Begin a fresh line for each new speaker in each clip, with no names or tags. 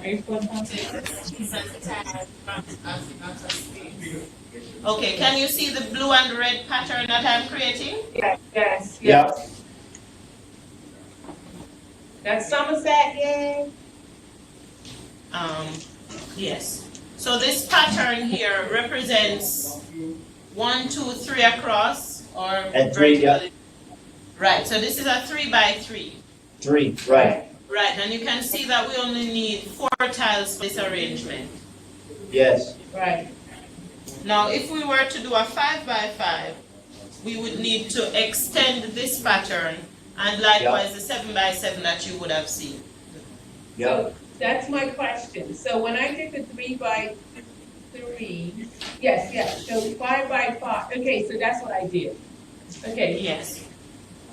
April.
Okay, can you see the blue and red pattern that I'm creating?
Yes.
Yeah.
That's Somerset, yay.
Yes. So this pattern here represents 1, 2, 3 across, or
And 3, yeah.
vertically. Right. So this is a 3 by 3.
3, right.
Right, and you can see that we only need 4 tiles for this arrangement.
Yes.
Right.
Now, if we were to do a 5 by 5, we would need to extend this pattern, and likewise the 7 by 7 that you would have seen.
Yeah.
So that's my question. So when I did the 3 by 3, yes, so 5 by 5, okay, so that's what I did. Okay,
Yes.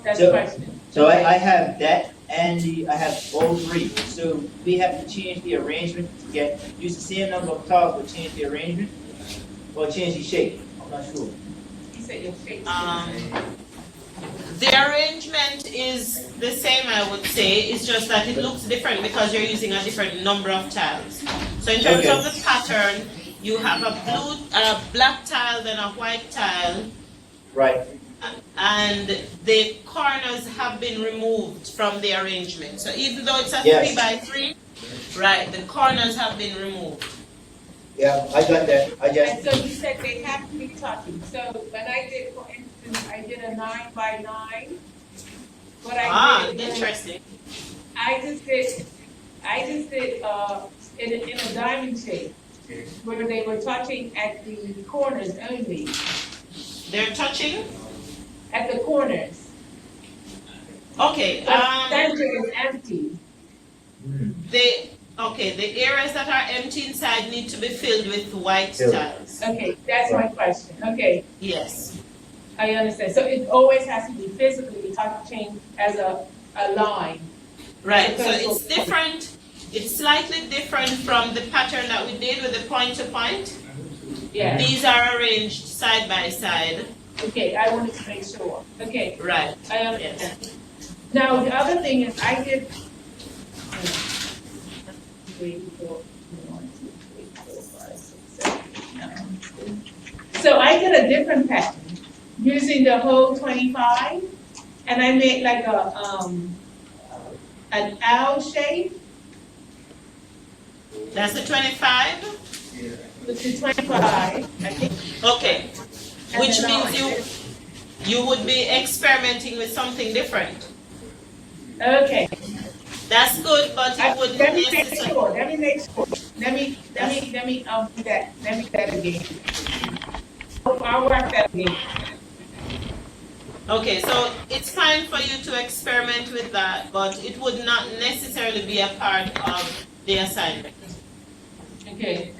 that's
So-
the question.
So I have that and I have all 3. So we have to change the arrangement to use the same number of tiles, but change the arrangement or change the shape. I'm not sure.
You said your face.
The arrangement is the same, I would say. It's just that it looks different because you're using a different number of tiles. So in terms of the pattern, you have a black tile, then a white tile,
Right.
and the corners have been removed from the arrangement. So even though it's a
Yes.
3 by 3, right, the corners have been removed.
Yeah, I got that. I
And
just,
so you said they have to be touching. So when I did, for instance, I did a 9 by 9. What I did,
Interesting.
I just did in a diamond shape, where they were touching at the corners only,
They're touching?
at the corners.
Okay,
The center is empty.
the areas that are empty inside need to be filled with white
Filled.
tiles.
Okay, that's my question. Okay,
Yes.
I understand. So it always has to be physically touching as a line.
Right, so it's different, it's slightly different from the pattern that we did with the point to point.
Yeah.
These are arranged side by side.
Okay, I wanted to make sure. Okay,
Right.
I understand. Now, the other thing is I did. 3, 4, 1, 2, 3, 4, 5, 6, 7, 8, 9. So I did a different pattern using the whole 25, and I made like an L shape
That's the 25?
with the 25. I think.
Okay,
And
which
the
means
line.
you would be experimenting with something different.
Okay.
That's good, but it wouldn't
Let me make
necessarily.
sure. Let me make sure. Let me do that. Let me do that again. I'll work that again.
Okay, so it's fine for you to experiment with that, but it would not necessarily be a part of the assignment.
Okay.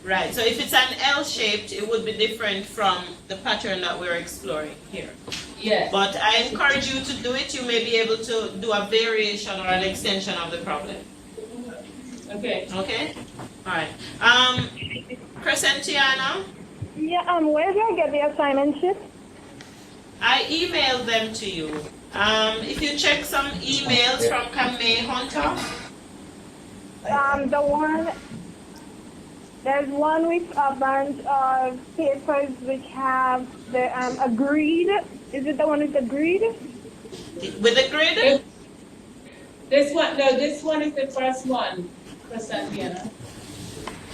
Right, so if it's an L-shaped, it would be different from the pattern that we're exploring here.
Yes.
But I encourage you to do it. You may be able to do a variation or an extension of the problem.
Okay.
Okay? All right. Crescentiana,
Yeah, where do I get the assignment sheet?
I emailed them to you. If you check some emails from Camay Hunter,
There's one with a bunch of papers which have the agreed. Is it the one with the agreed?
with the grid,
This one is the first one, Crescentiana.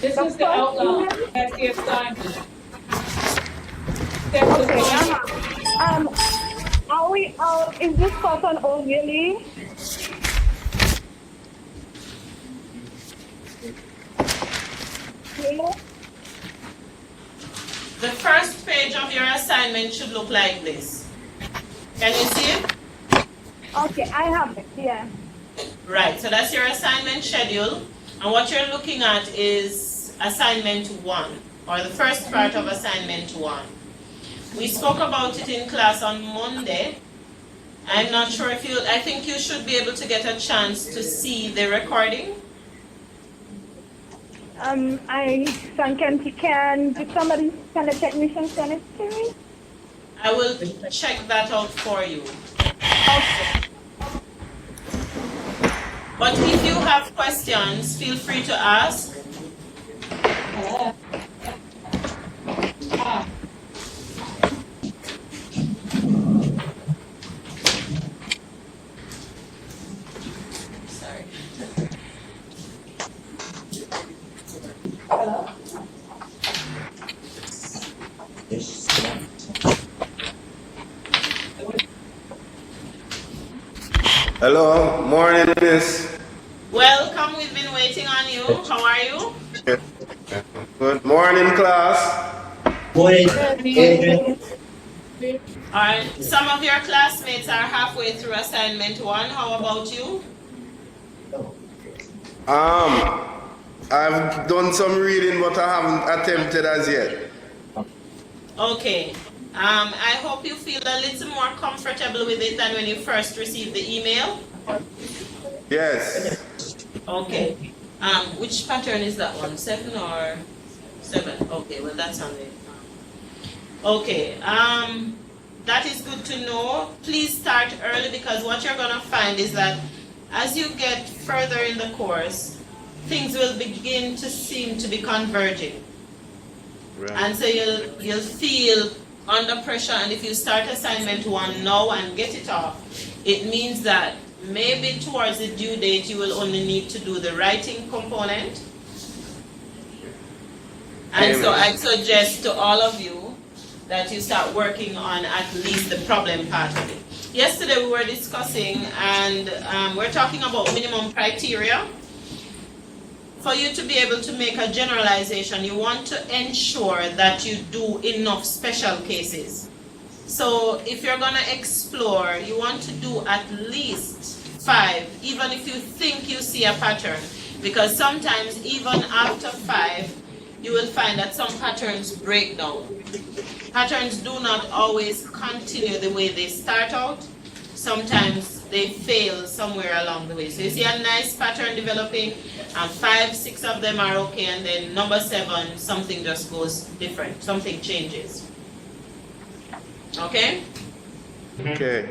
This
The
is the
first
outline.
one?
That's the assignment. That's the one.
Is this person overly? Yeah.
the first page of your assignment should look like this. Can you see it?
Okay, I have it, yeah.
Right, so that's your assignment schedule. And what you're looking at is assignment 1, or the first part of assignment 1. We spoke about it in class on Monday. I'm not sure if I think you should be able to get a chance to see the recording.
Can the technician send it to me?
I will check that out for you.
Okay.
But if you have questions, feel free to ask. Sorry.
Hello, morning, miss.
Welcome, we've been waiting on you. How are you?
Good morning, class.
Morning, Adrian.
Alright, some of your classmates are halfway through assignment 1. How about you?
I've done some reading, but I haven't attempted as yet.
Okay. I hope you feel a little more comfortable with it than when you first received the email.
Yes.
Okay. Which pattern is that one? 7 or 7? Okay, well that's on it. Okay. That is good to know. Please start early, because what you're gonna find is that as you get further in the course, things will begin to seem to be converging.
Right.
And so you'll feel under pressure, and if you start assignment 1 now and get it off, it means that maybe towards the due date you will only need to do the writing component. And so I'd suggest to all of you that you start working on at least the problem part of it. Yesterday we were discussing, and we're talking about minimum criteria. For you to be able to make a generalization, you want to ensure that you do enough special cases. So if you're going to explore, you want to do at least 5, even if you think you see a pattern. Because sometimes even after 5, you will find that some patterns break down. Patterns do not always continue the way they start out. Sometimes they fail somewhere along the way. So you see a nice pattern developing, and 5, 6 of them are okay, and then number 7, something just goes different. Something changes. Okay?
Okay.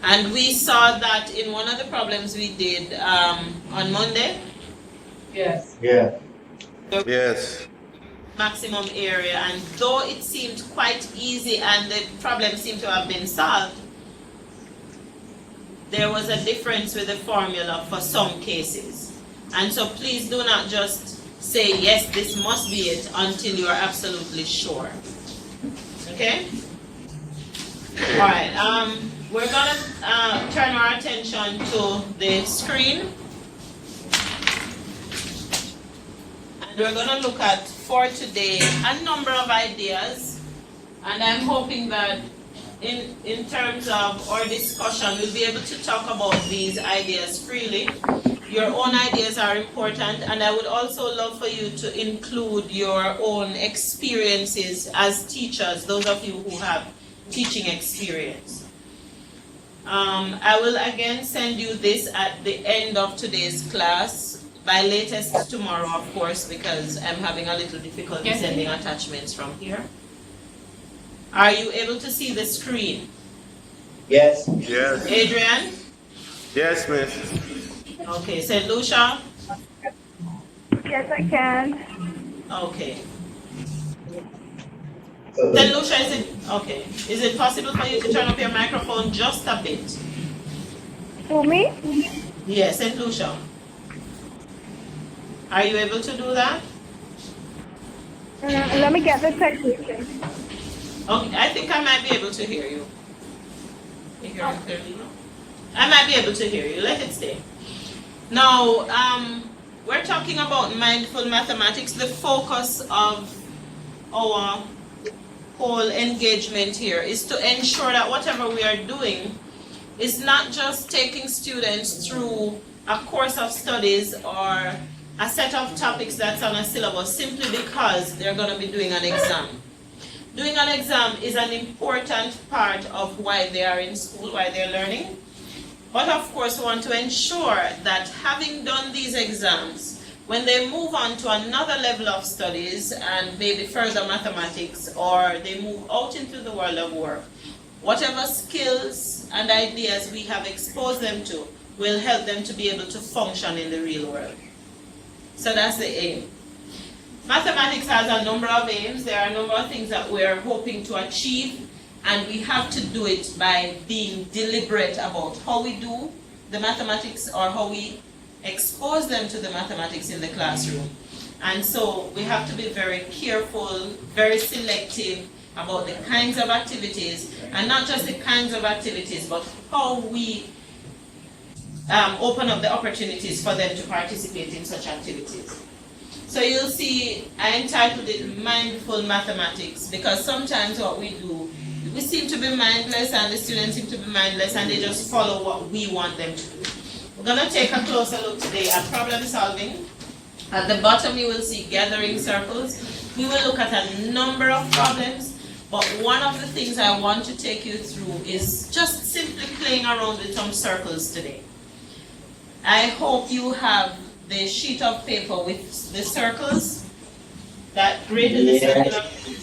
And we saw that in one of the problems we did on Monday.
Yes.
Yeah.
Yes.
Maximum area, and though it seemed quite easy and the problem seemed to have been solved, there was a difference with the formula for some cases. And so please do not just say, yes, this must be it, until you are absolutely sure. Okay? Alright, we're gonna turn our attention to the screen. And we're gonna look at, for today, a number of ideas. And I'm hoping that in terms of our discussion, we'll be able to talk about these ideas freely. Your own ideas are important, and I would also love for you to include your own experiences as teachers, those of you who have teaching experience. I will again send you this at the end of today's class, by latest tomorrow, of course, because I'm having a little difficulty sending attachments from here. Are you able to see the screen?
Yes.
Yes.
Adrian?
Yes, miss.
Okay, St. Lucia?
Yes, I can.
Okay. St. Lucia, okay. Is it possible for you to turn up your microphone just a bit?
For me?
Yes, St. Lucia. Are you able to do that?
Let me get the technician.
Okay, I think I might be able to hear you. You hear me clearly? I might be able to hear you. Let it stay. Now, we're talking about mindful mathematics. The focus of our whole engagement here is to ensure that whatever we are doing is not just taking students through a course of studies or a set of topics that's on a syllabus simply because they're going to be doing an exam. Doing an exam is an important part of why they are in school, why they're learning. But of course, we want to ensure that having done these exams, when they move on to another level of studies and maybe further mathematics, or they move out into the world of work, whatever skills and ideas we have exposed them to will help them to be able to function in the real world. So that's the aim. Mathematics has a number of aims. There are a number of things that we're hoping to achieve, and we have to do it by being deliberate about how we do the mathematics or how we expose them to the mathematics in the classroom. And so we have to be very careful, very selective about the kinds of activities, and not just the kinds of activities, but how we open up the opportunities for them to participate in such activities. So you'll see I entitled it Mindful Mathematics, because sometimes what we do, we seem to be mindless and the students seem to be mindless and they just follow what we want them to do. We're going to take a closer look today at problem solving. At the bottom you will see gathering circles. We will look at a number of problems, but one of the things I want to take you through is just simply playing around with some circles today. I hope you have the sheet of paper with the circles that graded the circle.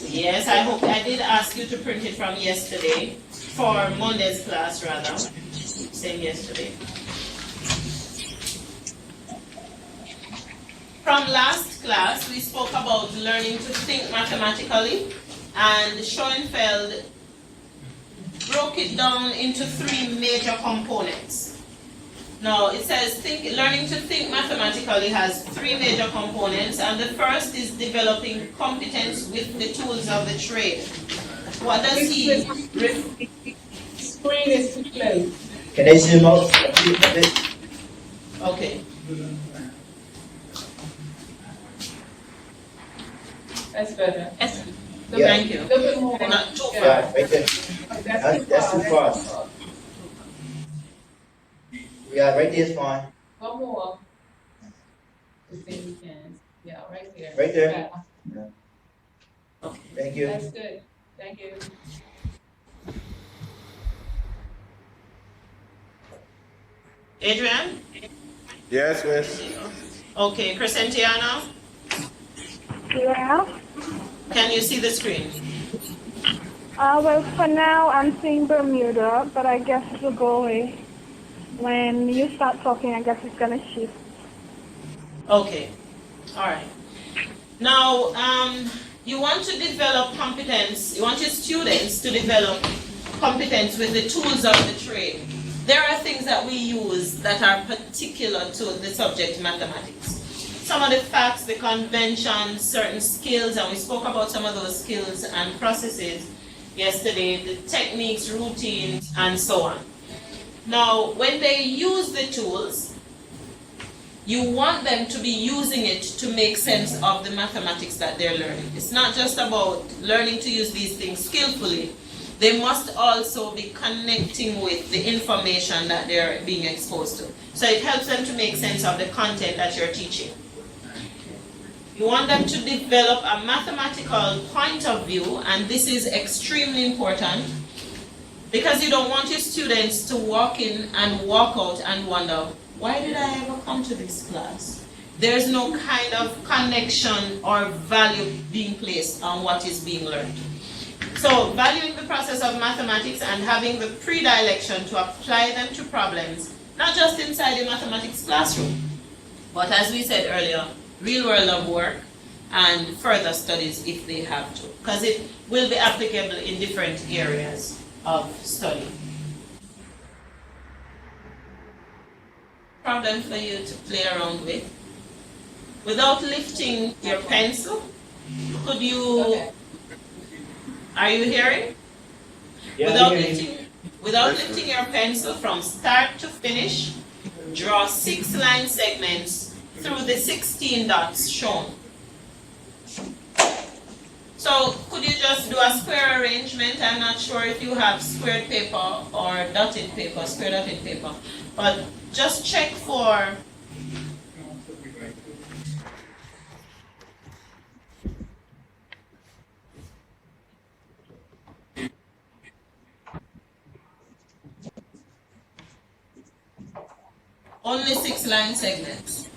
Yes, I hope. I did ask you to print it from yesterday, for Monday's class rather, saying yesterday. From last class, we spoke about learning to think mathematically, and Schoenfeld broke it down into 3 major components. Now, it says learning to think mathematically has 3 major components, and the first is developing competence with the tools of the trade. What does he...
Screen is too close.
Can I zoom out a bit?
Okay.
That's better.
Yes.
Yeah.
Thank you.
A little bit more.
Not too far.
Yeah, right there.
That's
too far. Yeah, right there is fine.
One more. The same we can. Yeah, right there.
Right there.
Yeah.
Okay.
Thank you.
That's good. Thank you.
Adrian?
Yes, miss.
Okay, Crescentiano,
Yeah.
can you see the screen?
Well, for now, I'm seeing Bermuda, but I guess it'll go away. When you start talking, I guess it's going to shift.
Okay, all right. Now, you want to develop competence, you want your students to develop competence with the tools of the trade. There are things that we use that are particular to the subject mathematics. Some of the facts, the conventions, certain skills, and we spoke about some of those skills and processes yesterday, the techniques, routines, and so on. Now, when they use the tools, you want them to be using it to make sense of the mathematics that they're learning. It's not just about learning to use these things skillfully. They must also be connecting with the information that they're being exposed to. So it helps them to make sense of the content that you're teaching. You want them to develop a mathematical point of view, and this is extremely important because you don't want your students to walk in and walk out and wonder, why did I ever come to this class? There's no kind of connection or value being placed on what is being learned. So valuing the process of mathematics and having the predilection to apply them to problems, not just inside the mathematics classroom, but as we said earlier, real world of work and further studies if they have to, because it will be applicable in different areas of study. Problem for you to play around with. Without lifting your pencil, could you, are you hearing?
Yeah,
Without lifting your pencil from start to finish, draw 6 line segments through the 16 dots shown. So could you just do a square arrangement? I'm not sure if you have squared paper or dotted paper, square dotted paper, but just check for only 6 line segments.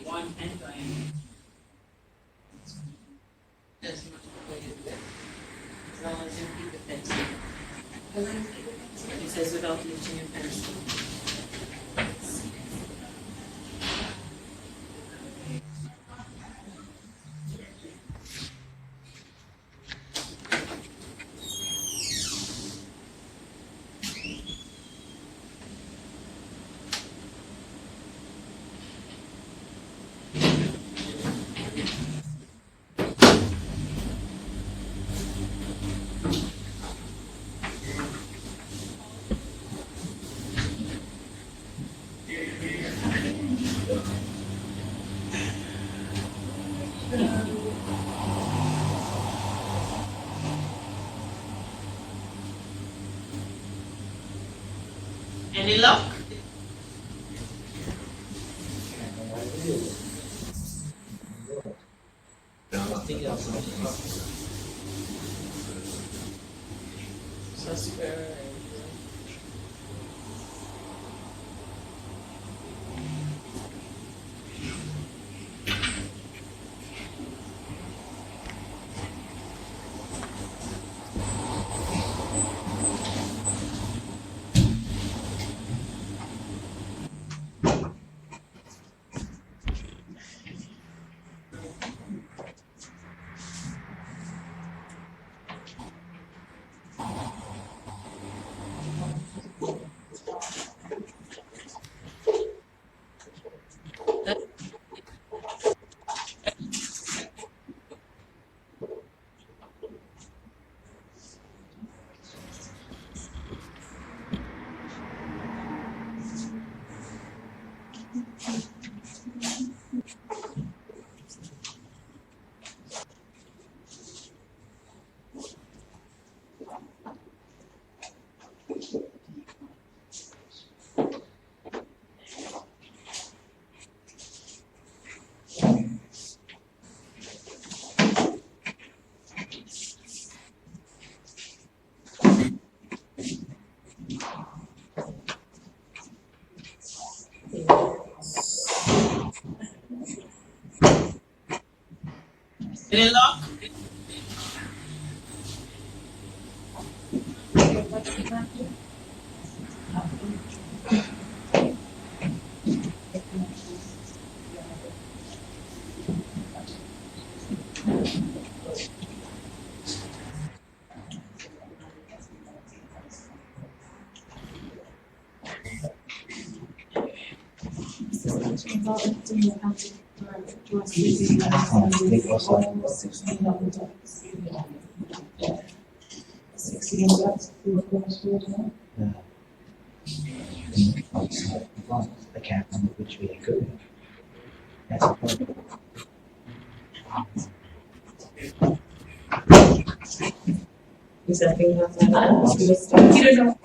One and going. As much as long as you keep it pencil. It says without lifting your pencil.
Any luck? Any luck?
I can't remember which way to go. That's a problem.
Exactly. You don't know.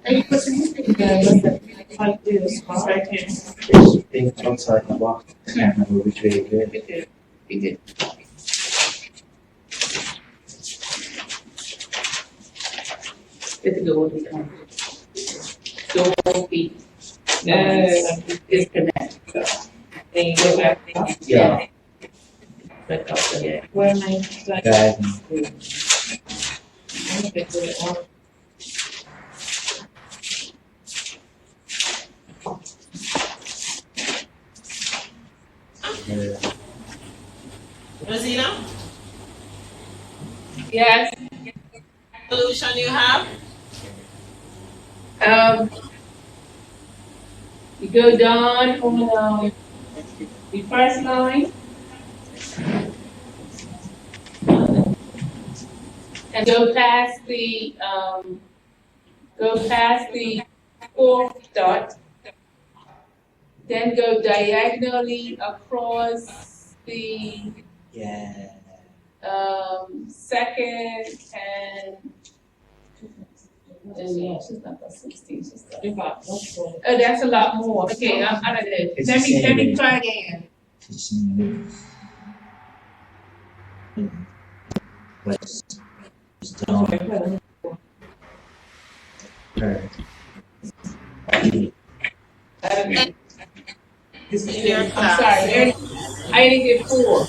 Are you pushing it? Like this, right here.
There's things outside the box. I can't remember which way to go.
You did. It's a door. Door feet. Disconnect. Then you go back.
Yeah.
Back up there. Where am I?
Guys,
Rosina,
Yes,
solution you have?
You go down on the first line. And go past the fourth dot. Then go diagonally across the
Yeah.
second and yeah, she's not got 16, she's got. Oh, that's a lot more. Okay, I'm out of there.
It's
Let
the same
me
way.
try again.
It's new. But it's down. Her.
In your
I'm
class.
sorry, I didn't get 4.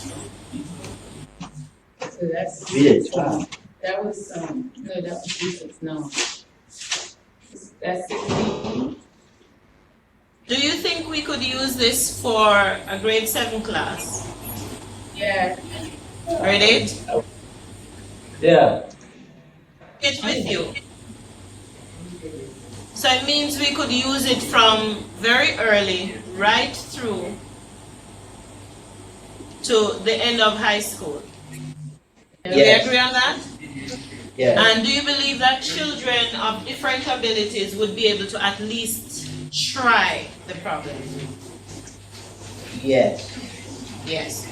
So that's.
We did 12.
That was, no, that was 6, no. That's 16.
Do you think we could use this for a grade 7 class?
Yeah.
Grade 8?
Yeah.
It's with you. So it means we could use it from very early right through to the end of high school. Do we
Yes.
agree on that?
Yeah.
And do you believe that children of different abilities would be able to at least try the problem?
Yes.
Yes.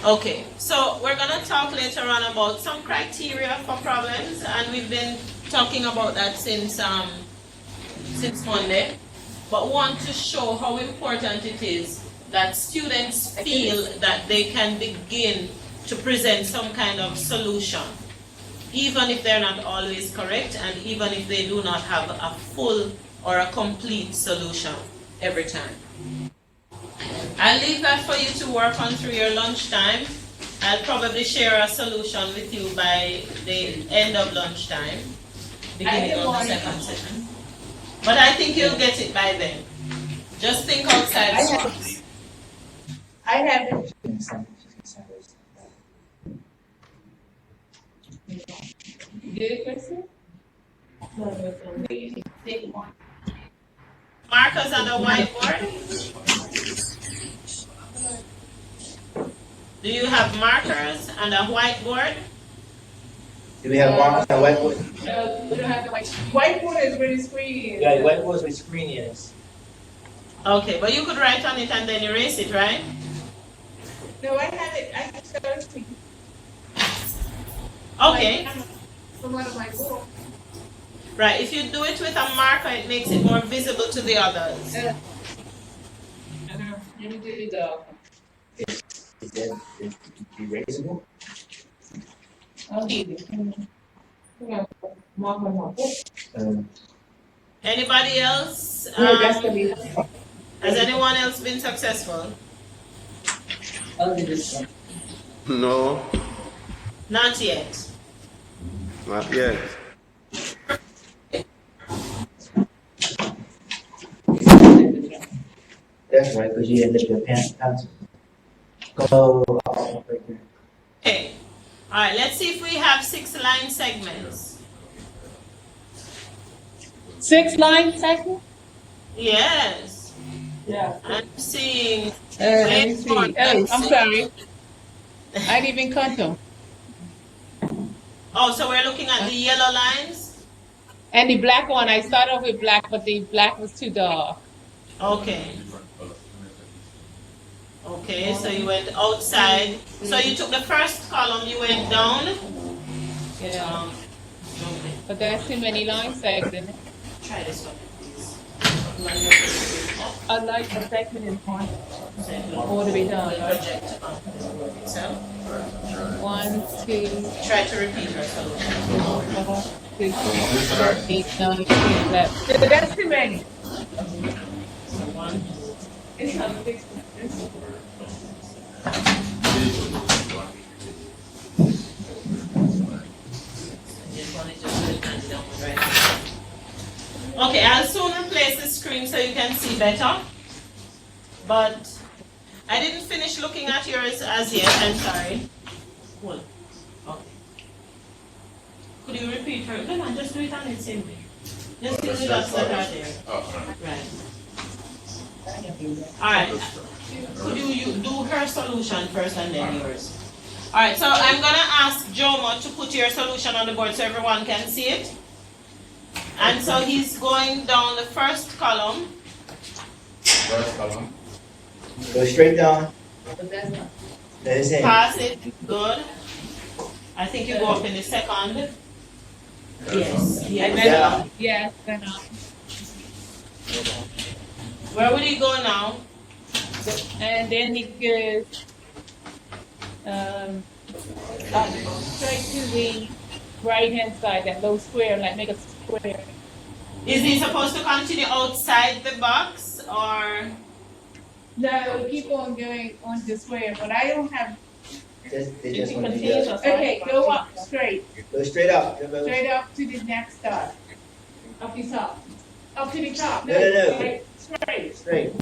Okay, so we're gonna talk later on about some criteria for problems, and we've been talking about that since Monday, but want to show how important it is that students feel that they can begin to present some kind of solution, even if they're not always correct, and even if they do not have a full or a complete solution every time. I'll leave that for you to work on through your lunchtime. I'll probably share a solution with you by the end of lunchtime, beginning of the second session. But I think you'll get it by then. Just think outside the box.
I have it. Did it, Kristen?
Markers on the whiteboard? Do you have markers and a whiteboard?
Do we have markers on whiteboard?
We don't have the whiteboard is where the screen is.
Yeah, whiteboard's where screen is.
Okay, but you could write on it and then erase it, right?
No, I have it, I can show it to you.
Okay,
From one of my books.
right. If you do it with a marker, it makes it more visible to the others.
Let me do the dog.
Is that erasable?
I'll need it. Mark on my book.
Anybody else?
That's gonna be.
Has anyone else been successful?
I'll do this one.
No,
Not yet.
not yet.
That's right, because you had left your pencil. Go.
Okay. All right. Let's see if we have 6 line segments.
6 line segment?
Yes.
Yeah.
I'm seeing.
Let me see. Oh, I'm sorry. I didn't even cut them.
Oh, so we're looking at the yellow lines?
And the black one, I started off with black, but the black was too dark.
Okay. Okay, so you went outside. So you took the first column, you went down.
Yeah.
Okay.
But there's too many line segments.
Try this one.
I like the segment in front. All to be done, right?
Project. So
1, 2,
try to repeat her solution.
4, 6, 7, 8, 9, 10, 11. That's too many.
So 1.
It's not fixed.
This one is just really kind of down, right? Okay, I'll soon replace the screen so you can see better. But I didn't finish looking at yours as yet, I'm sorry. Hold. Okay. Could you repeat her? Come on, just do it on the same way. Just do the dots that are there. Right. Alright, could you do her solution first and then yours? Alright, so I'm gonna ask Jomo to put your solution on the board so everyone can see it. And so he's going down the first column.
First column.
Go straight down. That is it.
Pass it, good. I think you go up in the second. Yes,
Yeah.
Yes, then up.
Where would he go now?
And then he goes, up straight to the right-hand side, that little square, like make a square.
Is he supposed to continue outside the box or?
No, keep on going on the square, but I don't have,
They just want to do that.
okay, go up straight,
Go straight up.
straight up to the next dot. Up the top, up to the top,
No, no, no.
straight, straight.
Straight.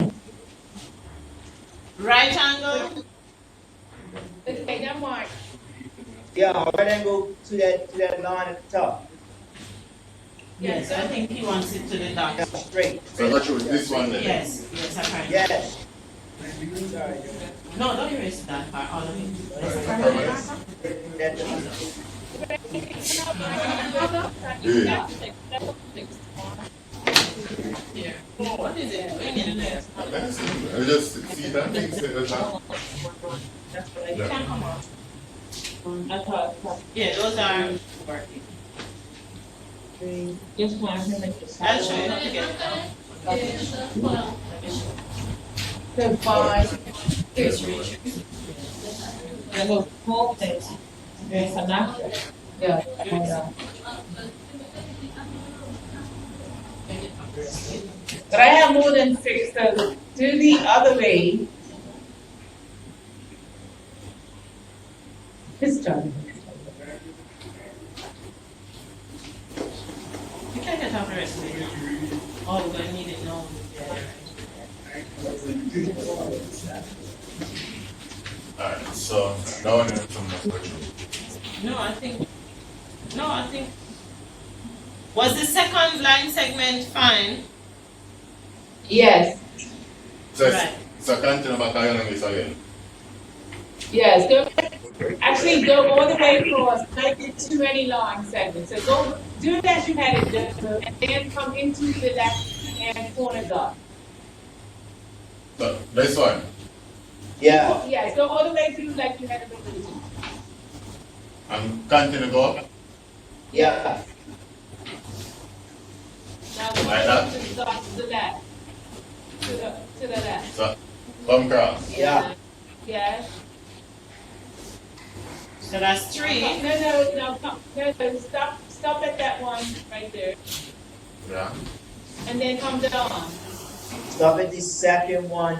Right angle?
Okay, now mark.
Yeah, right angle to that line at the top.
Yes, I think he wants it to the
Yeah,
dot.
straight.
So I got you with this one then.
Yes, yes, apparently.
Yes. Sorry.
No, don't erase that part, all of it. That's
Permanent.
Here. What is it doing in there?
I just see that thing set at that.
You can come on.
I thought,
Yeah, those are working.
just one minute.
I'll show you how to get it down.
So five,
It's Richard.
and those small things, there's enough. Yeah, yeah. But I have more than six, so do the other way. This time.
You can get off the rest of it now. Oh, we're gonna need it now.
Alright, so that one is some more question.
No, I think. Was the second line segment fine?
Yes,
So
Right.
so continue back on this again.
yes, go, actually go all the way across, don't get too many line segments, so go, do it as you had it done, and then come into the left hand corner dot.
So this one.
Yeah.
Yes, go all the way through like you had it done.
And continue go up.
Yeah.
Now go
Like that?
to the dot to the left, to the left.
So come across.
Yeah.
Yes.
So that's three.
No, stop at that one right there,
Yeah.
and then come down.
Stop at the second one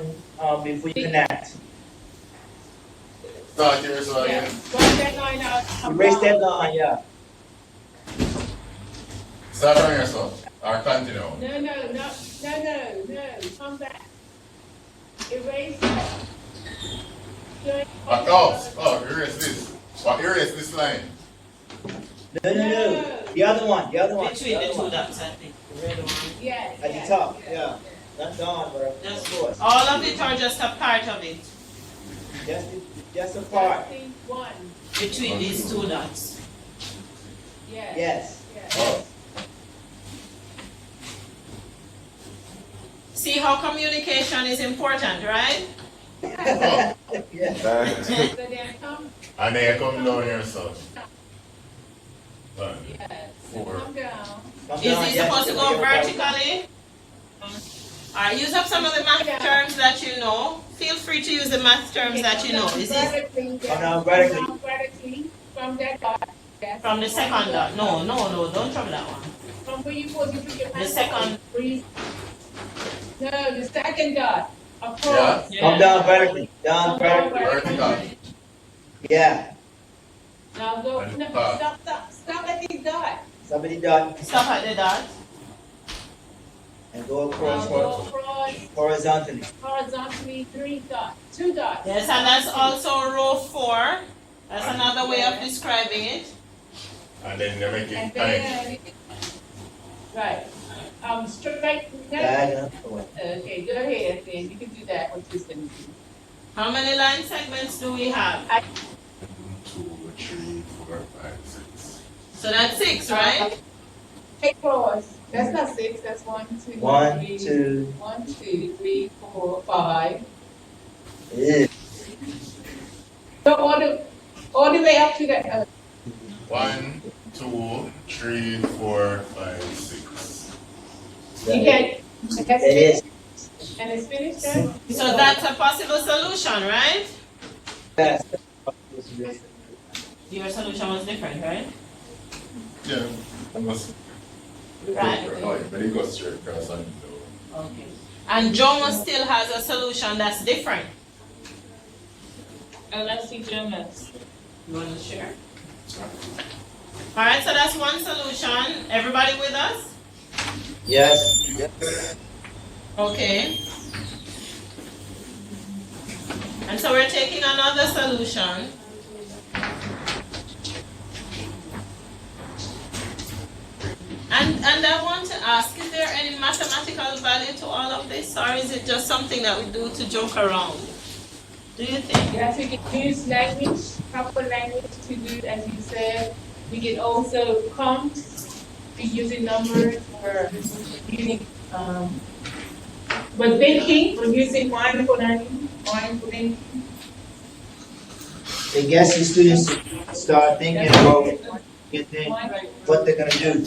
before you connect.
Start here so
Yeah,
again.
run that line out. come
Erase
down.
that line, yeah.
Start on yourself. Or continue.
No, come back. Erase that.
Oh, erase this. Or erase this line.
No. The other one.
Between the two dots, I think. The red one.
Yes.
At the top, yeah. Not down, but
Just
of course.
all of it or just a part of it?
Just a part.
One,
Between these two dots.
yes.
Yes.
Oh.
See how communication is important, right?
Oh.
Yeah.
So then come,
And then you come down here so. One.
yes,
Four.
come down.
Come
Is
down,
he
yes,
supposed to go vertically? Alright, use up some of the math terms that you know. Feel free to use the math terms that you know. Is it
Vertically,
Come down vertically.
come down vertically, from that dot. Yes.
from the second dot? No, don't trouble that one.
From where you put your
The second.
Breathe. No, the second dot, across.
Yeah.
Come down vertically. Down
Come down
vertically.
Vertical.
Yeah.
Now go,
And
no,
pass.
stop at the dot.
Somebody done
Stop at the dot.
and go
Now
across
go across
horizontally.
horizontally, two dots.
Yes, and that's also row 4. That's another way of describing it.
And then they make
And
it tiny.
then, right, straight,
Diagonal.
okay, go ahead, then, you can do that, what you're gonna do.
How many line segments do we have?
2, 3, 4, 5, 6.
So that's 6, right?
Take pause, that's not 6, that's 1, 2,
1,
3,
2,
1, 2, 3, 4, 5.
yeah.
So all the way up to the,
1, 2, 3, 4, 5, 6.
you get, that's
It is.
finished, and it's finished then?
So that's a possible solution, right?
Yes.
Your solution was different, right?
Yeah, I must.
Right.
Oh, but it goes straight across on the door.
Okay. And Joma still has a solution that's different.
Oh, let's see Jonas.
You want to share? All right, so that's one solution. Everybody with us?
Yes.
Okay. And so we're taking another solution. And I want to ask, is there any mathematical value to all of this, or is it just something that we do to joke around? Do you think?
Yeah, so you can use language, proper language to do, as you said. We can also count, be using numbers or using, but thinking, we're using mindful learning, mindful thinking.
I guess the students start thinking about what they're gonna do.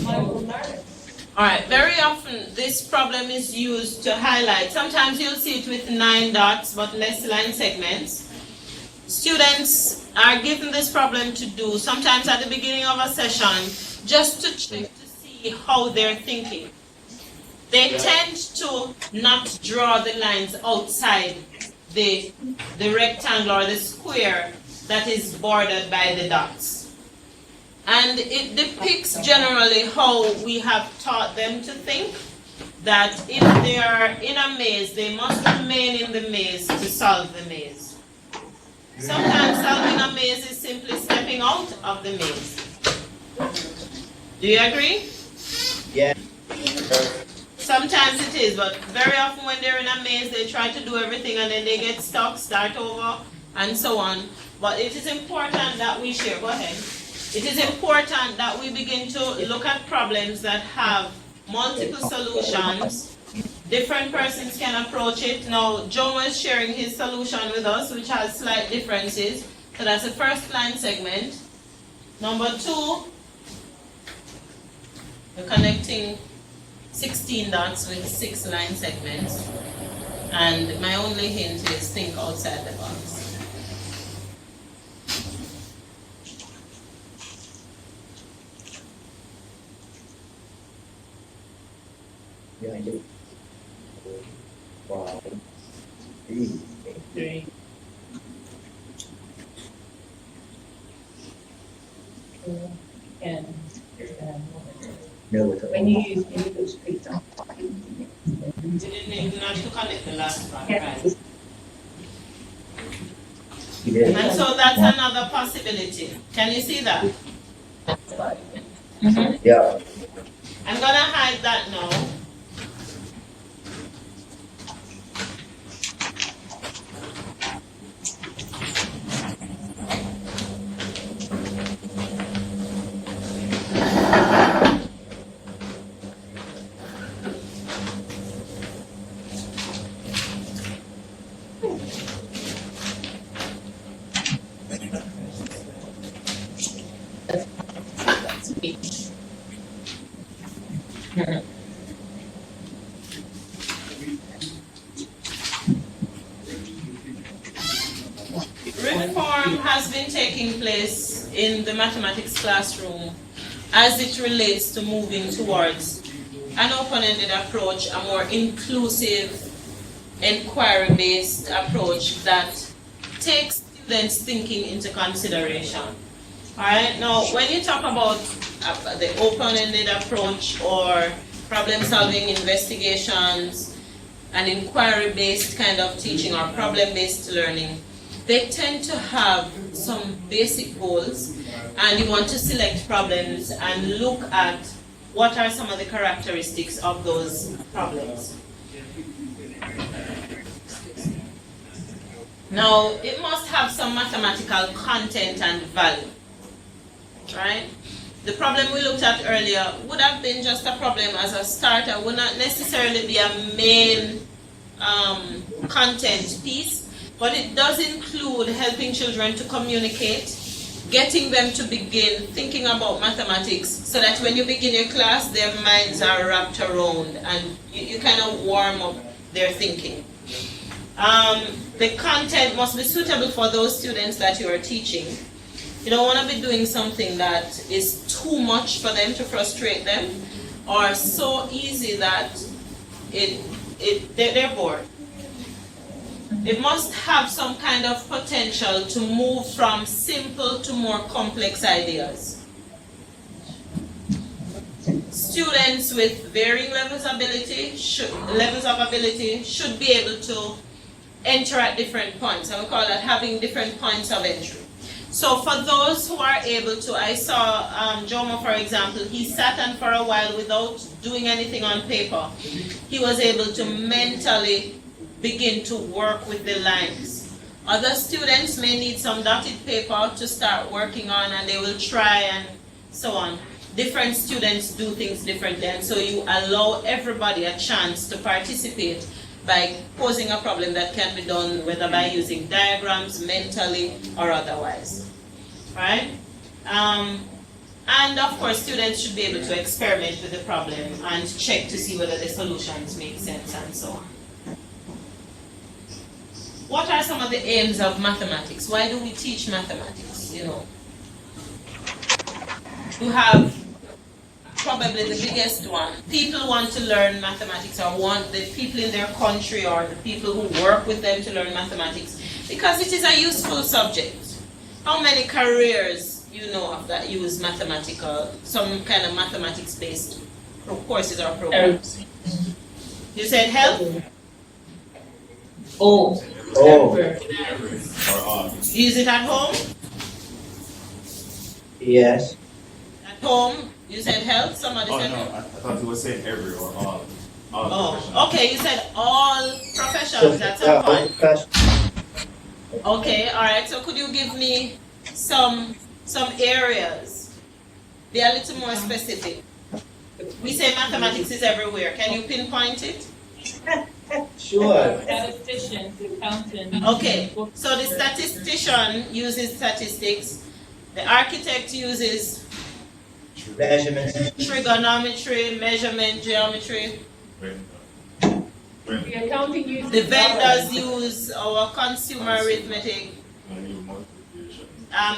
Mindful learning.
All right, very often this problem is used to highlight. Sometimes you'll see it with 9 dots but less line segments. Students are given this problem to do sometimes at the beginning of a session just to check to see how they're thinking. They tend to not draw the lines outside the rectangle or the square that is bordered by the dots. And it depicts generally how we have taught them to think, that if they are in a maze, they must remain in the maze to solve the maze. Sometimes solving a maze is simply stepping out of the maze. Do you agree?
Yeah.
Sometimes it is, but very often when they're in a maze, they try to do everything and then they get stuck, start over, and so on. But it is important that we share. Go ahead. It is important that we begin to look at problems that have multiple solutions. Different persons can approach it. Now, Joe was sharing his solution with us, which has slight differences. So that's the first line segment. Number 2, we're connecting 16 dots with 6 line segments. And my only hint is think outside the box.
Yeah, I do. 5,
3. 4, and
no, with the
when you use English, please don't.
You didn't need not to connect the last one, right?
You did.
And so that's another possibility. Can you see that?
Yeah.
I'm gonna hide that now. Reform has been taking place in the mathematics classroom as it relates to moving towards an open-ended approach, a more inclusive, inquiry-based approach that takes students' thinking into consideration. Alright, now when you talk about the open-ended approach or problem-solving investigations, an inquiry-based kind of teaching or problem-based learning, they tend to have some basic goals, and you want to select problems and look at what are some of the characteristics of those problems? Now, it must have some mathematical content and value, right? The problem we looked at earlier would have been just a problem as a starter, would not necessarily be a main content piece, but it does include helping children to communicate, getting them to begin thinking about mathematics so that when you begin your class, their minds are wrapped around and you kind of warm up their thinking. The content must be suitable for those students that you are teaching. You don't want to be doing something that is too much for them to frustrate them or so easy that they're bored. It must have some kind of potential to move from simple to more complex ideas. Students with varying levels of ability should be able to enter at different points, and we call that having different points of entry. So for those who are able to, I saw Jomo, for example, he sat and for a while without doing anything on paper, he was able to mentally begin to work with the lines. Other students may need some dotted paper to start working on, and they will try and so on. Different students do things differently, and so you allow everybody a chance to participate by posing a problem that can be done whether by using diagrams, mentally, or otherwise, right? And of course, students should be able to experiment with the problem and check to see whether the solutions make sense and so on. What are some of the aims of mathematics? Why do we teach mathematics, you know? You have probably the biggest one. People want to learn mathematics, or want the people in their country or the people who work with them to learn mathematics because it is a useful subject. How many careers you know of that use mathematical, some kind of mathematics-based courses or programs? You said health?
Oh.
Use it at home?
Yes.
At home? You said health? Somebody said
no,
health?
I thought you were saying every or all.
Oh, okay, you said all professions, that's a point. Okay, all right, so could you give me some areas? Be a little more specific. We say mathematics is everywhere. Can you pinpoint it?
Sure.
Statisticians, accountants.
Okay, so the statistician uses statistics. The architect uses
Measurements.
trigonometry, measurement, geometry.
The accounting uses.
The vendors use our consumer arithmetic,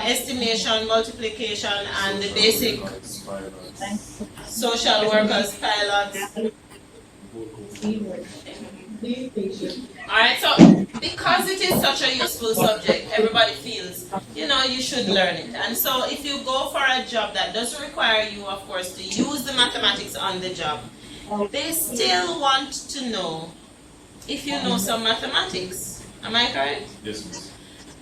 estimation, multiplication, and the basic social workers, pilots. Alright, so because it is such a useful subject, everybody feels, you know, you should learn it. And so if you go for a job that doesn't require you, of course, to use the mathematics on the job, they still want to know if you know some mathematics. Am I correct?
Yes, miss.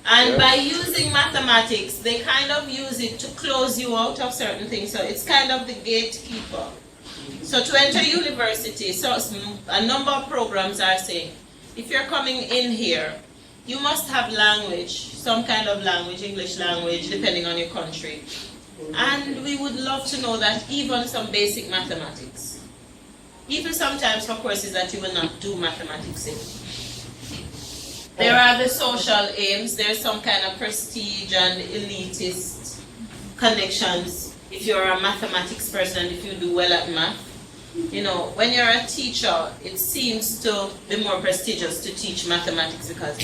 And by using mathematics, they kind of use it to close you out of certain things. So it's kind of the gatekeeper. So to enter university, so a number of programs are saying, if you're coming in here, you must have language, some kind of language, English language, depending on your country. And we would love to know that even some basic mathematics. Even sometimes for courses that you will not do mathematics in. There are the social aims, there's some kind of prestige and elitist connections. If you're a mathematics person, if you do well at math, you know, when you're a teacher, it seems to be more prestigious to teach mathematics because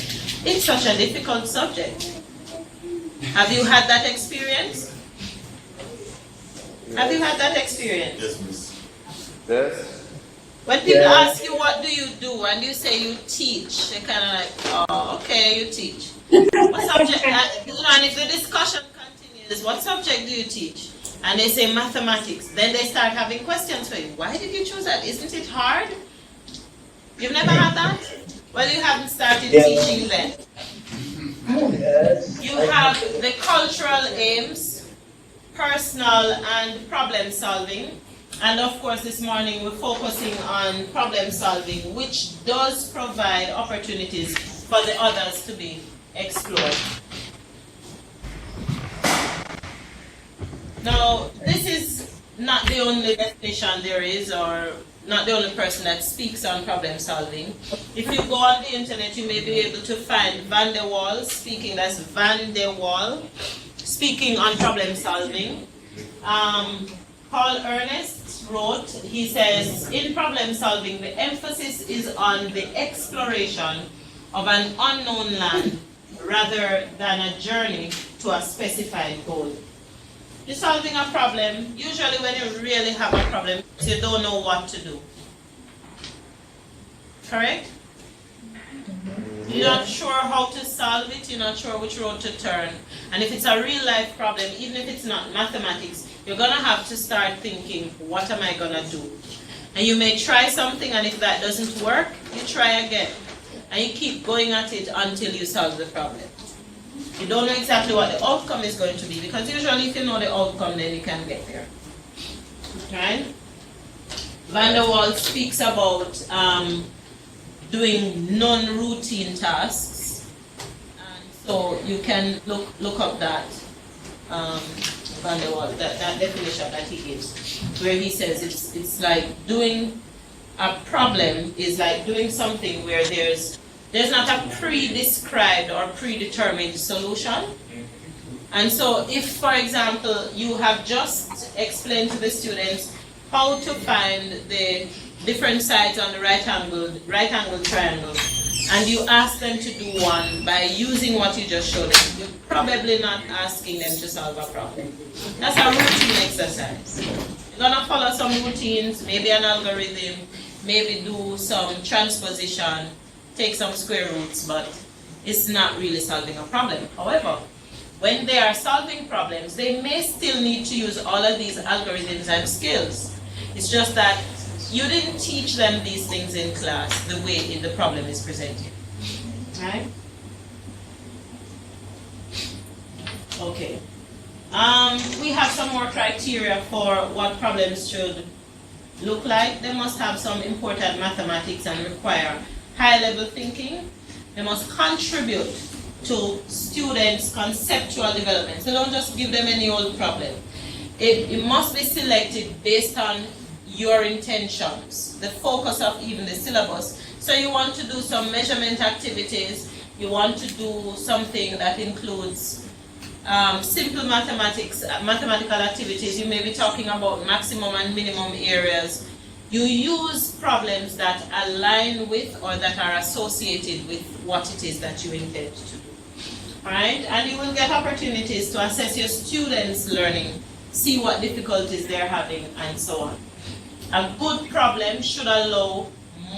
it's such a difficult subject. Have you had that experience? Have you had that experience?
Yes, miss.
Yes.
When people ask you what do you do and you say you teach, they're kind of like, oh, okay, you teach. What subject, you know, and if the discussion continues, what subject do you teach? And they say mathematics. Then they start having questions for you. Why did you choose that? Isn't it hard? You've never had that? Well, you haven't started teaching then. You have the cultural aims, personal and problem solving, And of course, this morning we're focusing on problem solving, which does provide opportunities for the others to be explored. Now, this is not the only definition there is, or not the only person that speaks on problem solving. If you go on the internet, you may be able to find Van der Waal speaking, that's Van der Waal, speaking on problem solving. Paul Ernest wrote, he says, in problem solving, the emphasis is on the exploration of an unknown land rather than a journey to a specified goal. You're solving a problem, usually when you really have a problem, you don't know what to do. Correct? You're not sure how to solve it, you're not sure which road to turn. And if it's a real life problem, even if it's not mathematics, you're gonna have to start thinking, what am I gonna do? And you may try something, and if that doesn't work, you try again. And you keep going at it until you solve the problem. You don't know exactly what the outcome is going to be, because usually if you know the outcome, then you can get there. Right? Van der Waal speaks about doing non-routine tasks. And so you can look up that Van der Waal, that definition that he gives, where he says it's like doing a problem is like doing something where there's not a pre-described or predetermined solution. And so if, for example, you have just explained to the students how to find the different sides on the right angle triangle, and you ask them to do one by using what you just showed them, you're probably not asking them to solve a problem. That's a routine exercise. You're gonna follow some routines, maybe an algorithm, maybe do some transposition, take some square roots, but it's not really solving a problem. However, when they are solving problems, they may still need to use all of these algorithms and skills. It's just that you didn't teach them these things in class the way the problem is presented. Right? Okay. We have some more criteria for what problems should look like. They must have some important mathematics and require high-level thinking. They must contribute to students' conceptual development. So don't just give them any old problem. It must be selected based on your intentions, the focus of even the syllabus. So you want to do some measurement activities, you want to do something that includes simple mathematical activities. You may be talking about maximum and minimum areas. You use problems that align with or that are associated with what it is that you intend to do. Alright? And you will get opportunities to assess your students' learning, see what difficulties they're having, and so on. A good problem should allow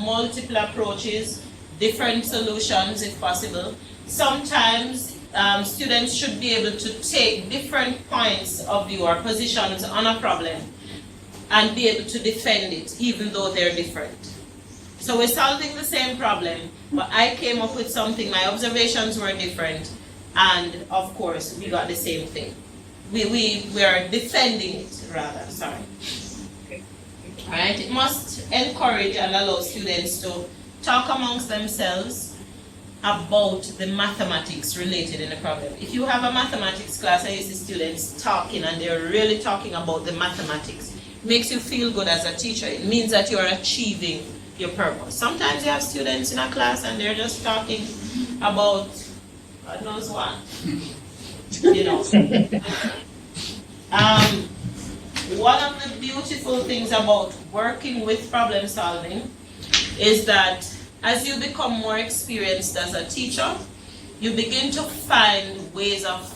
multiple approaches, different solutions if possible. Sometimes students should be able to take different points of view or positions on a problem and be able to defend it, even though they're different. So we're solving the same problem, but I came up with something, my observations were different, and of course, we got the same thing. We are defending it, rather, sorry. Right? It must encourage and allow students to talk amongst themselves about the mathematics related in the problem. If you have a mathematics class and you see students talking and they're really talking about the mathematics, it makes you feel good as a teacher. It means that you are achieving your purpose. Sometimes you have students in a class and they're just talking about God knows what. You know. One of the beautiful things about working with problem solving is that as you become more experienced as a teacher, you begin to find ways of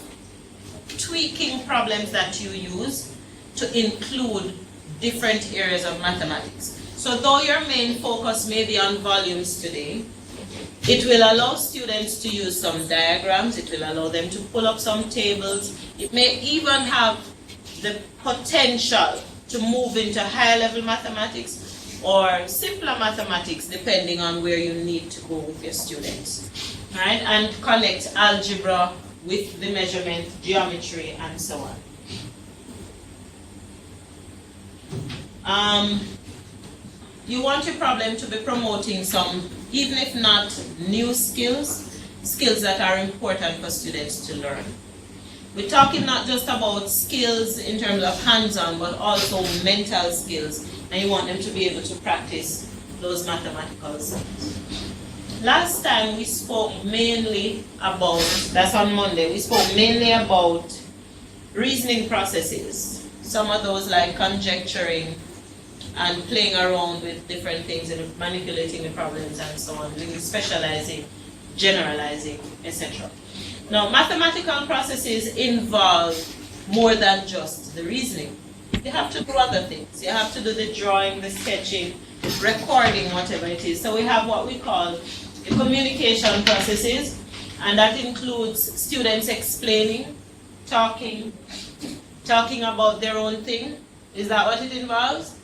tweaking problems that you use to include different areas of mathematics. So though your main focus may be on volumes today, it will allow students to use some diagrams, it will allow them to pull up some tables, it may even have the potential to move into higher level mathematics or simpler mathematics depending on where you need to go with your students. Right? And connect algebra with the measurement, geometry, and so on. You want your problem to be promoting some, even if not new skills, skills that are important for students to learn. We're talking not just about skills in terms of hands-on, but also mental skills, and you want them to be able to practice those mathematical skills. Last time we spoke mainly about, that's on Monday, we spoke mainly about reasoning processes. Some of those like conjecturing and playing around with different things and manipulating the problems and so on, really specializing, generalizing, etc. Now, mathematical processes involve more than just the reasoning. You have to do other things. You have to do the drawing, the sketching, recording, whatever it is. So we have what we call the communication processes, and that includes students explaining, talking about their own thing. Is that what it involves?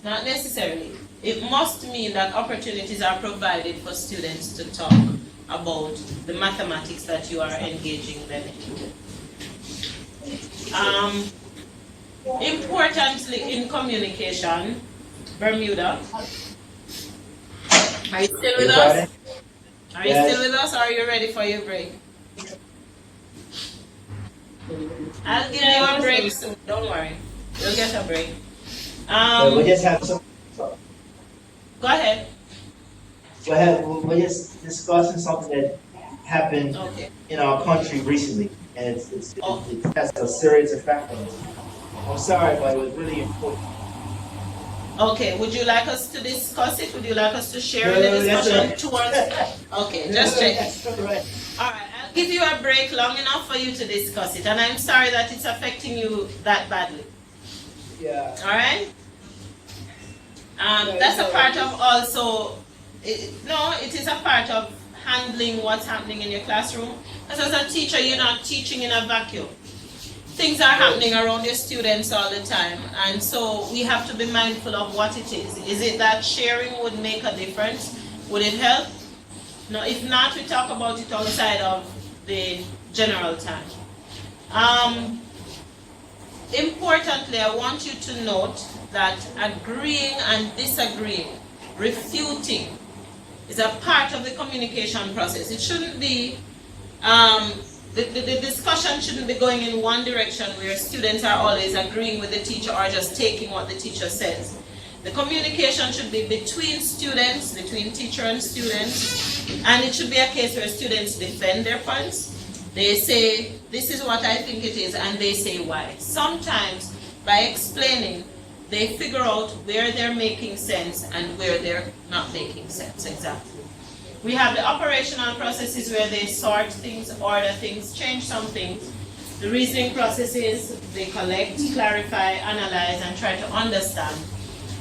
Not necessarily. It must mean that opportunities are provided for students to talk about the mathematics that you are engaging them in. Importantly in communication, Bermuda, are you still with us? Are you still with us, or are you ready for your break? I'll give you a break soon, don't worry. You'll get a break.
We just have some.
Go ahead.
We're just discussing something that happened in our country recently, and it has a serious effect on us. I'm sorry, but it was really important.
Okay, would you like us to discuss it? Would you like us to share the discussion towards? Okay, just check. All right, I'll give you a break long enough for you to discuss it, and I'm sorry that it's affecting you that badly.
Yeah.
All right. That's a part of also. It is a part of handling what's happening in your classroom. Because as a teacher, you're not teaching in a vacuum. Things are happening around your students all the time, and so we have to be mindful of what it is. Is it that sharing would make a difference? Would it help? No, if not, we talk about it outside of the general time. Importantly, I want you to note that agreeing and disagreeing, refuting, is a part of the communication process. It shouldn't be, the discussion shouldn't be going in one direction where students are always agreeing with the teacher or just taking what the teacher says. The communication should be between students, between teacher and students, and it should be a case where students defend their points. They say, this is what I think it is, and they say why. Sometimes, by explaining, they figure out where they're making sense and where they're not making sense, exactly. We have the operational processes where they sort things, order things, change some things. The reasoning processes, they collect, clarify, analyze, and try to understand.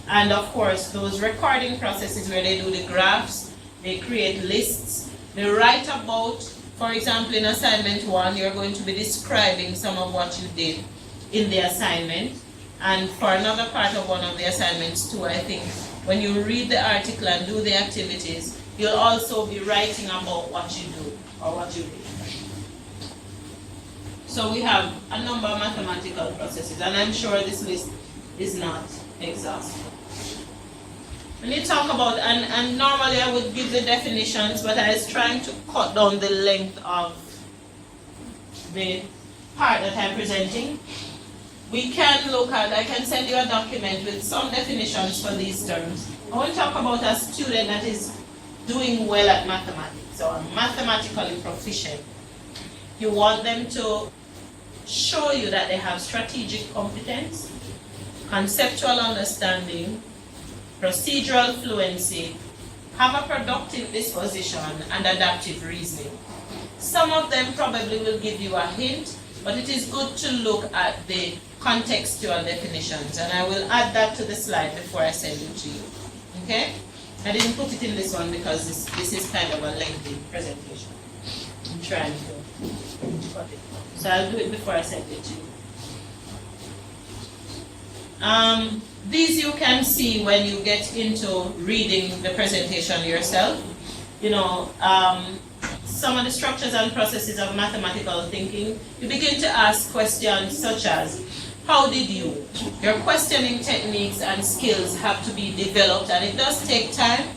And of course, those recording processes where they do the graphs, they create lists, they write about, for example, in assignment 1, you're going to be describing some of what you did in the assignment. And for another part of one of the assignments too, I think, when you read the article and do the activities, you'll also be writing about what you do or what you did. So we have a number of mathematical processes, and I'm sure this list is not exhaustive. When you talk about, and normally I would give the definitions, but I was trying to cut down the length of the part that I'm presenting. We can look at, I can send you a document with some definitions for these terms. I want to talk about a student that is doing well at mathematics or mathematically proficient. You want them to show you that they have strategic competence, conceptual understanding, procedural fluency, have a productive disposition, and adaptive reasoning. Some of them probably will give you a hint, but it is good to look at the contextual definitions, and I will add that to the slide before I send it to you. Okay? I didn't put it in this one because this is kind of a lengthy presentation. I'm trying to cut it. So I'll do it before I send it to you. These you can see when you get into reading the presentation yourself. You know, some of the structures and processes of mathematical thinking. You begin to ask questions such as, how did you? Your questioning techniques and skills have to be developed, and it does take time,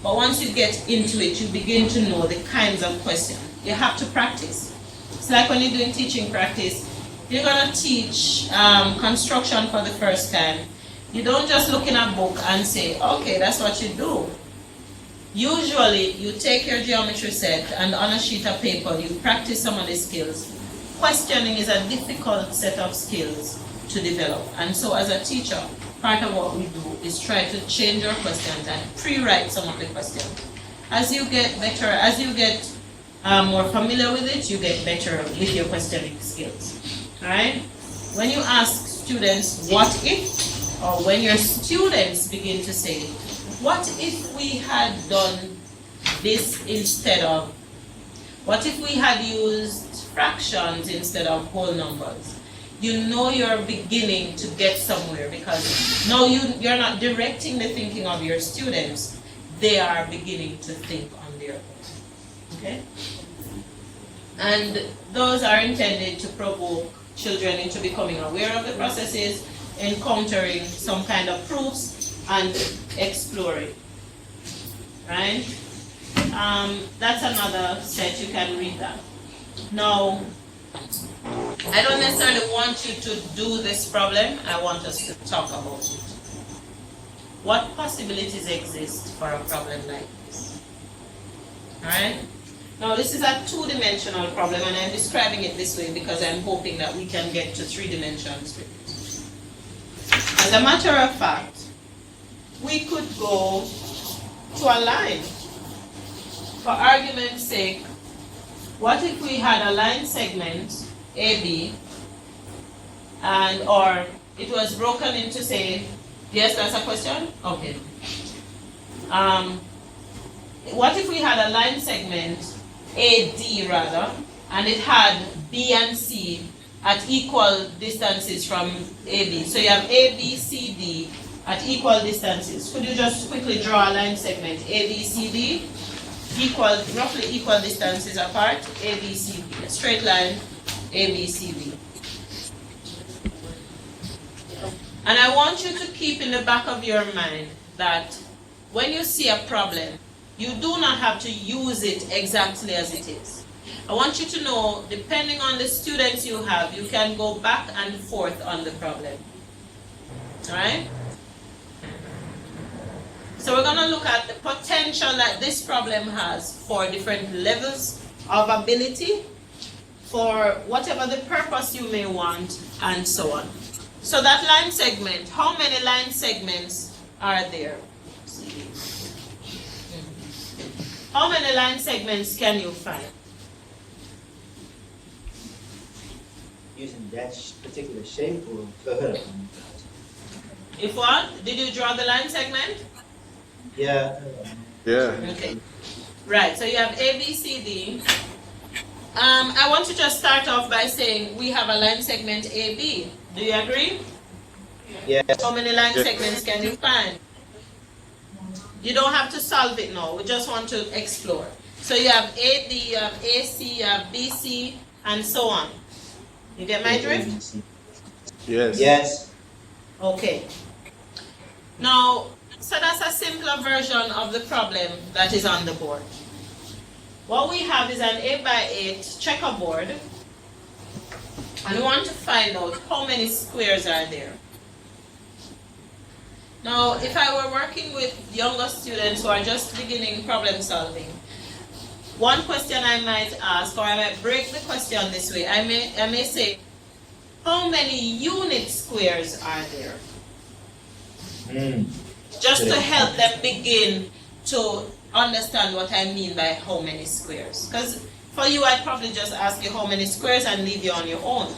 but once you get into it, you begin to know the kinds of questions. You have to practice. It's like when you're doing teaching practice, you're gonna teach construction for the first time. You don't just look in a book and say, okay, that's what you do. Usually, you take your geometry set and on a sheet of paper, you practice some of the skills. Questioning is a difficult set of skills to develop. And so as a teacher, part of what we do is try to change your questions and pre-write some of the questions. As you get better, as you get more familiar with it, you get better with your questioning skills. Alright? When you ask students, what if, or when your students begin to say, what if we had done this instead of, what if we had used fractions instead of whole numbers? You know you're beginning to get somewhere, because now you're not directing the thinking of your students, they are beginning to think on their own. Okay? And those are intended to provoke children into becoming aware of the processes, encountering some kind of proofs, and exploring. Right? That's another set, you can read that. Now, I don't necessarily want you to do this problem, I want us to talk about it. What possibilities exist for a problem like this? Alright? Now this is a two-dimensional problem, and I'm describing it this way because I'm hoping that we can get to 3 dimensions with it. As a matter of fact, we could go to a line. For argument's sake, what if we had a line segment, AB, and or it was broken into, say, yes, that's a question? Okay. What if we had a line segment, AD rather, and it had B and C at equal distances from AB? So you have A, B, C, D at equal distances. Could you just quickly draw a line segment, A, B, C, D? Roughly equal distances apart, A, B, C, D. A straight line, A, B, C, D. And I want you to keep in the back of your mind that when you see a problem, you do not have to use it exactly as it is. I want you to know, depending on the students you have, you can go back and forth on the problem. Alright? So we're going to look at the potential that this problem has for different levels of ability, for whatever the purpose you may want, and so on. So that line segment, how many line segments are there? How many line segments can you find?
Using that particular shape, or go ahead.
If what? Did you draw the line segment?
Yeah.
Yeah.
Okay. Right, so you have A, B, C, D. I want to just start off by saying we have a line segment AB. Do you agree?
Yes.
How many line segments can you find? You don't have to solve it now. We just want to explore. So you have AD, you have AC, you have BC, and so on. You get my drift?
Yes.
Yes.
Okay. Now, so that's a simpler version of the problem that is on the board. What we have is an 8x8 checkerboard, and we want to find out how many squares are there. Now, if I were working with younger students who are just beginning problem solving, one question I might ask, or I might break the question this way, I may say, how many unit squares are there? Just to help them begin to understand what I mean by how many squares. Because for you, I'd probably just ask you how many squares and leave you on your own.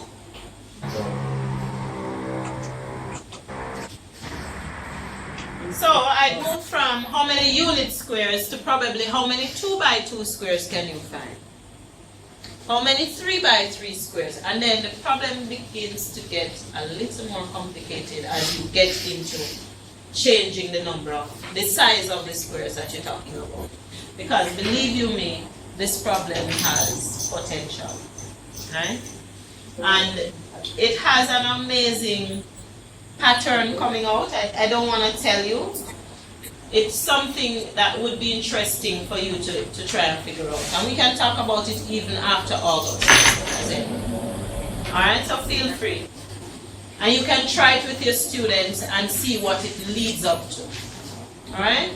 So I'd move from how many unit squares to probably how many 2x2 squares can you find? How many 3x3 squares? And then the problem begins to get a little more complicated as you get into changing the number of, the size of the squares that you're talking about. Because believe you me, this problem has potential, right? And it has an amazing pattern coming out. I don't want to tell you. It's something that would be interesting for you to try and figure out. And we can talk about it even after August. Alright, so feel free. And you can try it with your students and see what it leads up to. Alright?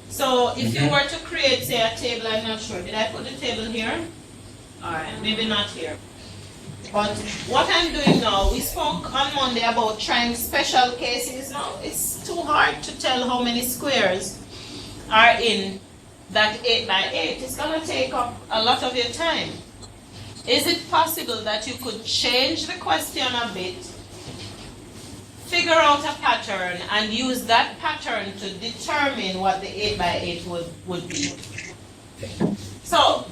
So if you were to create, say, a table, I'm not sure. Did I put the table here? Alright, maybe not here. But what I'm doing now, we spoke on Monday about trying special cases. Now, it's too hard to tell how many squares are in that 8x8. It's going to take up a lot of your time. Is it possible that you could change the question a bit, figure out a pattern, and use that pattern to determine what the 8x8 would be? So,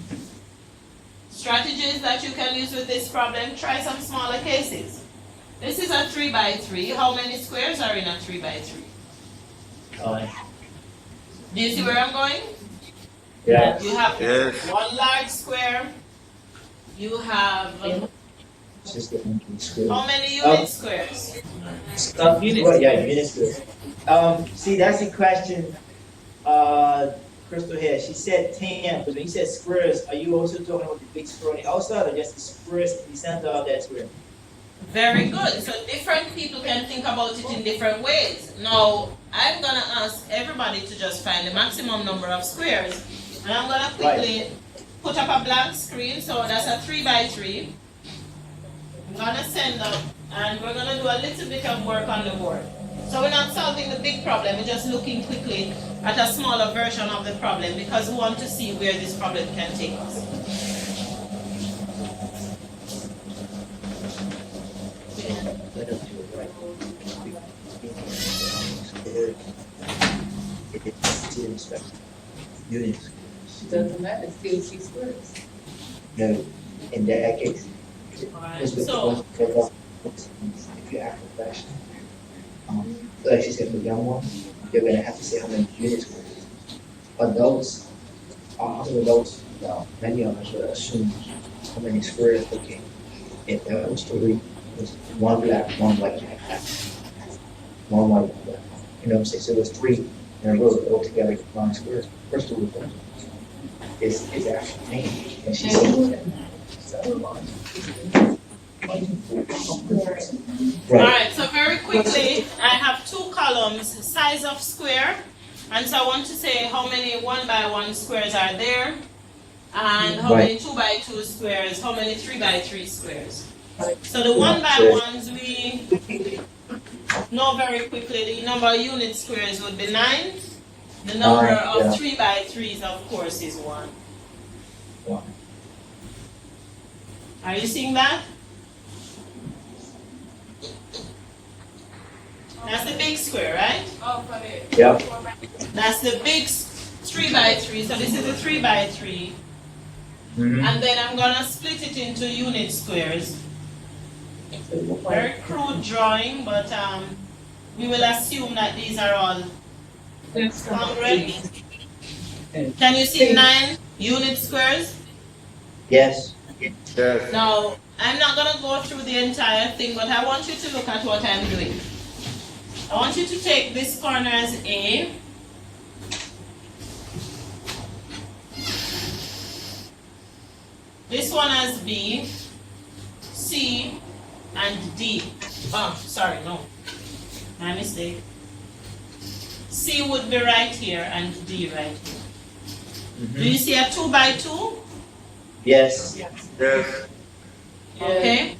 strategies that you can use with this problem, try some smaller cases. This is a 3x3. How many squares are in a 3x3? Do you see where I'm going?
Yeah.
You have
Yes.
one large square. You have
It's just the unit square.
how many unit squares?
Well, yeah, unit square. See, that's the question, Crystal had. She said 10, but when you said squares, are you also talking about the big square on the outside or just the squares in the center of that square?
Very good. So different people can think about it in different ways. Now, I'm going to ask everybody to just find the maximum number of squares. And I'm going to quickly put up a blank screen. So that's a 3x3. I'm going to send up, and we're going to do a little bit of work on the board. So we're not solving the big problem. We're just looking quickly at a smaller version of the problem because we want to see where this problem can take us.
Units.
Doesn't matter, still 6 squares.
No, in that case.
So,
If you ask the question, so like she said, for young ones, you're gonna have to say how many units. Adults, other adults, many of us would assume how many squares, okay. If that was 3, it's 1 black, 1 white, 1 white, 1 black. You know what I'm saying? So it was 3 in a row, all together, 1 square. First of all, it's actually 10. And she said,
Alright, so very quickly, I have 2 columns, size of square, and so I want to say how many 1 by 1 squares are there, and how many 2 by 2 squares, how many 3 by 3 squares. So the 1 by 1s we know very quickly, the number of unit squares would be 9. The number of 3 by 3s, of course, is 1. Are you seeing that? That's the big square, right?
yeah.
That's the big 3 by 3. So this is a 3 by 3. And then I'm going to split it into unit squares. Very crude drawing, but we will assume that these are all 100. Can you see 9 unit squares?
Yes.
Yes.
Now, I'm not going to go through the entire thing, but I want you to look at what I'm doing. I want you to take this corner as A. This one as B, C, and D. Oh, sorry, no. My mistake. C would be right here and D right here. Do you see a 2 by 2?
Yes.
Yes.
Okay.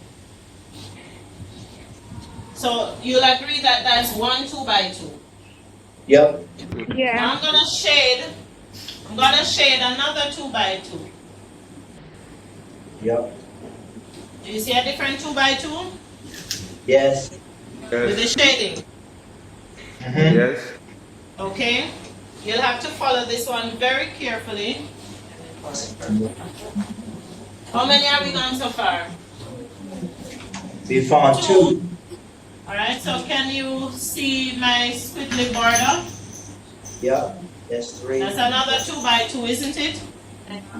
So you'll agree that that's 1 2 by 2.
Yep.
Yeah.
Now I'm gonna shade another 2 by 2.
Yep.
Do you see a different 2 by 2?
Yes.
With the shading.
Yes.
Okay. You'll have to follow this one very carefully. How many are we gone so far?
We found 2.
Alright, so can you see my squiggly border?
Yep. That's 3.
That's another 2 by 2, isn't it?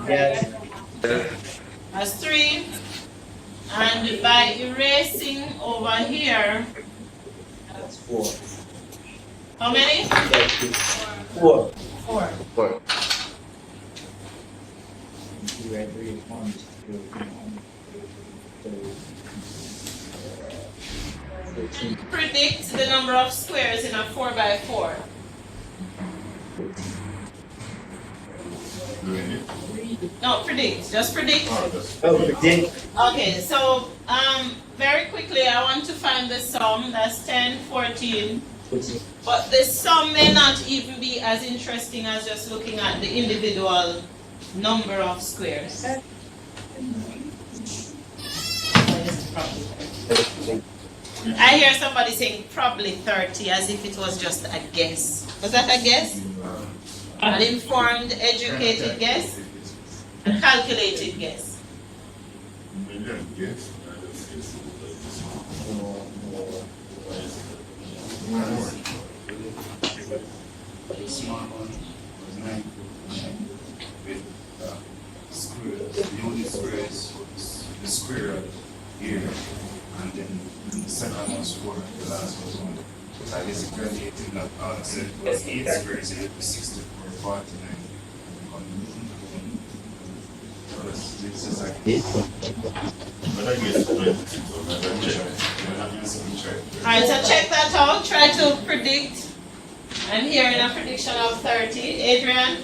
Yes.
That's 3. And by erasing over here,
That's 4.
how many?
4.
4.
4.
2 right 3 is 1. 13.
Predict the number of squares in a 4 by 4. No, predict. Just predict.
Oh, predict.
Okay, so very quickly I want to find the sum. That's 10, 14. But the sum may not even be as interesting as just looking at the individual number of squares. I hear somebody saying probably 30 as if it was just a guess. Was that a guess? An informed, educated guess? A calculated guess?
Small one was 9 with square, the only square is the square here, and then the second was 4, the last was 1. So I guess it graduated not all said it was 8 squares, it was 64, 49. It's just like
Alright, so check that out. Try to predict. I'm hearing a prediction of 30. Adrian?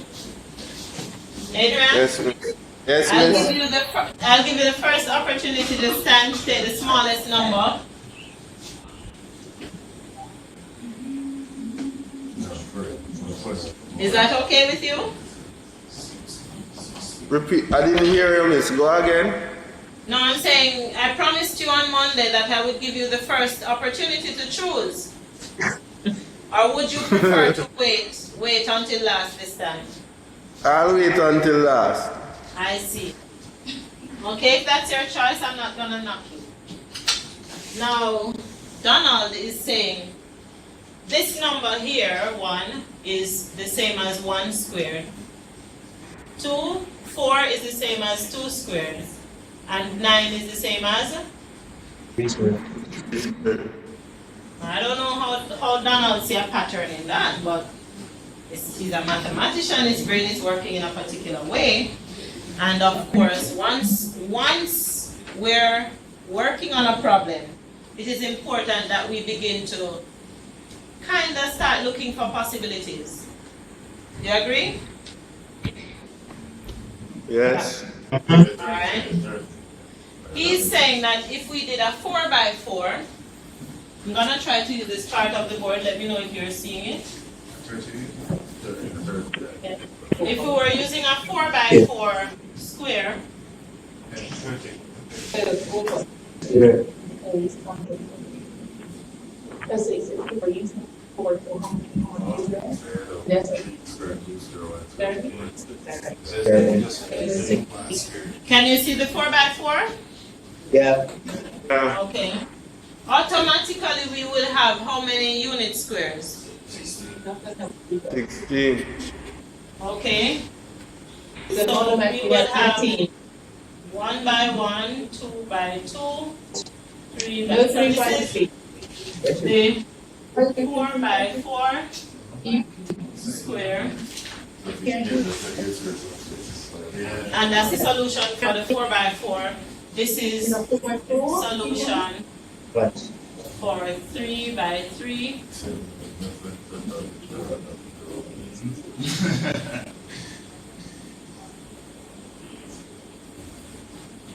Adrian?
Yes, miss. Yes,
I'll
miss.
give you the first opportunity to stand, say the smallest number. Is that okay with you?
Repeat. I didn't hear you, miss. Go again.
No, I'm saying I promised you on Monday that I would give you the first opportunity to choose. Or would you prefer to wait until last this time?
I'll wait until last.
I see. Okay, if that's your choice, I'm not gonna knock you. Now, Donald is saying this number here, 1, is the same as 1 squared. 2, 4 is the same as 2 squared. And 9 is the same as?
3 squared.
I don't know how Donald see a pattern in that, but he's a mathematician, his brain is working in a particular way. And of course, once we're working on a problem, it is important that we begin to kind of start looking for possibilities. Do you agree?
Yes.
Alright. He's saying that if we did a 4 by 4, I'm gonna try to use this part of the board, let me know if you're seeing it. If we were using a 4 by 4 square, can you see the 4 by 4?
Yeah.
Okay. Automatically we will have how many unit squares?
16.
Okay. So we will have 1 by 1, 2 by 2, 3 by 3. The 4 by 4 square. And that's the solution for the 4 by 4. This is solution for 3 by 3.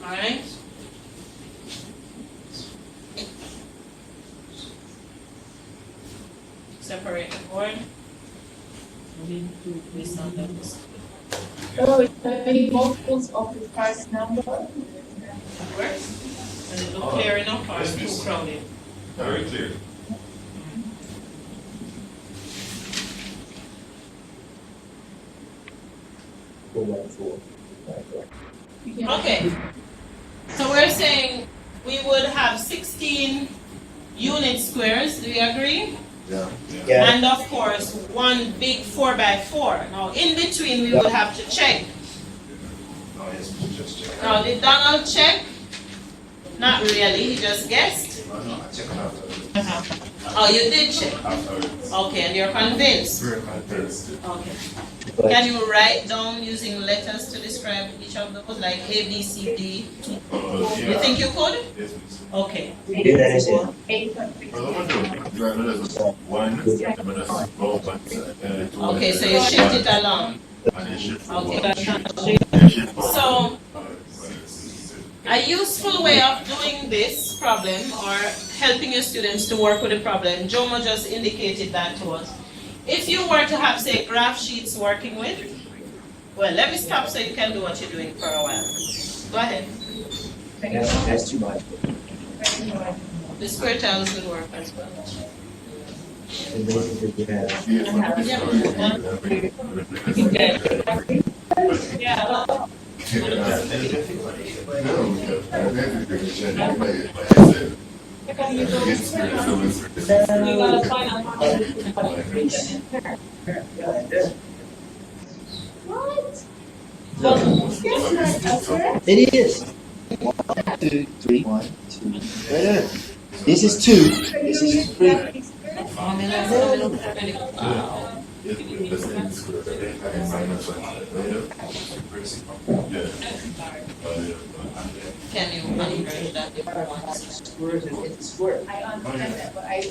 Alright. Separate the board. We do this on this.
So it's many multiples of the first number.
Works? Does it look clear enough or is it too crowded?
Very clear.
Okay. So we're saying we would have 16 unit squares. Do you agree?
Yeah.
Yeah.
And of course, one big 4 by 4. Now, in between, we would have to check.
Oh, yes, we just check.
Now, did Donald check? Not really, he just guessed?
No, I checked it after.
Oh, you did check?
Afterwards.
Okay, and you're convinced?
Very convinced.
Okay.
But
Can you write down using letters to describe each of those, like A, B, C, D? You think you could?
Yes, please.
Okay.
do that as well.
Okay, so you shift it along. Okay. So, a useful way of doing this problem or helping your students to work with the problem, Jomo just indicated that to us. If you were to have, say, graph sheets working with, well, let me stop so you can do what you're doing for a while. Go ahead.
That's too much.
The square tiles will work as well.
So basically, you have it is. 1, 2, 3, 1, 2. Right there. This is 2. This is 3.
Can you manipulate that if you want?
Squares and it's square.
I understand that, but I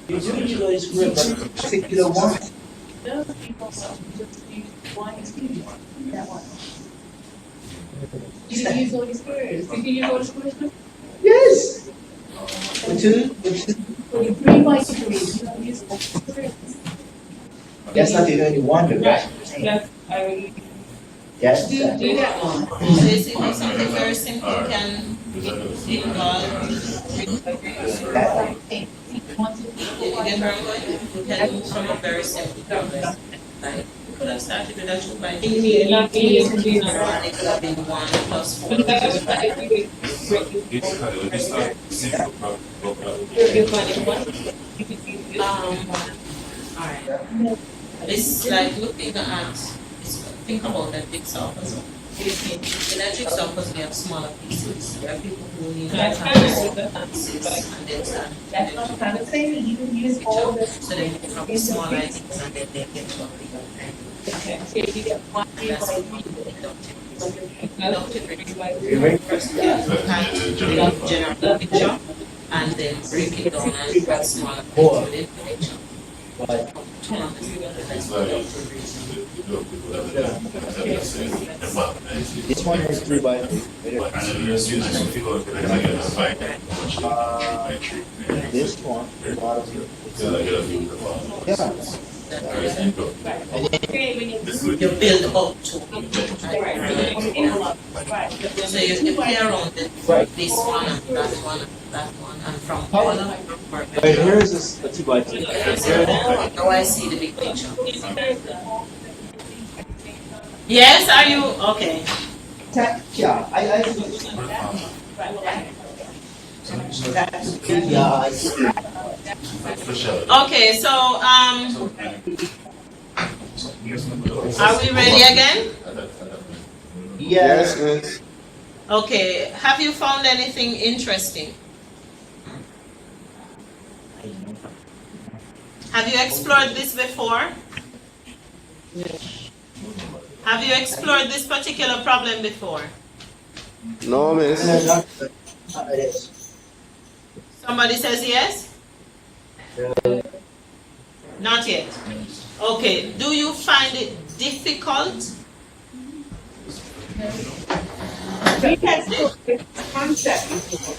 You do usually square, but particular one.
those people just use one, two, that one. You didn't use all these squares. Did you use all the squares?
Yes. The 2, the 2.
For the 3 by 3, you don't use all the squares.
That's not the only one, though, right?
Yes, I will
Yes.
do that one.
So you see how something very simple can involve. Did you get where I'm going? You can move from a very simple problem. Like, you could have started with a 2 by 3. And it could have been 1 plus 4. Alright. It's like looking at, think about that jigsaw puzzle. In that jigsaw puzzle, you have smaller pieces. There are people who need pieces and then start.
That's what I'm trying to say, you can use all the.
So then you from small items and then they get to a bigger thing.
Okay, so you get 1, 3 by 3.
First, you have to build general picture and then break it down and put smaller pieces within the picture.
But this one has 3 by 3. This one, a lot of it. Yeah.
You build up to it. So you play around it, this one and that one and that one, and from all of them.
But here is a 2 by 2.
Now I see the big picture. Yes, are you okay?
Yeah, I yeah, I see.
Okay, so are we ready again?
Yes.
Okay, have you found anything interesting? Have you explored this before? Have you explored this particular problem before?
No, miss.
No, not this.
Somebody says yes? Not yet. Okay, do you find it difficult?
We can explore the concept before.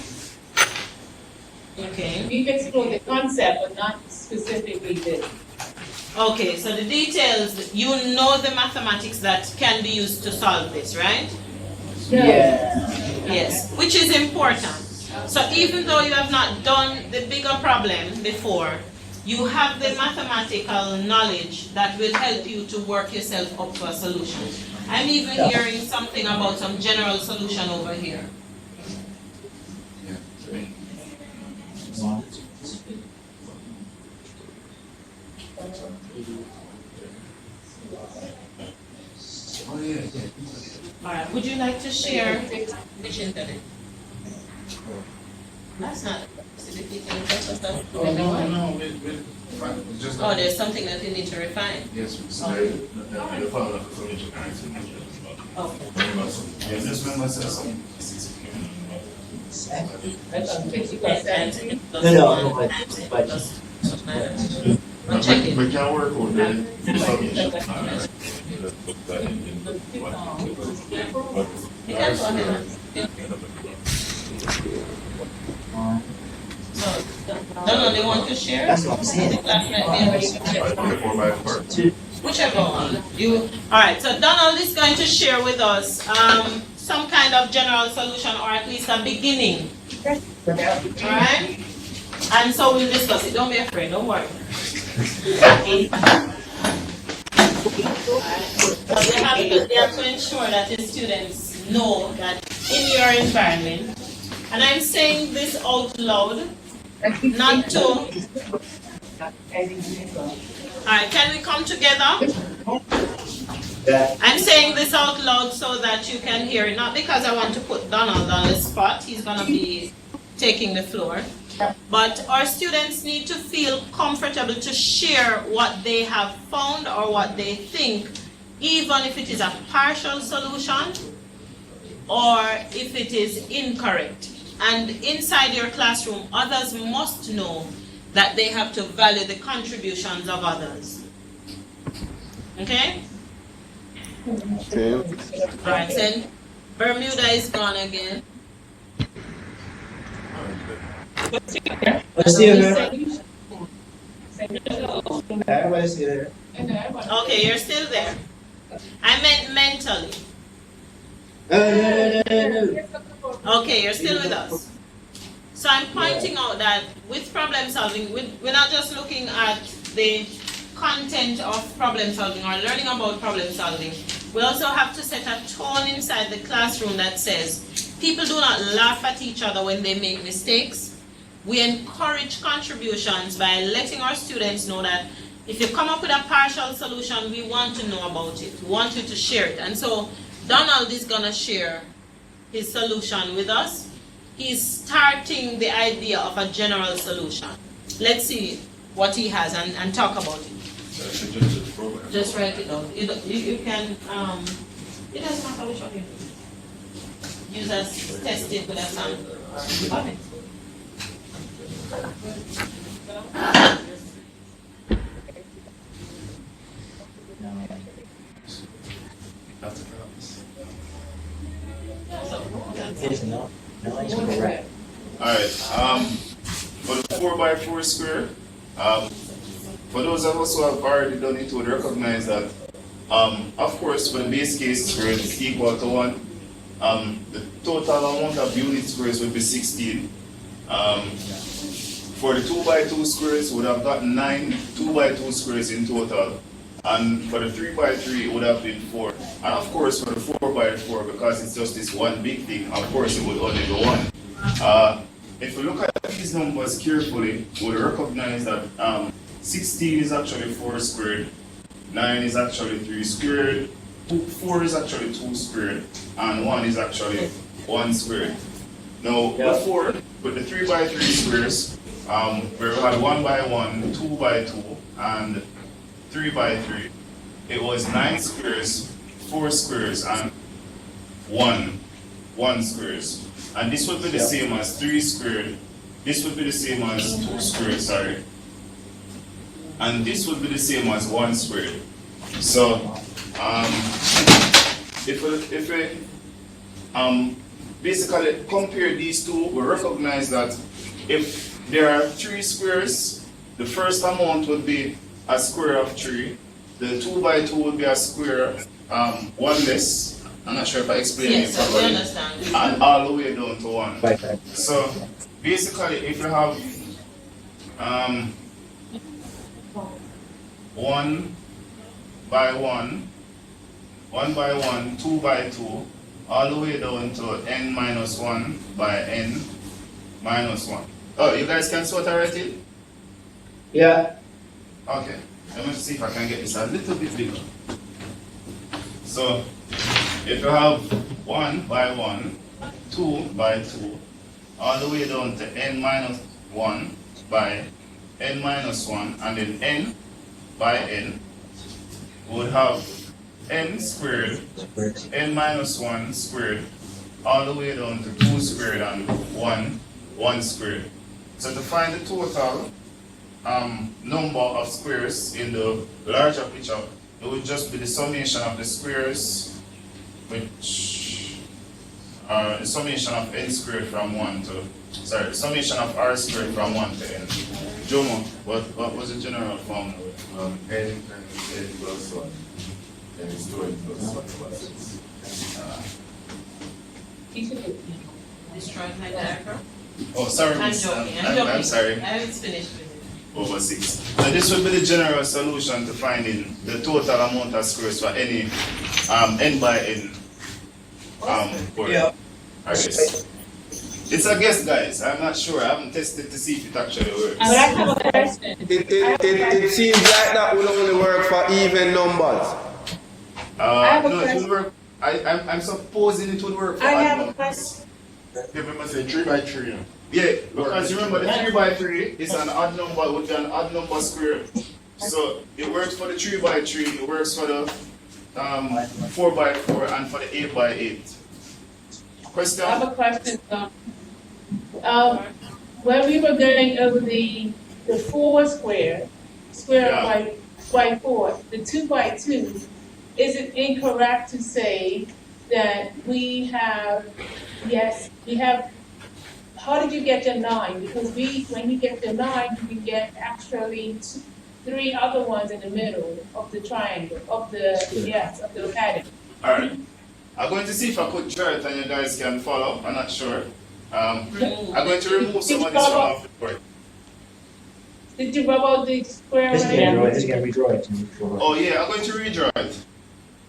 Okay.
We've explored the concept, but not specifically this.
Okay, so the details, you know the mathematics that can be used to solve this, right?
Yeah.
Yes, which is important. So even though you have not done the bigger problem before, you have the mathematical knowledge that will help you to work yourself up to a solution. I'm even hearing something about some general solution over here. Alright, would you like to share which internet? That's not.
No, just.
Oh, there's something that you need to refine.
Yes, we decided the father of the information
Okay.
Yes, this member says something.
No, but
I'm checking.
We can work on the information.
You can go ahead. Donald, they want to share?
that's what I'm saying.
Whichever one. Alright, so Donald is going to share with us some kind of general solution or at least a beginning. Alright? And so we'll discuss it. Don't be afraid, don't worry. So they have to ensure that the students know that in your environment, and I'm saying this out loud, not to. Alright, can we come together? I'm saying this out loud so that you can hear it, not because I want to put Donald on the spot, he's going to be taking the floor. But our students need to feel comfortable to share what they have found or what they think, even if it is a partial solution or if it is incorrect. And inside your classroom, others must know that they have to value the contributions of others. Okay?
Okay.
Alright, then Bermuda is gone again.
Let's see her. Everybody's here.
Okay, you're still there. I meant mentally.
No.
Okay, you're still with us. So I'm pointing out that with problem solving, we're not just looking at the content of problem solving or learning about problem solving. We also have to set a tone inside the classroom that says people do not laugh at each other when they make mistakes. We encourage contributions by letting our students know that if you come up with a partial solution, we want to know about it. We want you to share it. And so Donald is going to share his solution with us. He's starting the idea of a general solution. Let's see what he has and talk about it. Just write it down. You can, it doesn't matter which one you do. Use as test it with a sample. Okay.
Alright, for the 4x4 square, for those of us who have already done it would recognize that, of course, when base case squares is equal to 1, the total amount of unit squares would be 16. For the 2x2 squares, we would have gotten 9 2x2 squares in total. And for the 3x3, it would have been 4. And of course, for the 4x4, because it's just this one big thing, of course, it would only be 1. If we look at these numbers carefully, we'll recognize that 16 is actually 4 squared, 9 is actually 3 squared, 4 is actually 2 squared, and 1 is actually 1 squared. Now, before, with the 3x3 squares, where we had 1x1, 2x2, and 3x3, it was 9 squares, 4 squares, and 1 squares. And this would be the same as 3 squared. This would be the same as 2 squared, sorry. And this would be the same as 1 squared. So, if we basically compare these two, we recognize that if there are 3 squares, the first amount would be a square of 3. The 2x2 would be a square, 1 less. I'm not sure if I explained it properly.
Yes, I understand.
And all the way down to 1.
Right.
So basically, if you have 1 by 1, 1 by 1, 2 by 2, all the way down to n minus 1 by n minus 1. Oh, you guys can sort of write it?
Yeah.
Okay, let me see if I can get this a little bit bigger. So if you have 1 by 1, 2 by 2, all the way down to n minus 1 by n minus 1, and then n by n, we would have n squared, n minus 1 squared, all the way down to 2 squared and 1 squared. So to find the total number of squares in the larger picture, it would just be the summation of the squares, which are the summation of n squared from 1 to, sorry, the summation of r squared from 1 to n. Jomo, what was the general formula?
N times n plus 1, and it's 2 n plus 1 plus 6.
Destroyed my diagram.
Oh, sorry,
I'm
miss.
joking,
I'm sorry.
I haven't finished with it.
Over 6. So this would be the general solution to finding the total amount of squares for any n by n board.
Yeah.
Alright. It's a guess, guys. I'm not sure. I haven't tested to see if it actually works.
I would like to have a question.
It seems like that will only work for even numbers.
have a
No, it
question.
would work. I'm supposing it would work for
I
odd
have a
numbers.
question.
Remember, say 3 by 3.
Yeah, because you remember the 3 by 3 is an odd number, would be an odd number square. So it works for the 3 by 3, it works for the 4 by 4, and for the 8 by 8. Question?
I have a question. When we were going over the 4 square
Yeah.
by 4, the 2 by 2, is it incorrect to say that we have, how did you get your 9? Because when you get your 9, you can get actually 3 other ones in the middle of the triangle, of the pattern.
Alright. I'm going to see if I could draw it and you guys can follow. I'm not sure. I'm going to remove some of this from off the board.
Did you rub out the square
This
already?
can redraw it.
Oh yeah, I'm going to redraw it.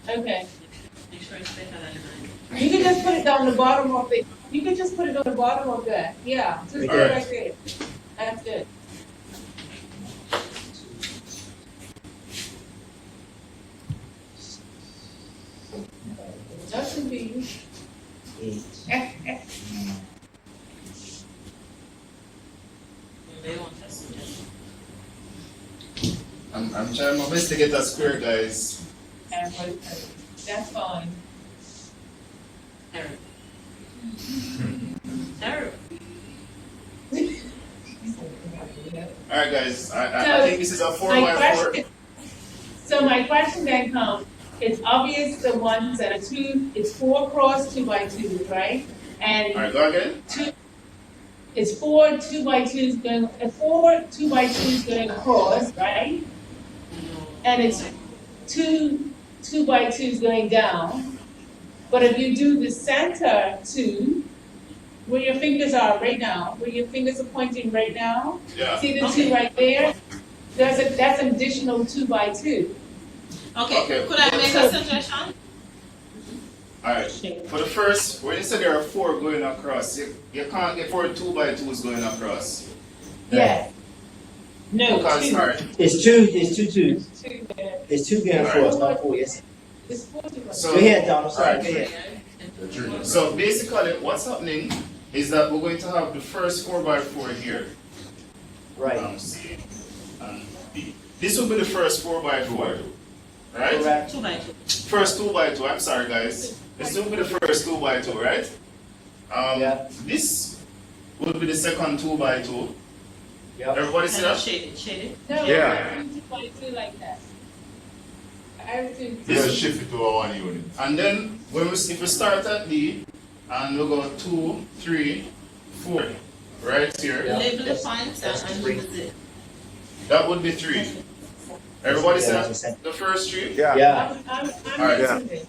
Okay.
Make sure it's better than mine.
You can just put it down the bottom of it. You can just put it on the bottom of that. Yeah, just put it
Alright.
right there. That's good. Justin, do you?
8.
They want us to just.
I'm trying my best to get a square, guys.
That's fine.
Terrible. Terrible.
Alright guys, I
So,
think this is a 4
My
by 4.
question, so my question then comes, it's obvious the ones that are 2, it's 4 cross 2 by 2, right? And
Alright, go again.
it's 4 2 by 2s going, 4 2 by 2s going across, right? And it's 2 2 by 2s going down. But if you do the center 2, where your fingers are right now, where your fingers are pointing right now,
Yeah.
see the 2 right there? That's an additional 2 by 2.
Okay, could I make a suggestion?
Alright. For the first, when you say there are 4 going across, you can't get 4 2 by 2s going across.
Yes. No,
Because,
2.
alright.
It's two twos.
2 there.
It's 2 going across, not 4, yes.
It's 4 2 by 2.
So,
Go ahead, Donald, sorry,
alright.
go ahead.
The 3.
So basically, what's happening is that we're going to have the first 4 by 4 here.
Right.
C and B. This will be the first 4 by 4, right?
Correct.
2 by 2.
First 2 by 2. I'm sorry, guys. This will be the first 2 by 2, right?
Yeah.
This will be the second 2 by 2.
Yep.
Everybody see that?
Shade it.
No,
Yeah.
2 by 2 like that. Everything.
You just shift it to a 1 unit.
And then if we start at D and we go 2, 3, 4, right here,
Label the points and use it.
that would be 3. Everybody see
Yeah,
that? The first 3?
Yeah.
Yeah.
I'm
Alright.
using this.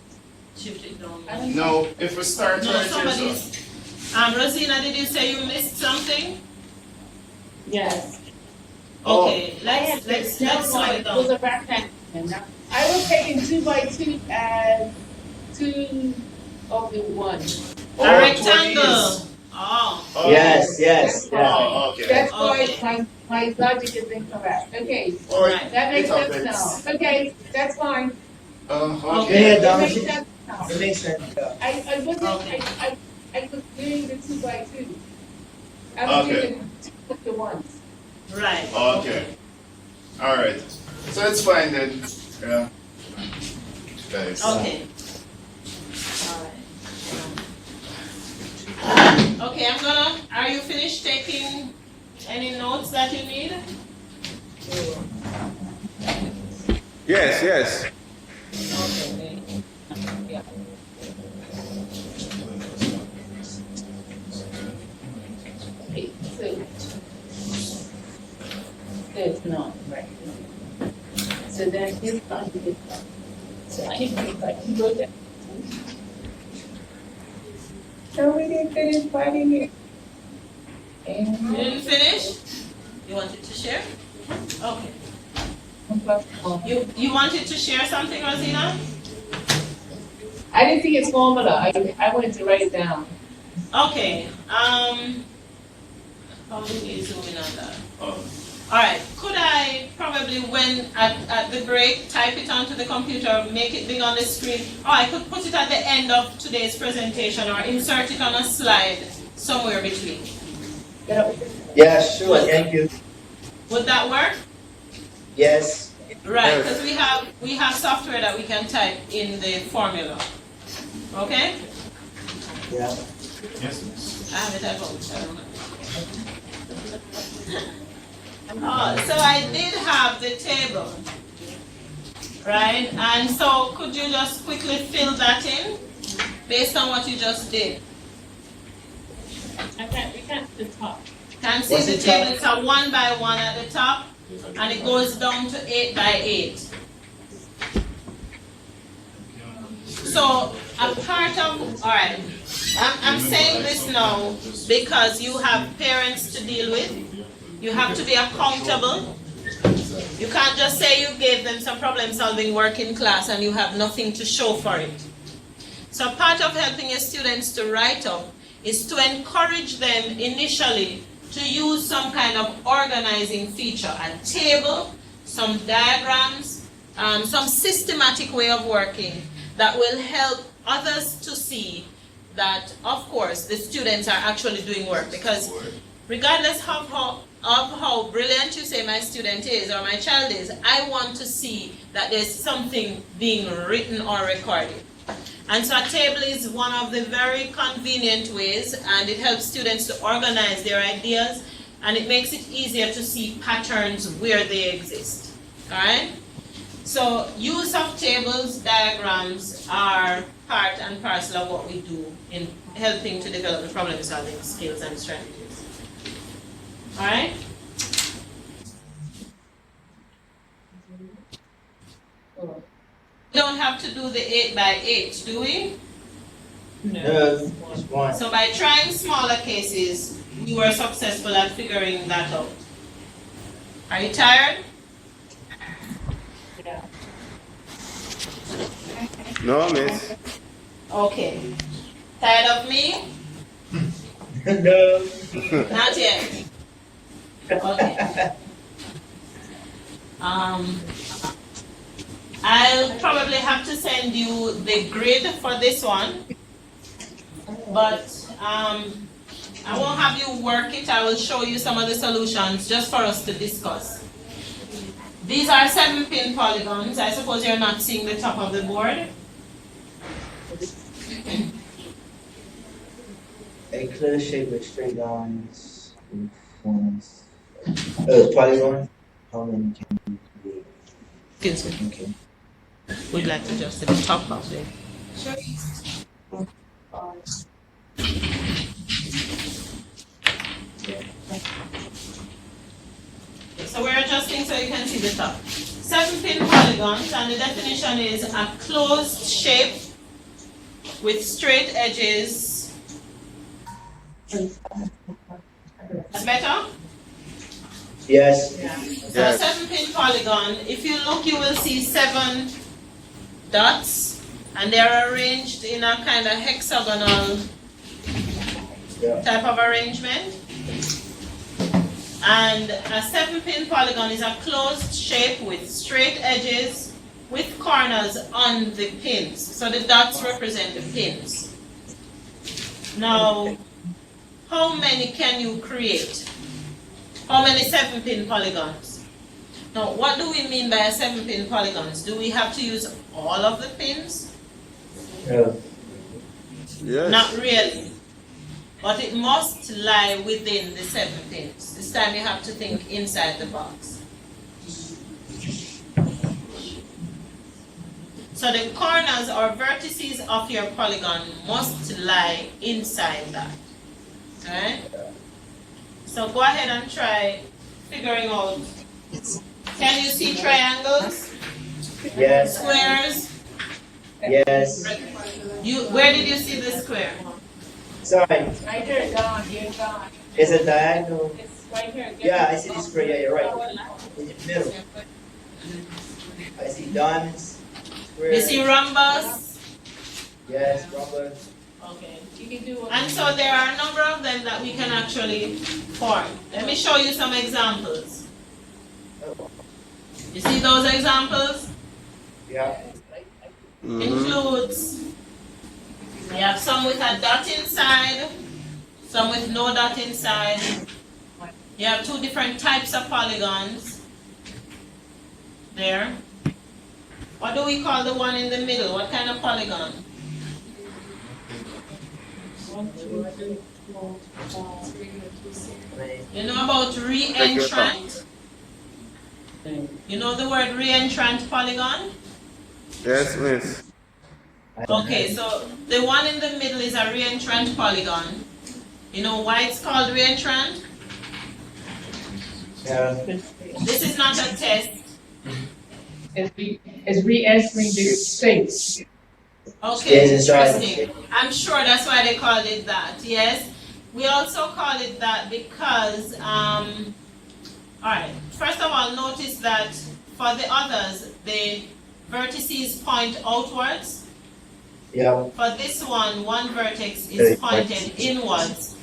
Shift it down.
I don't-
No, if we start
No,
right here, so.
somebody's. Rosina, did you say you missed something?
Yes.
Oh.
Okay, let's slow it
Was
down.
a rectangle. I was taking 2 by 2 as 2 of the 1.
Oh,
A rectangle.
2 of these.
Oh,
Oh.
Yes, yes, yeah.
Oh, okay.
That's why
Okay.
my logic is incorrect. Okay,
Alright.
that makes
It
sense
happens.
now. Okay, that's fine.
Go
Okay.
ahead,
It
Donald.
makes sense
It makes sense, yeah.
I wasn't,
Okay.
I was doing the 2x2. I was
Okay.
doing the 2 with the ones.
Right.
Okay. All right. So it's fine then. Yeah. Thanks.
Okay. Okay, are you finished taking any notes that you need?
Yes, yes.
Okay. Yeah. Okay, so there's none, right? So then he's going to get that. So I can go there. So we didn't finish fighting it.
You
And
didn't finish? You wanted to share? Okay. You wanted to share something, Rosina?
I didn't think it's formula. I wanted to write it down.
Okay. How do we zoom in on that? All right. Could I probably, when at the break, type it onto the computer, make it big on the screen? Or I could put it at the end of today's presentation or insert it on a slide somewhere between.
Yeah, sure, thank you.
Would that work?
Yes.
Right, because we have software that we can type in the formula. Okay?
Yeah.
Yes, miss.
I have it at home, so I don't know. So I did have the table, right? And so could you just quickly fill that in based on what you just did?
We can't the top.
Can see
What's
the
the
table,
top?
it's a 1 by 1 at the top, and it goes down to 8 by 8. So a part of, all right, I'm saying this now because you have parents to deal with. You have to be accountable. You can't just say you gave them some problem solving work in class and you have nothing to show for it. So part of helping your students to write up is to encourage them initially to use some kind of organizing feature, a table, some diagrams, some systematic way of working that will help others to see that, of course, the students are actually doing work. Because regardless of how brilliant you say my student is or my child is, I want to see that there's something being written or recorded. And so a table is one of the very convenient ways, and it helps students to organize their ideas, and it makes it easier to see patterns where they exist. All right? So use of tables, diagrams are part and parcel of what we do in helping to develop the problem-solving skills and strategies. All right? We don't have to do the 8 by 8, do we?
No, just one.
So by trying smaller cases, we were successful at figuring that out. Are you tired?
Yeah.
No, miss.
Okay. Tired of me?
No.
Not yet. Okay. I'll probably have to send you the grid for this one, but I won't have you work it. I will show you some of the solutions just for us to discuss. These are 7-pin polygons. I suppose you're not seeing the top of the board.
A clear shape with straight lines and forms. Polygon. How many can you do?
Excuse me.
Okay.
We'd like to just see the top of it. So we're adjusting so you can see the top. 7-pin polygons, and the definition is a closed shape with straight edges. That's better?
Yes.
So a 7-pin polygon, if you look, you will see 7 dots, and they are arranged in a kind of hexagonal type of arrangement. And a 7-pin polygon is a closed shape with straight edges with corners on the pins. So the dots represent the pins. Now, how many can you create? How many 7-pin polygons? Now, what do we mean by a 7-pin polygons? Do we have to use all of the pins?
No.
Yes.
Not really. But it must lie within the 7 pins. This time you have to think inside the box. So the corners or vertices of your polygon must lie inside that. Alright? So go ahead and try figuring out. Can you see triangles?
Yes.
Squares?
Yes.
Where did you see the square?
Sorry.
Right here, Don, you're Don.
Is it diagonal?
It's right here.
Yeah, I see the square. Yeah, you're right. In the middle. I see diamonds. Squares.
You see rhombus?
Yes, rubber.
Okay.
You can do
And so there are a number of them that we can actually form. Let me show you some examples. You see those examples?
Yeah.
Includes, we have some with a dot inside, some with no dot inside. You have 2 different types of polygons there. What do we call the one in the middle? What kind of polygon?
1, 2, 3, 4, 5.
You know about re-entrant? You know the word re-entrant polygon?
Yes, miss.
Okay, so the one in the middle is a re-entrant polygon. You know why it's called re-entrant?
Yeah.
This is not a test.
It's re-entering the space.
Okay,
Stays inside.
interesting. I'm sure that's why they called it that, yes. We also call it that because, alright, first of all, notice that for the others, the vertices point outwards.
Yeah.
For this one vertex is pointed inwards.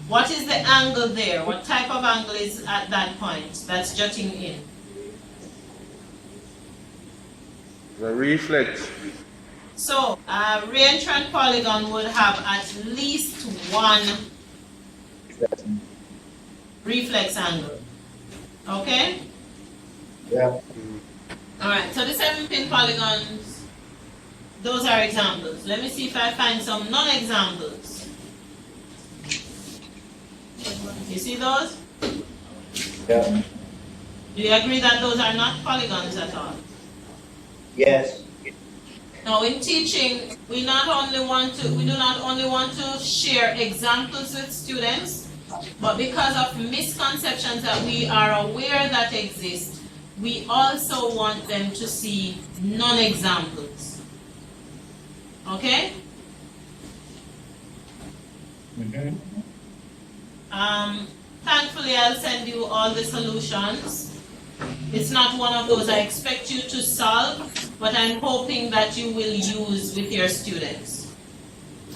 What is the angle there? What type of angle is at that point that's jutting in?
The reflex.
So a reentrant polygon would have at least one reflex angle. Okay?
Yeah.
Alright, so the 7-pin polygons, those are examples. Let me see if I find some non-examples. You see those?
Yeah.
Do you agree that those are not polygons at all?
Yes.
Now in teaching, we do not only want to share examples with students, but because of misconceptions that we are aware that exist, we also want them to see non-examples. Okay?
Mm-hmm.
Thankfully, I'll send you all the solutions. It's not one of those I expect you to solve, but I'm hoping that you will use with your students.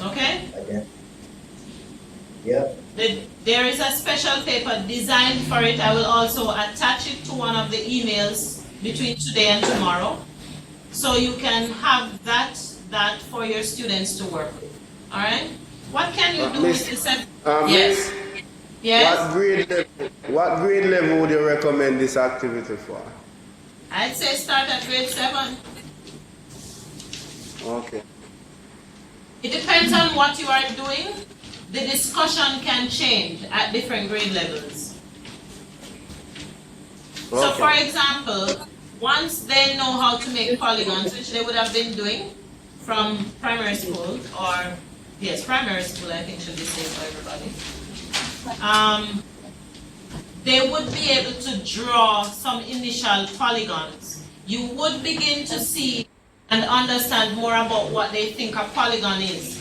Okay?
Okay. Yep.
There is a special paper designed for it. I will also attach it to one of the emails between today and tomorrow. So you can have that for your students to work with. Alright? What can you do with the set? Yes. Yes?
What grade level would you recommend this activity for?
I'd say start at grade 7.
Okay.
It depends on what you are doing. The discussion can change at different grade levels.
Okay.
So for example, once they know how to make polygons, which they would have been doing from primary school, or yes, primary school I think should be safe for everybody. They would be able to draw some initial polygons. You would begin to see and understand more about what they think a polygon is.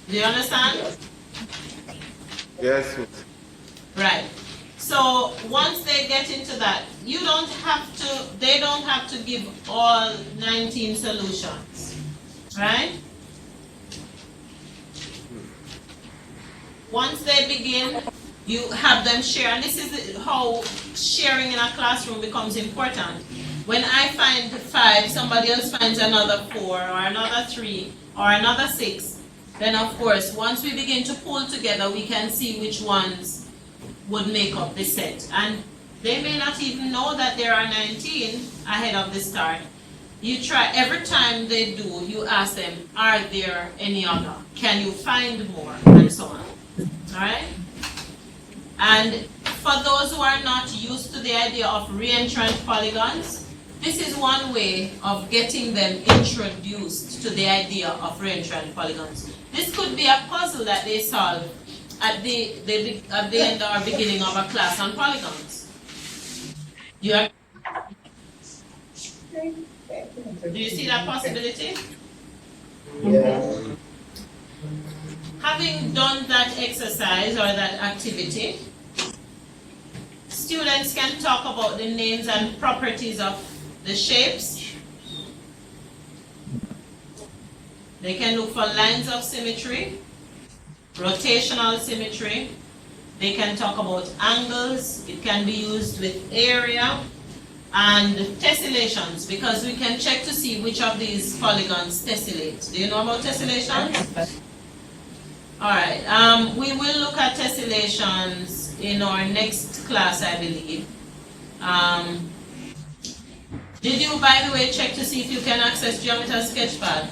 Do you understand?
Yes.
Right. So once they get into that, they don't have to give all 19 solutions. Right? Once they begin, you have them share, and this is how sharing in a classroom becomes important. When I find 5, somebody else finds another 4 or another 3 or another 6, then of course, once we begin to pull together, we can see which ones would make up the set. And they may not even know that there are 19 ahead of the start. You try, every time they do, you ask them, are there any other? Can you find more? And so on. Alright? And for those who are not used to the idea of reentrant polygons, this is one way of getting them introduced to the idea of reentrant polygons. This could be a puzzle that they solve at the end or beginning of a class on polygons. Do you see that possibility?
Yeah.
Having done that exercise or that activity, students can talk about the names and properties of the shapes. They can look for lines of symmetry, rotational symmetry. They can talk about angles. It can be used with area and tessellations, because we can check to see which of these polygons tessellate. Do you know about tessellations? Alright, we will look at tessellations in our next class, I believe. Did you, by the way, check to see if you can access Geometer's Sketchpad?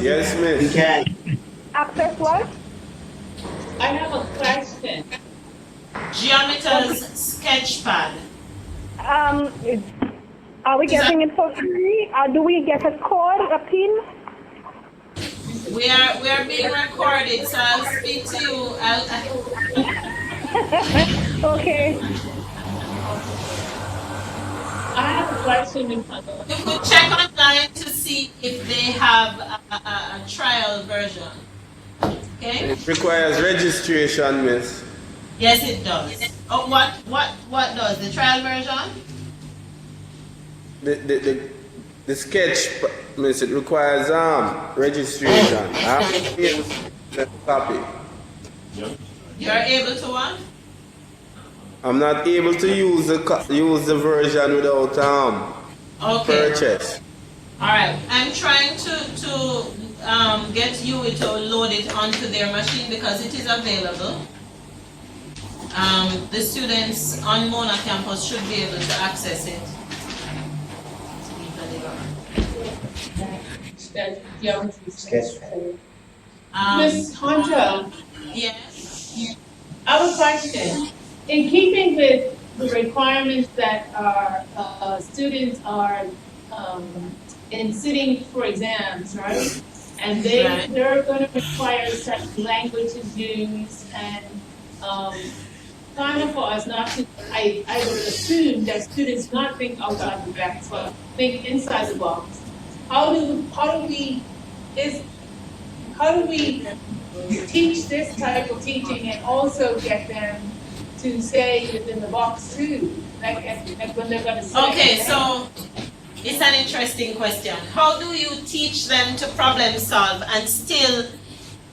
Yes, miss.
We can.
Access what?
I have a question.
Geometer's Sketchpad.
Are we getting it for free? Do we get a code, a pin?
We are being recorded, so I'll speak to you.
Okay.
I have a question in front of
You could check online to see if they have a trial version. Okay?
It requires registration, miss.
Yes, it does. Oh, what does the trial version?
The sketch, miss, it requires registration. I have to be able to copy.
You are able to what?
I'm not able to use the version without
Okay.
purchase.
All right. I'm trying to get you to load it onto their machine because it is available. The students on Mona campus should be able to access it.
that geometry sketch.
Um,
Ms. Hunter,
yes.
I have a question. In keeping with the requirements that our students are in sitting for exams, right? And they're going to require certain languages used and kind of for us not to, I would assume that students not think outside the box, but think inside the box. How do we teach this type of teaching and also get them to stay within the box too, like when they're going to sit?
Okay, so it's an interesting question. How do you teach them to problem solve and still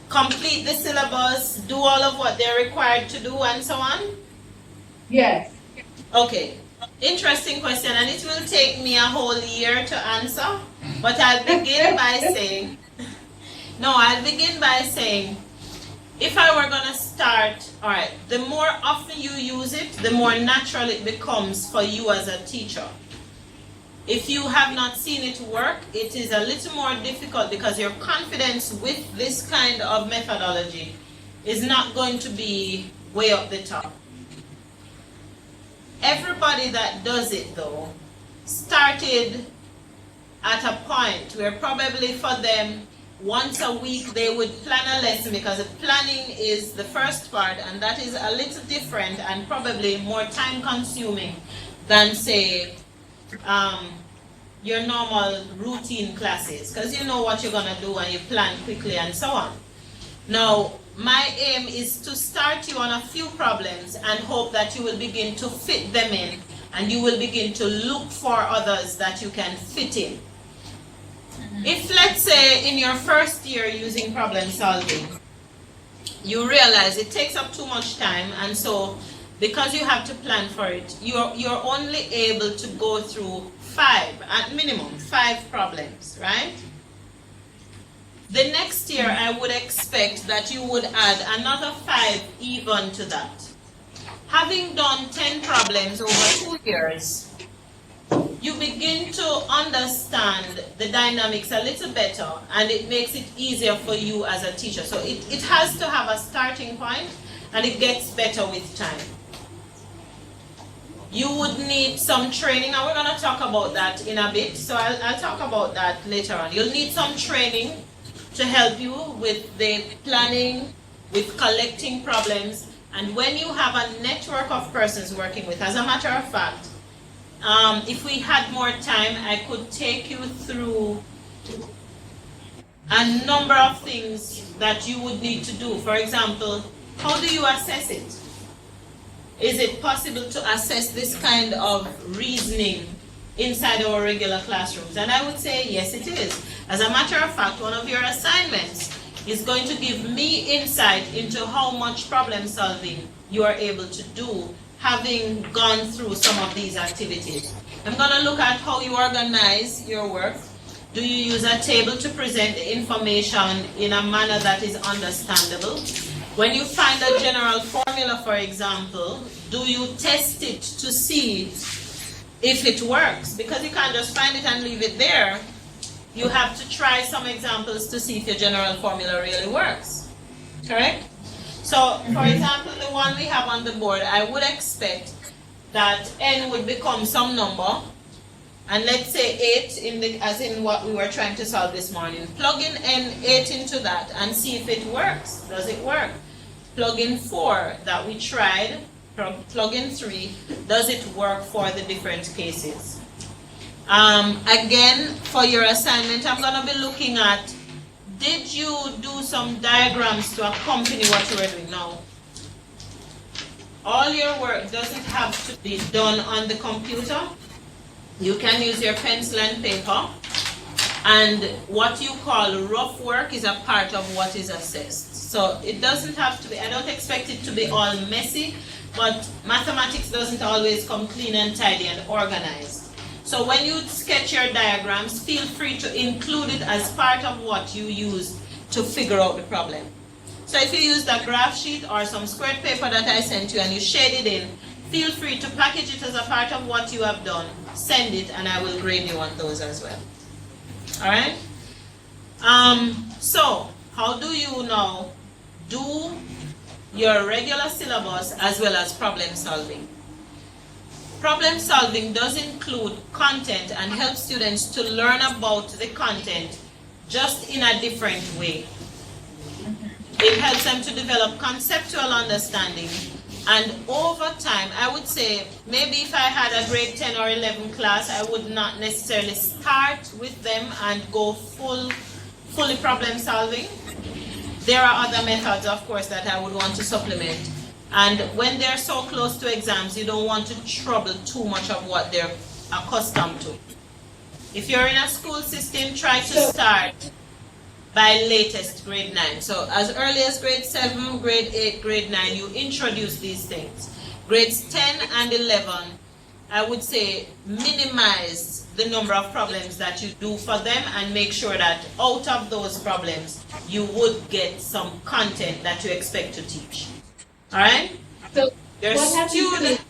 complete the syllabus, do all of what they're required to do, and so on?
Yes.
Okay, interesting question, and it will take me a whole year to answer, but I'll begin by saying, if I were going to start, all right, the more often you use it, the more natural it becomes for you as a teacher. If you have not seen it work, it is a little more difficult because your confidence with this kind of methodology is not going to be way up the top. Everybody that does it though started at a point where probably for them once a week they would plan a lesson, because the planning is the first part, and that is a little different and probably more time consuming than say your normal routine classes, because you know what you're going to do and you plan quickly and so on. Now, my aim is to start you on a few problems and hope that you will begin to fit them in, and you will begin to look for others that you can fit in. If, let's say, in your first year using problem solving, you realize it takes up too much time, and so because you have to plan for it, you're only able to go through 5, at minimum, 5 problems, right? The next year, I would expect that you would add another 5 even to that. Having done 10 problems over 2 years, you begin to understand the dynamics a little better, and it makes it easier for you as a teacher. So it has to have a starting point, and it gets better with time. You would need some training, and we're going to talk about that in a bit. So I'll talk about that later on. You'll need some training to help you with the planning, with collecting problems, and when you have a network of persons working with. As a matter of fact, if we had more time, I could take you through a number of things that you would need to do. For example, how do you assess it? Is it possible to assess this kind of reasoning inside our regular classrooms? And I would say yes, it is. As a matter of fact, one of your assignments is going to give me insight into how much problem solving you are able to do, having gone through some of these activities. I'm going to look at how you organize your work. Do you use a table to present the information in a manner that is understandable? When you find a general formula, for example, do you test it to see if it works? Because you can't just find it and leave it there. You have to try some examples to see if your general formula really works. Correct? So, for example, the one we have on the board, I would expect that n would become some number, and let's say 8 as in what we were trying to solve this morning. Plug in n8 into that and see if it works. Does it work? Plug in 4 that we tried, plug in 3. Does it work for the different cases? Again, for your assignment, I'm going to be looking at, did you do some diagrams to accompany what you were doing? No. All your work doesn't have to be done on the computer. You can use your pencil and paper, and what you call rough work is a part of what is assessed. So it doesn't have to be, I don't expect it to be all messy, but mathematics doesn't always come clean and tidy and organized. So when you sketch your diagrams, feel free to include it as part of what you use to figure out the problem. So if you use the graph sheet or some squared paper that I sent you and you shade it in, feel free to package it as a part of what you have done, send it, and I will grade you on those as well. All right? So how do you now do your regular syllabus as well as problem solving? Problem solving does include content and help students to learn about the content just in a different way. It helps them to develop conceptual understanding, and over time, I would say, maybe if I had a grade 10 or 11 class, I would not necessarily start with them and go fully problem solving. There are other methods, of course, that I would want to supplement. And when they're so close to exams, you don't want to trouble too much of what they're accustomed to. If you're in a school system, try to start by latest grade 9. So as early as grade 7, grade 8, grade 9, you introduce these things. Grades 10 and 11, I would say minimize the number of problems that you do for them and make sure that out of those problems, you would get some content that you expect to teach. All right?
So
Your
what happens
student,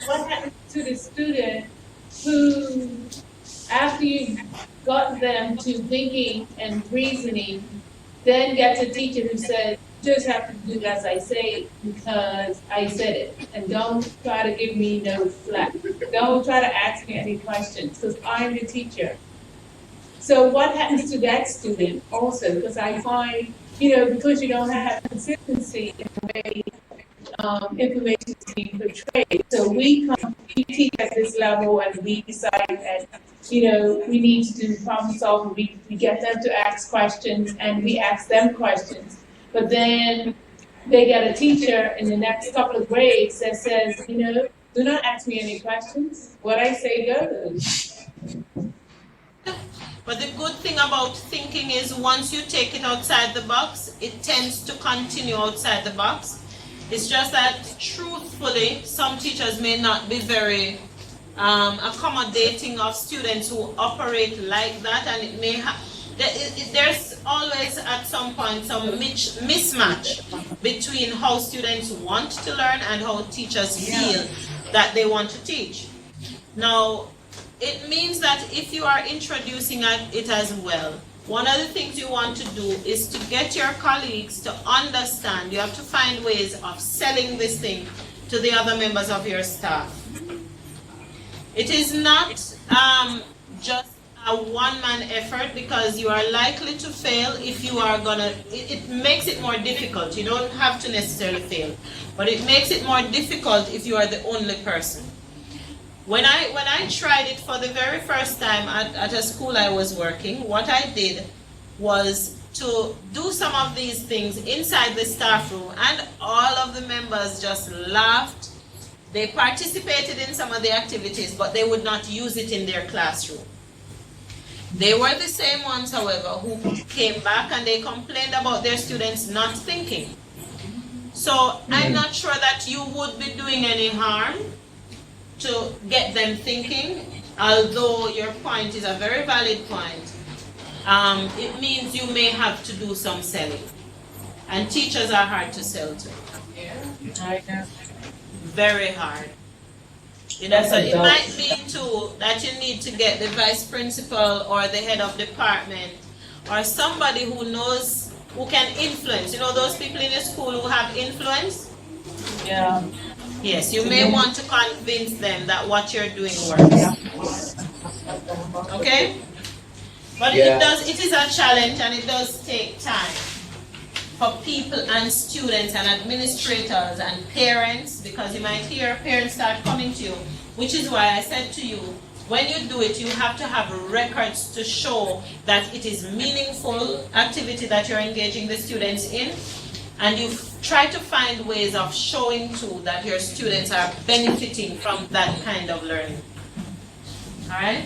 what happens to the student who, after you got them to thinking and reasoning, then gets a teacher who says, you just have to do as I say because I said it, and don't try to give me no flack. Don't try to ask me any questions because I'm the teacher. So what happens to that student also? Because I find, because you don't have consistency in the way information is being portrayed. So we teach at this level and we decide that, we need to do problem solving. We get them to ask questions and we ask them questions. But then they get a teacher in the next couple of grades that says, do not ask me any questions. What I say goes.
But the good thing about thinking is once you take it outside the box, it tends to continue outside the box. It's just that, truthfully, some teachers may not be very accommodating of students who operate like that, and it may have, there's always at some point some mismatch between how students want to learn and how teachers feel that they want to teach. Now, it means that if you are introducing it as well, one of the things you want to do is to get your colleagues to understand. You have to find ways of selling this thing to the other members of your staff. It is not just a one-man effort, because you are likely to fail if you are gonna, it makes it more difficult. You don't have to necessarily fail, but it makes it more difficult if you are the only person. When I tried it for the very first time at a school I was working, what I did was to do some of these things inside the staff room, and all of the members just laughed. They participated in some of the activities, but they would not use it in their classroom. They were the same ones, however, who came back and they complained about their students not thinking. So I'm not sure that you would be doing any harm to get them thinking, although your point is a very valid point. It means you may have to do some selling. And teachers are hard to sell to. Very hard. You know, so it might mean too that you need to get the vice principal or the head of department or somebody who knows, who can influence. You know those people in the school who have influence?
Yeah.
Yes, you may want to convince them that what you're doing works. Okay? But it is a challenge, and it does take time for people and students and administrators and parents, because you might hear parents start coming to you, which is why I said to you, when you do it, you have to have records to show that it is meaningful activity that you're engaging the students in, and you try to find ways of showing too that your students are benefiting from that kind of learning. All right?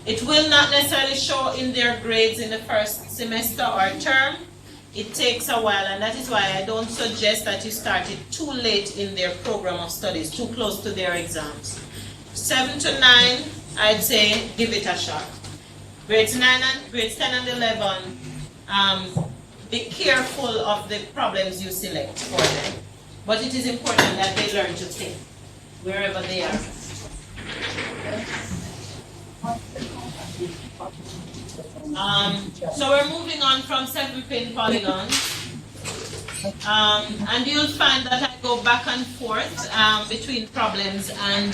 It will not necessarily show in their grades in the first semester or term. It takes a while, and that is why I don't suggest that you start it too late in their program of studies, too close to their exams. 7 to 9, I'd say give it a shot. Grades 10 and 11, be careful of the problems you select for them. But it is important that they learn to think, wherever they are. So we're moving on from 7-pin polygons. And you'll find that I go back and forth between problems and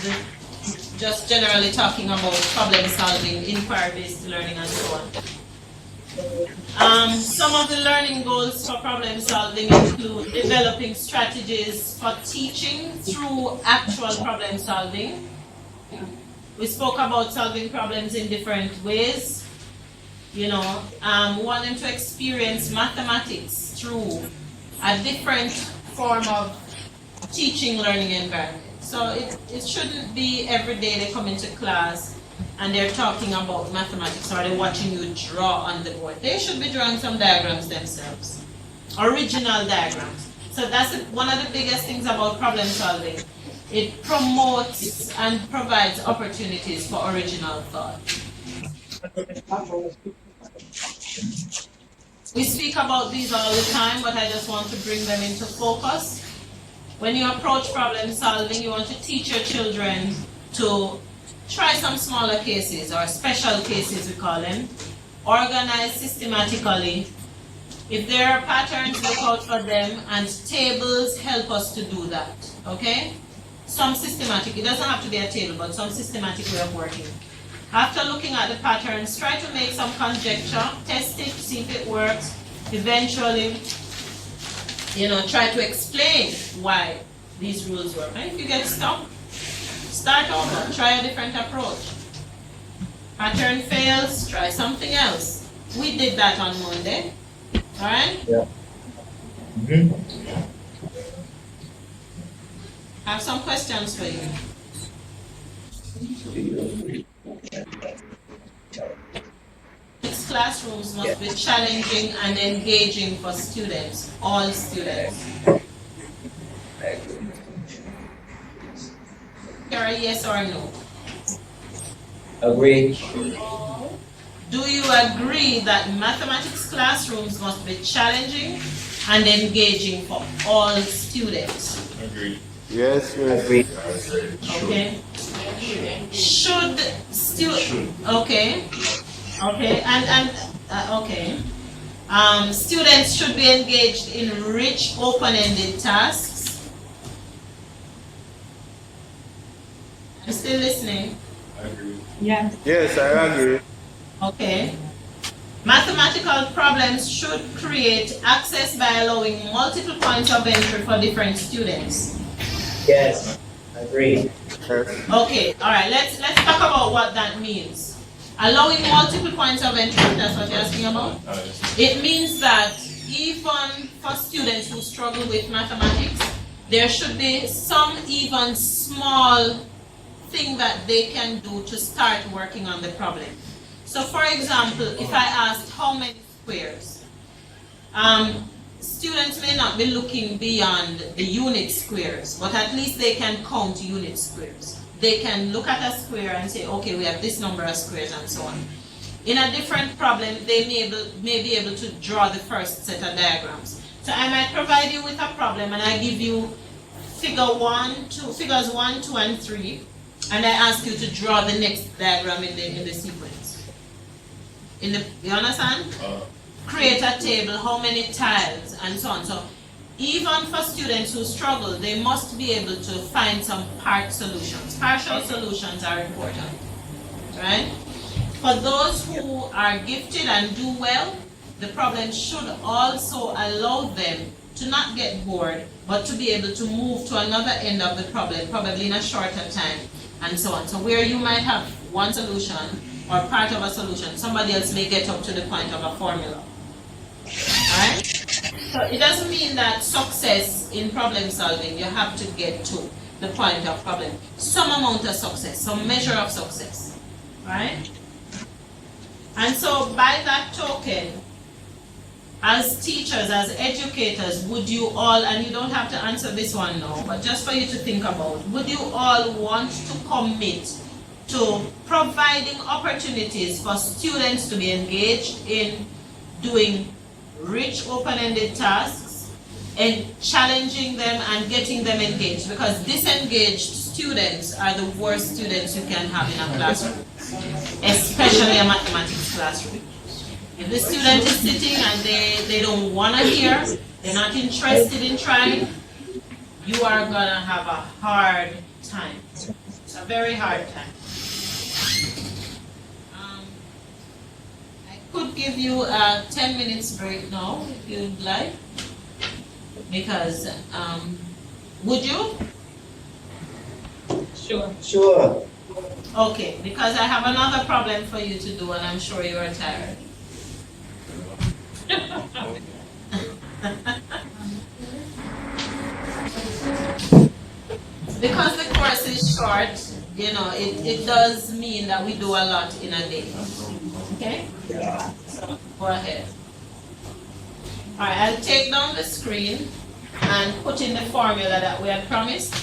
just generally talking about problem solving, inquiry-based learning, and so on. Some of the learning goals for problem solving include developing strategies for teaching through actual problem solving. We spoke about solving problems in different ways. You know, wanting to experience mathematics through a different form of teaching learning environment. So it shouldn't be every day they come into class and they're talking about mathematics or they're watching you draw on the board. They should be drawing some diagrams themselves, original diagrams. So that's one of the biggest things about problem solving. It promotes and provides opportunities for original thought. We speak about these all the time, but I just want to bring them into focus. When you approach problem solving, you want to teach your children to try some smaller cases, or special cases we call them, organize systematically. If there are patterns, look out for them, and tables help us to do that, okay? Some systematic, it doesn't have to be a table, but some systematic way of working. After looking at the patterns, try to make some conjecture, test it, see if it works. Eventually, try to explain why these rules work. And if you get stuck, start over, try a different approach. Pattern fails, try something else. We did that on Monday, all right?
Yeah.
I have some questions for you. These classrooms must be challenging and engaging for students, all students. You're a yes or a no?
Agree.
Do you agree that mathematics classrooms must be challenging and engaging for all students?
Agreed.
Yes, yes.
Agree.
Okay. Should okay. Okay. And okay. Students should be engaged in rich, open-ended tasks. I'm still listening.
Agreed.
Yes.
Yes, I agree.
Okay. Mathematical problems should create access by allowing multiple points of entry for different students.
Yes. Agree.
Yes.
Okay, all right. Let's talk about what that means. Allowing multiple points of entry. That's what you're asking about. It means that even for students who struggle with mathematics, there should be some even small thing that they can do to start working on the problem. So for example, if I asked how many squares, students may not be looking beyond the unit squares, but at least they can count unit squares. They can look at a square and say, okay, we have this number of squares and so on. In a different problem, they may be able to draw the first set of diagrams. So I might provide you with a problem and I give you figures 1, 2, and 3, and I ask you to draw the next diagram in the sequence. You understand? Create a table, how many tiles, and so on. So even for students who struggle, they must be able to find some part solutions. Partial solutions are important, right? For those who are gifted and do well, the problem should also allow them to not get bored, but to be able to move to another end of the problem, probably in a shorter time, and so on. So where you might have one solution or part of a solution, somebody else may get up to the point of a formula. Alright? So it doesn't mean that success in problem solving, you have to get to the point of problem. Some amount of success, some measure of success. Right? And so by that token, as teachers, as educators, would you all, and you don't have to answer this one now, but just for you to think about, would you all want to commit to providing opportunities for students to be engaged in doing rich open-ended tasks and challenging them and getting them engaged? Because disengaged students are the worst students you can have in a classroom, especially a mathematics classroom. If the student is sitting and they don't want to hear, they're not interested in trying, you are going to have a hard time, a very hard time. I could give you a 10 minutes break now if you'd like, because would you?
Sure.
Sure.
Okay, because I have another problem for you to do and I'm sure you are tired. Because the course is short, you know, it does mean that we do a lot in a day. Okay? So go ahead. Alright, I'll take down the screen and put in the formula that we had promised.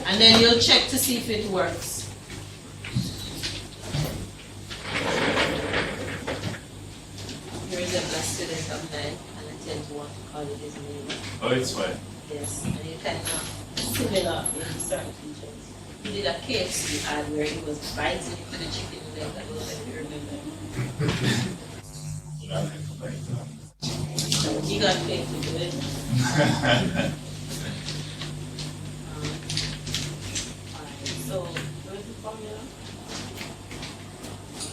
And then you'll check to see if it works. Here is a student of mine, and I tend to want to call it his name.
Oh, it's fine.
Yes, and you kind of similar in certain features. He did a KFC ad where he was biting into the chicken leg. I don't know if you remember. He got paid to do it. Alright, so where's the formula?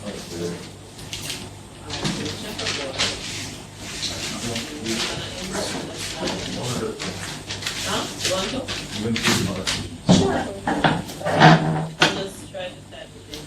Alright, so check out the huh? You want to? Sure. I'll just try to type it in.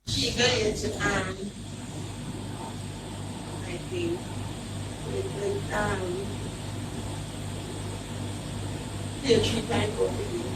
She got into I think with the treatment over here.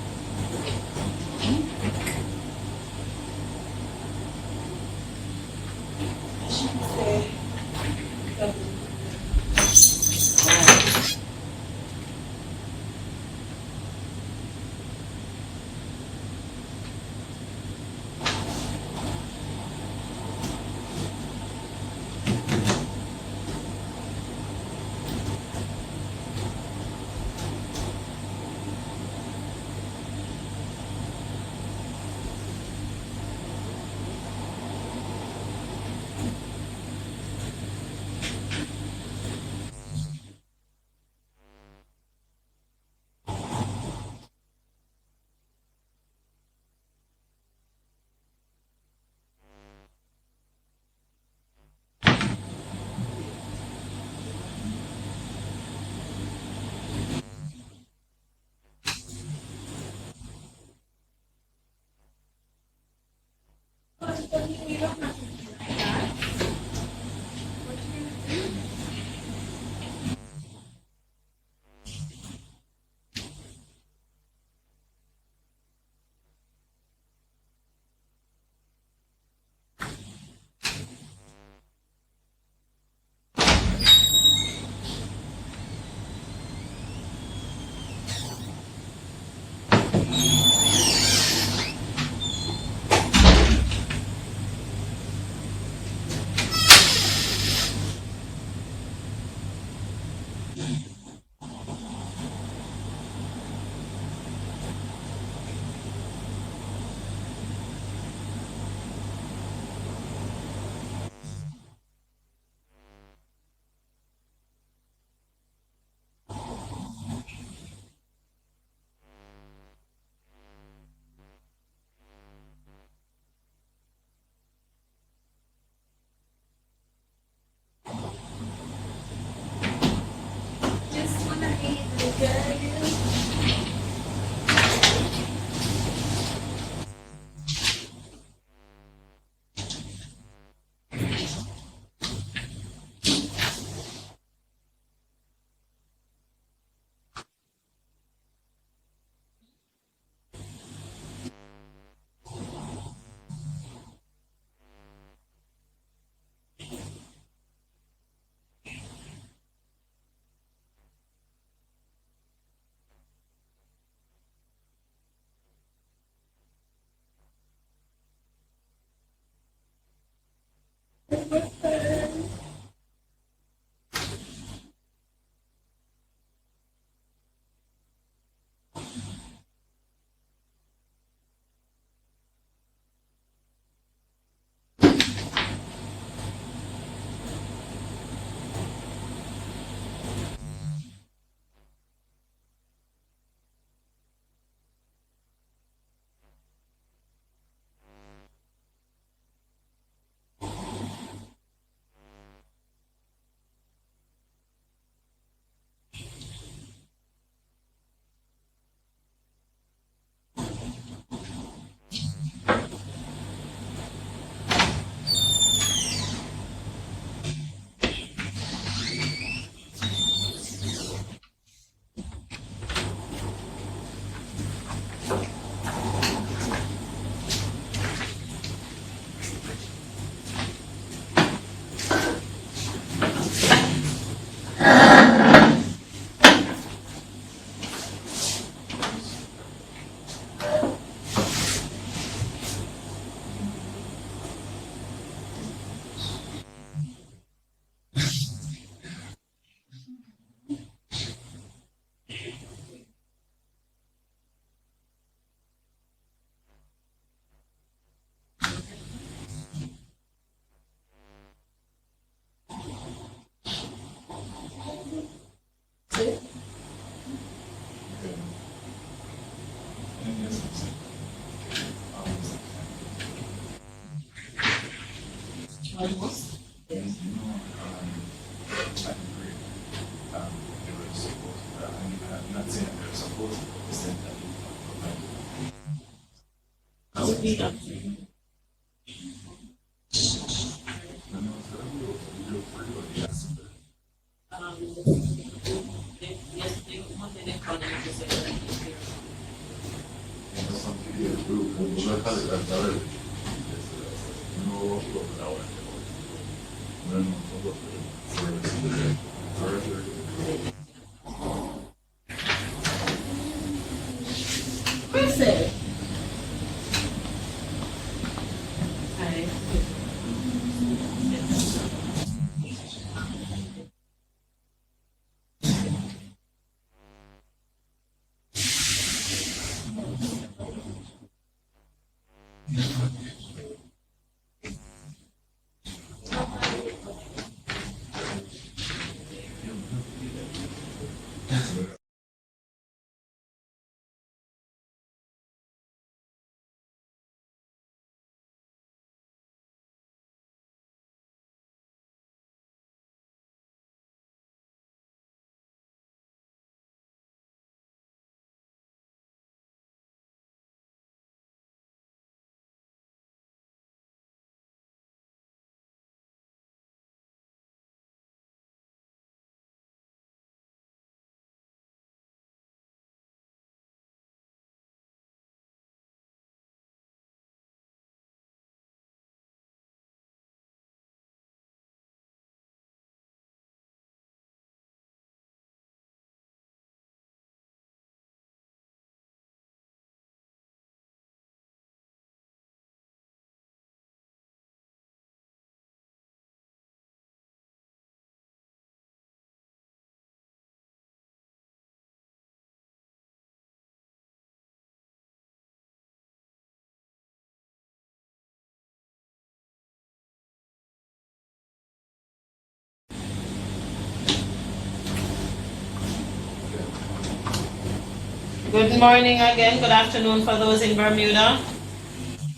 Good morning again, good afternoon for those in Bermuda.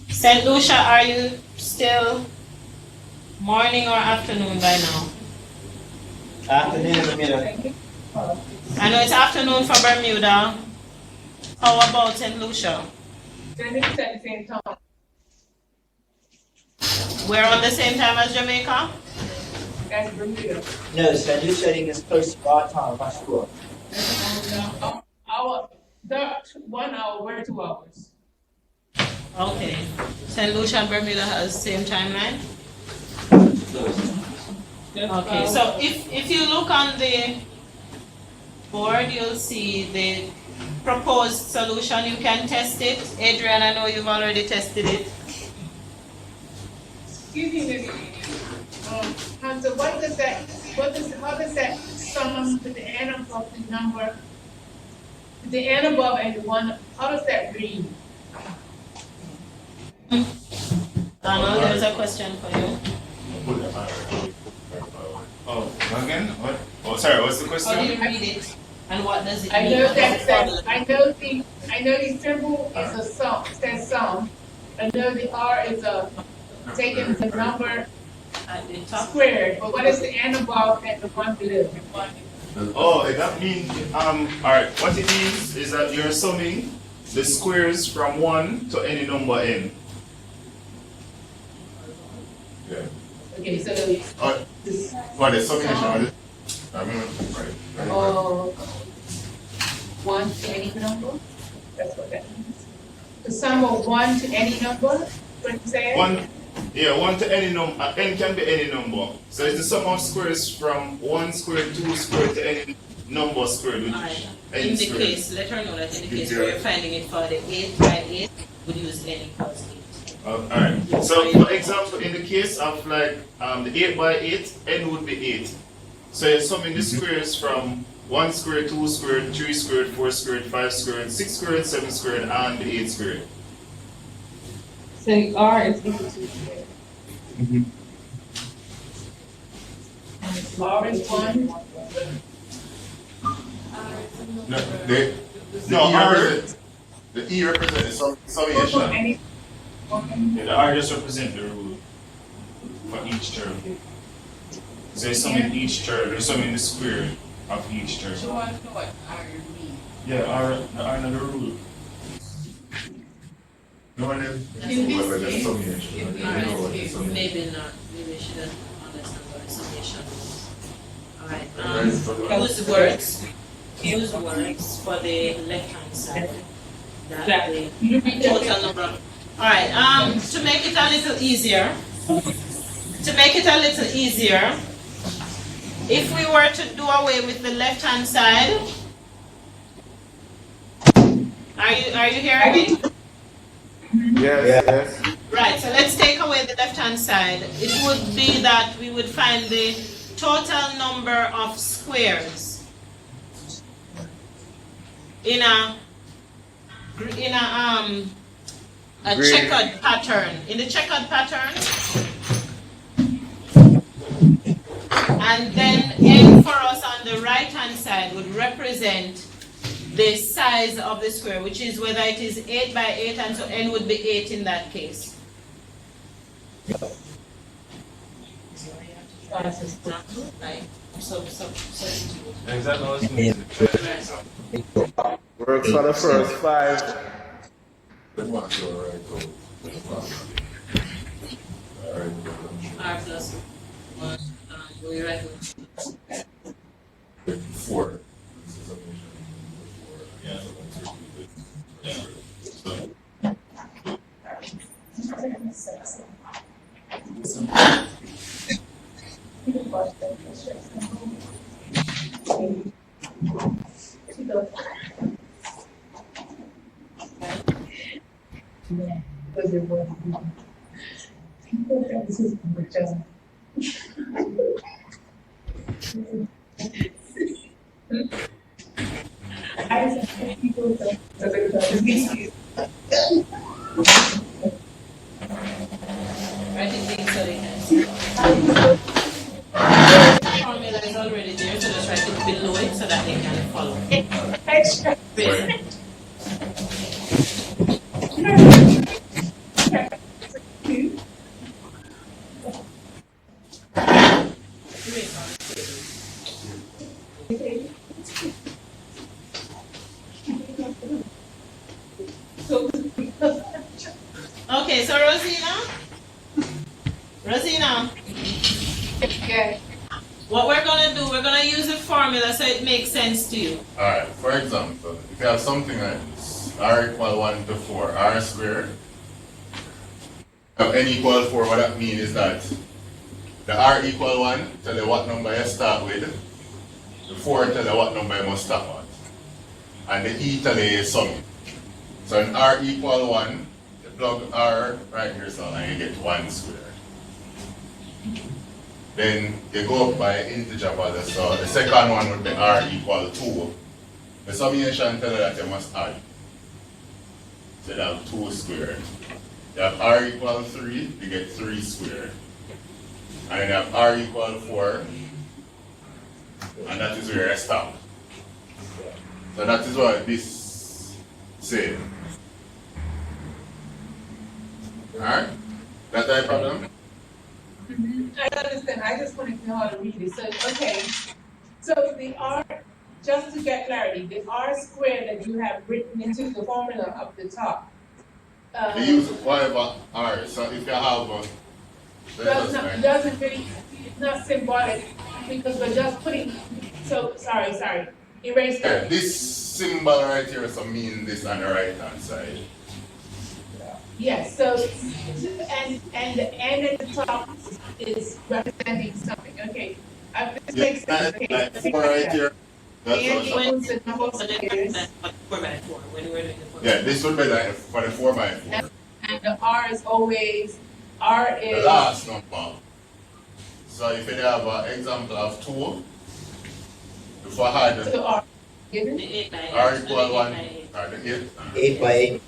St. Lucia, are you still morning or afternoon by now?
Afternoon, Bermuda.
I know it's afternoon for Bermuda. How about St. Lucia?
Then it's at the same time.
We're on the same time as Jamaica?
That's Bermuda.
No, St. Lucia is close to our time, I'm sure.
The 1 hour, we're 2 hours.
Okay. St. Lucia and Bermuda has the same timeline? Okay, so if you look on the board, you'll see the proposed solution. You can test it. Adrian, I know you've already tested it.
Excuse me, Hunter, how does that sum to the n above the number, the n above and the 1, how does that read?
Donald, there's a question for you.
Oh, again? What? Oh, sorry, what's the question?
How do you read it? And what does it
I
mean?
know I know the symbol is a sum, says sum. I know the R is taking the number
At the top.
squared, but what is the n above and the 1 below?
Oh, that means, alright, what it means is that you're summing the squares from 1 to any number n. Yeah.
Okay, so,
What is summation? I mean, right.
oh, 1 to any number? That's what that means. The sum of 1 to any number, what you say?
1 to any number, n can be any number. So it's the sum of squares from 1 squared, 2 squared to any number squared, which
Alright.
n
In the
squared.
case, let her know that in the case where you're finding it for the 8 by 8, we'll use n equals 8.
Alright, so for example, in the case of like the 8 by 8, n would be 8. So you're summing the squares from 1 squared, 2 squared, 3 squared, 4 squared, 5 squared, 6 squared, 7 squared, and 8 squared.
So R is equal to square. R is 1.
The E represents the summation.
Any
Yeah, the R just represents the rule for each term. So you're summing each term, you're summing the square of each term.
So I know what R means.
Yeah, the R and the rule.
No one else.
In this
Well, the
case,
summation.
if we
I don't know what the
Alright,
summation.
maybe not, maybe we shouldn't understand what the summation is. Alright, use words for the left-hand side. That the total number. Alright, to make it a little easier, if we were to do away with the left-hand side, are you hearing me?
Yes, yes.
Right, so let's take away the left-hand side. It would be that we would find the total number of squares in a
Grid.
checkered pattern. In the checkered pattern, and then n for us on the right-hand side would represent the size of the square, which is whether it is 8 by 8, and so n would be 8 in that case.
Works for the first 5.
R plus 1, we write
4.
Write it big so they can see. Formula is already there, so just write it below it so that they can follow. Okay, so Rosina,
Yeah.
what we're gonna do, we're gonna use the formula so it makes sense to you.
Alright, for example, if you have something like this, r equal 1 to 4, r squared, n equal 4, what that means is that the r equal 1 tell you what number you start with, the 4 tell you what number you must stop at, and the e tell you sum. So in r equal 1, you plug r right here, so and you get 1 squared. Then you go up by integer value, so the second one would be r equal 2. The summation tells you that you must add. So you have 2 squared. You have r equal 3, you get 3 squared. And then you have r equal 4, and that is where you stop. So that is what this says. Alright? That type of problem?
I understand, I just wanted to know how to read it, so, okay. So the R, just to get clarity, the R squared that you have written into the formula up the top.
We use whatever r, so if you have a
Doesn't really, it's not symbolic, because we're just putting, so, sorry, erase
yeah,
that.
this symbol right here so mean this on the right hand side.
Yes, so, and the N at the top is representing something, okay. This
Yeah,
makes sense, okay.
like 4 right here. That's
And
also,
equals the number of
So then
squares,
that's 4 by 4 when we're doing the formula.
yeah, this would be like for the 4 by 4.
and the R is always, R
The
is.
last number. So if you have an example of 2, before I had
So R, given,
The 8 by 8.
r
and the
equal 1,
8 by 8.
or the 8.
8 by 8.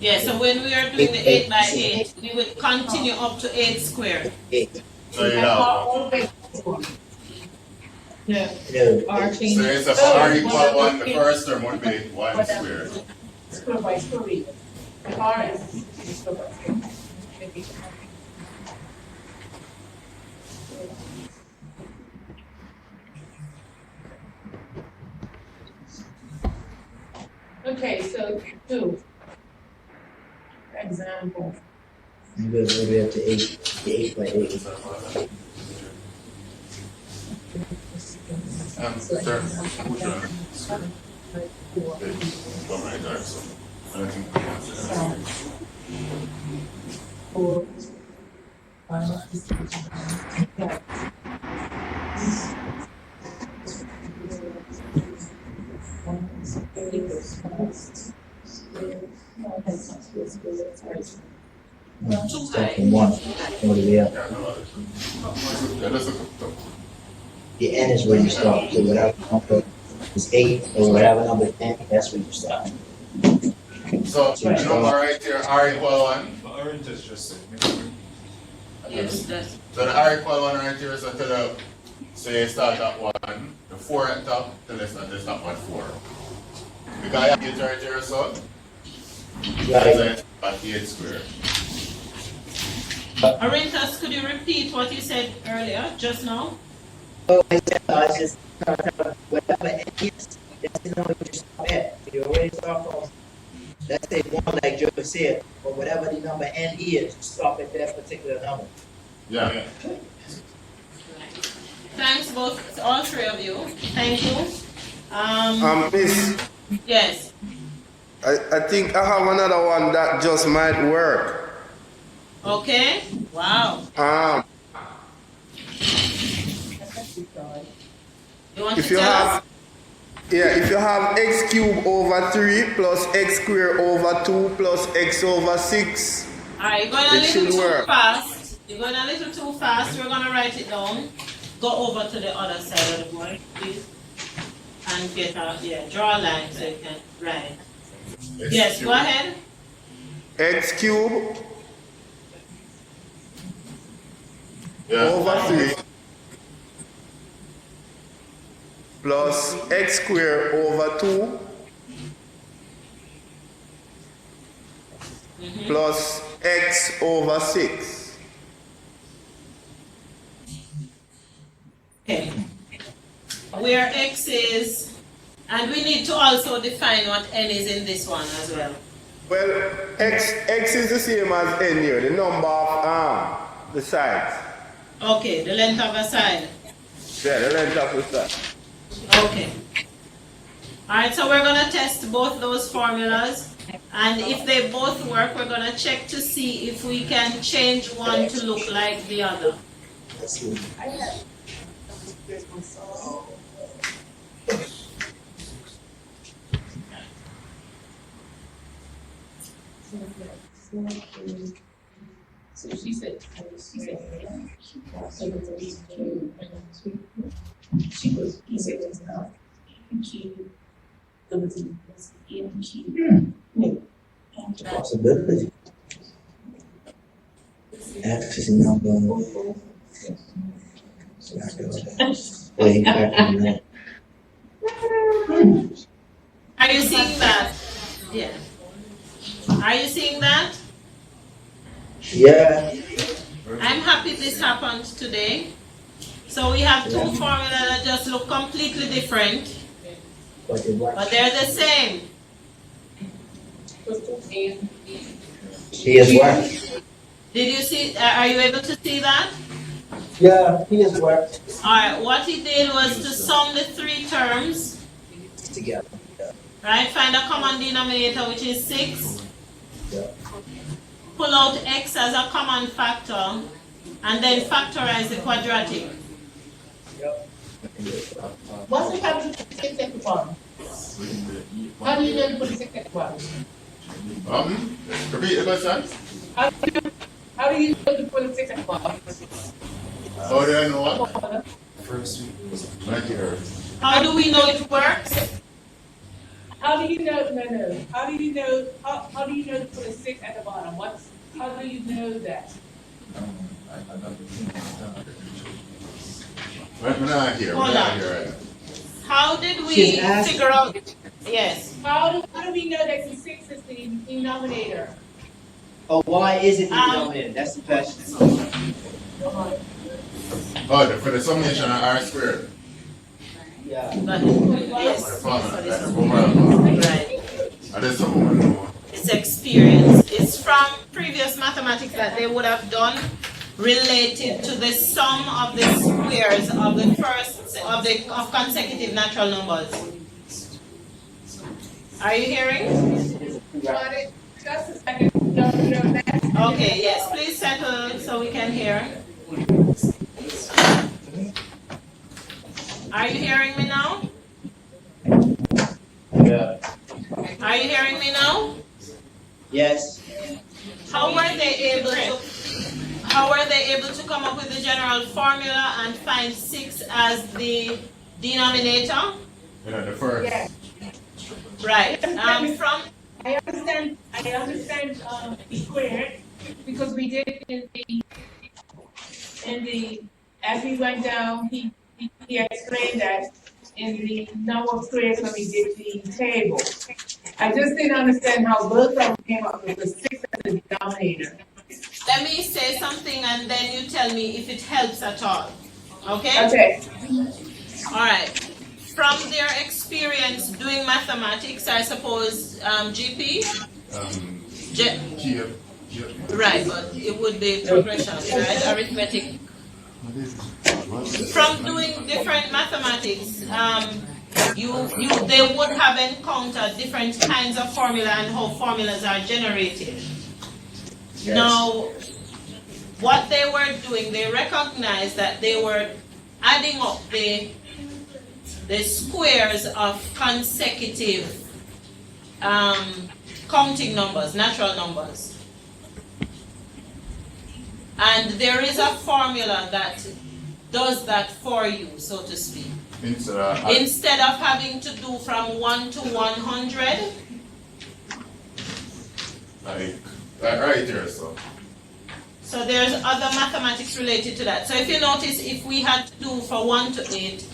Yeah, so when we are doing the 8 by 8, we would continue up to 8 squared.
8.
So you
and R
have,
always. No,
No.
R
so
changes.
it's a r equal 1, the first term would be 1 squared.
Square by square root. The R is square by square. Maybe. Okay, so 2.
example.
You go maybe up to 8, the 8 by 8.
Sir, who's your one right there, so I don't think we want to.
Four.
Start from 1 all the way up.
Yeah, let's look up.
The N is where you start. So whatever number is 8 or whatever number is N, that's where you start.
So, the number right here, R equal 1.
But orange is just it.
Yes, that's.
So the R equal 1 right here, so tell you, so you start at 1, the 4 at top, then it's not at 4. Because I have it right here, so
Right.
at 8 square.
Arintas, could you repeat what you said earlier, just now?
Oh, I just whatever N is, that's the number you start at. So you already start from, let's say 1 like Joe said, or whatever the number N is, you stop at that particular number.
Yeah.
Thanks both, all three of you. Thank you.
Miss,
Yes.
I think I have another one that just might work.
Okay. Wow. You want
If
to
you
tell us?
have, if you have x cubed over 3 plus x squared over 2 plus x over 6.
Alright, you're going a
It
little
should
too
work.
fast. You're going a little too fast. We're going to write it down. Go over to the other side of the board, please. And get out, draw a line so you can write. Yes, go ahead.
X cubed
Yeah.
over 3 plus x squared over 2 plus x over 6.
Okay. Where x is, and we need to also define what n is in this one as well.
Well, x is the same as n here, the number of the sides.
Okay, the length of a side.
Yeah, the length of the side.
Okay. Alright, so we're going to test both those formulas. And if they both work, we're going to check to see if we can change one to look like the other.
Let's see.
So she said, he said it's not.
Possibility. X is a number. Way back in that.
Are you seeing that? Yeah. Are you seeing that?
Yeah.
I'm happy this happened today. So we have two formulas that just look completely different,
But it works.
but they're the same.
He has worked.
Did you see, are you able to see that?
Yeah, he has worked
Alright, what he did was to sum the three terms,
together.
right? Find a common denominator, which is 6.
Yeah.
Pull out x as a common factor, and then factorize the quadratic.
What's the capital for the 6 at the bottom? How do you know to put the 6 at the bottom?
Repeat the question.
How do you know to put the 6 at the bottom?
How do I know what? Right here.
How do we know it works?
How do you know, no, how do you know to put a 6 at the bottom? How do you know that?
We're not here. We're
Hold
not
on.
here right now.
How did we
She's asked-
figure out? Yes.
How do we know that the 6 is the denominator?
Oh, why is it the denominator? That's the question.
Oh, for the summation of R squared.
Yeah.
But,
For the
yes.
formula, that's the formula.
Right.
And there's someone who know
it's experience. It's from previous mathematics that they would have done related to the sum of the squares of the of consecutive natural numbers. Are you hearing?
Got it? Just a second. No,
Okay, yes, please settle so we can hear. Are you hearing me now?
Yeah.
Are you hearing me now?
Yes.
How were they able to come up with the general formula and find 6 as the denominator?
Yeah, the first.
Yes.
Right.
I understand, squared, because we did as we went down, he explained that in the number of squares when we did the table. I just didn't understand how both of them came up with the 6 as the denominator.
Let me say something and then you tell me if it helps at all. Okay?
Okay.
All right. From their experience doing mathematics, I suppose, GP? Right, but it would be progression, right? Arithmetic. From doing different mathematics, they would have encountered different kinds of formula and how formulas are generated. Yes. Now, what they were doing, they recognized that they were adding up the squares of consecutive counting numbers, natural numbers. And there is a formula that does that for you, so to speak. Instead of having to do from 1 to 100.
Right there, so.
So there's other mathematics related to that. So if you notice, if we had to do for 1 to 8,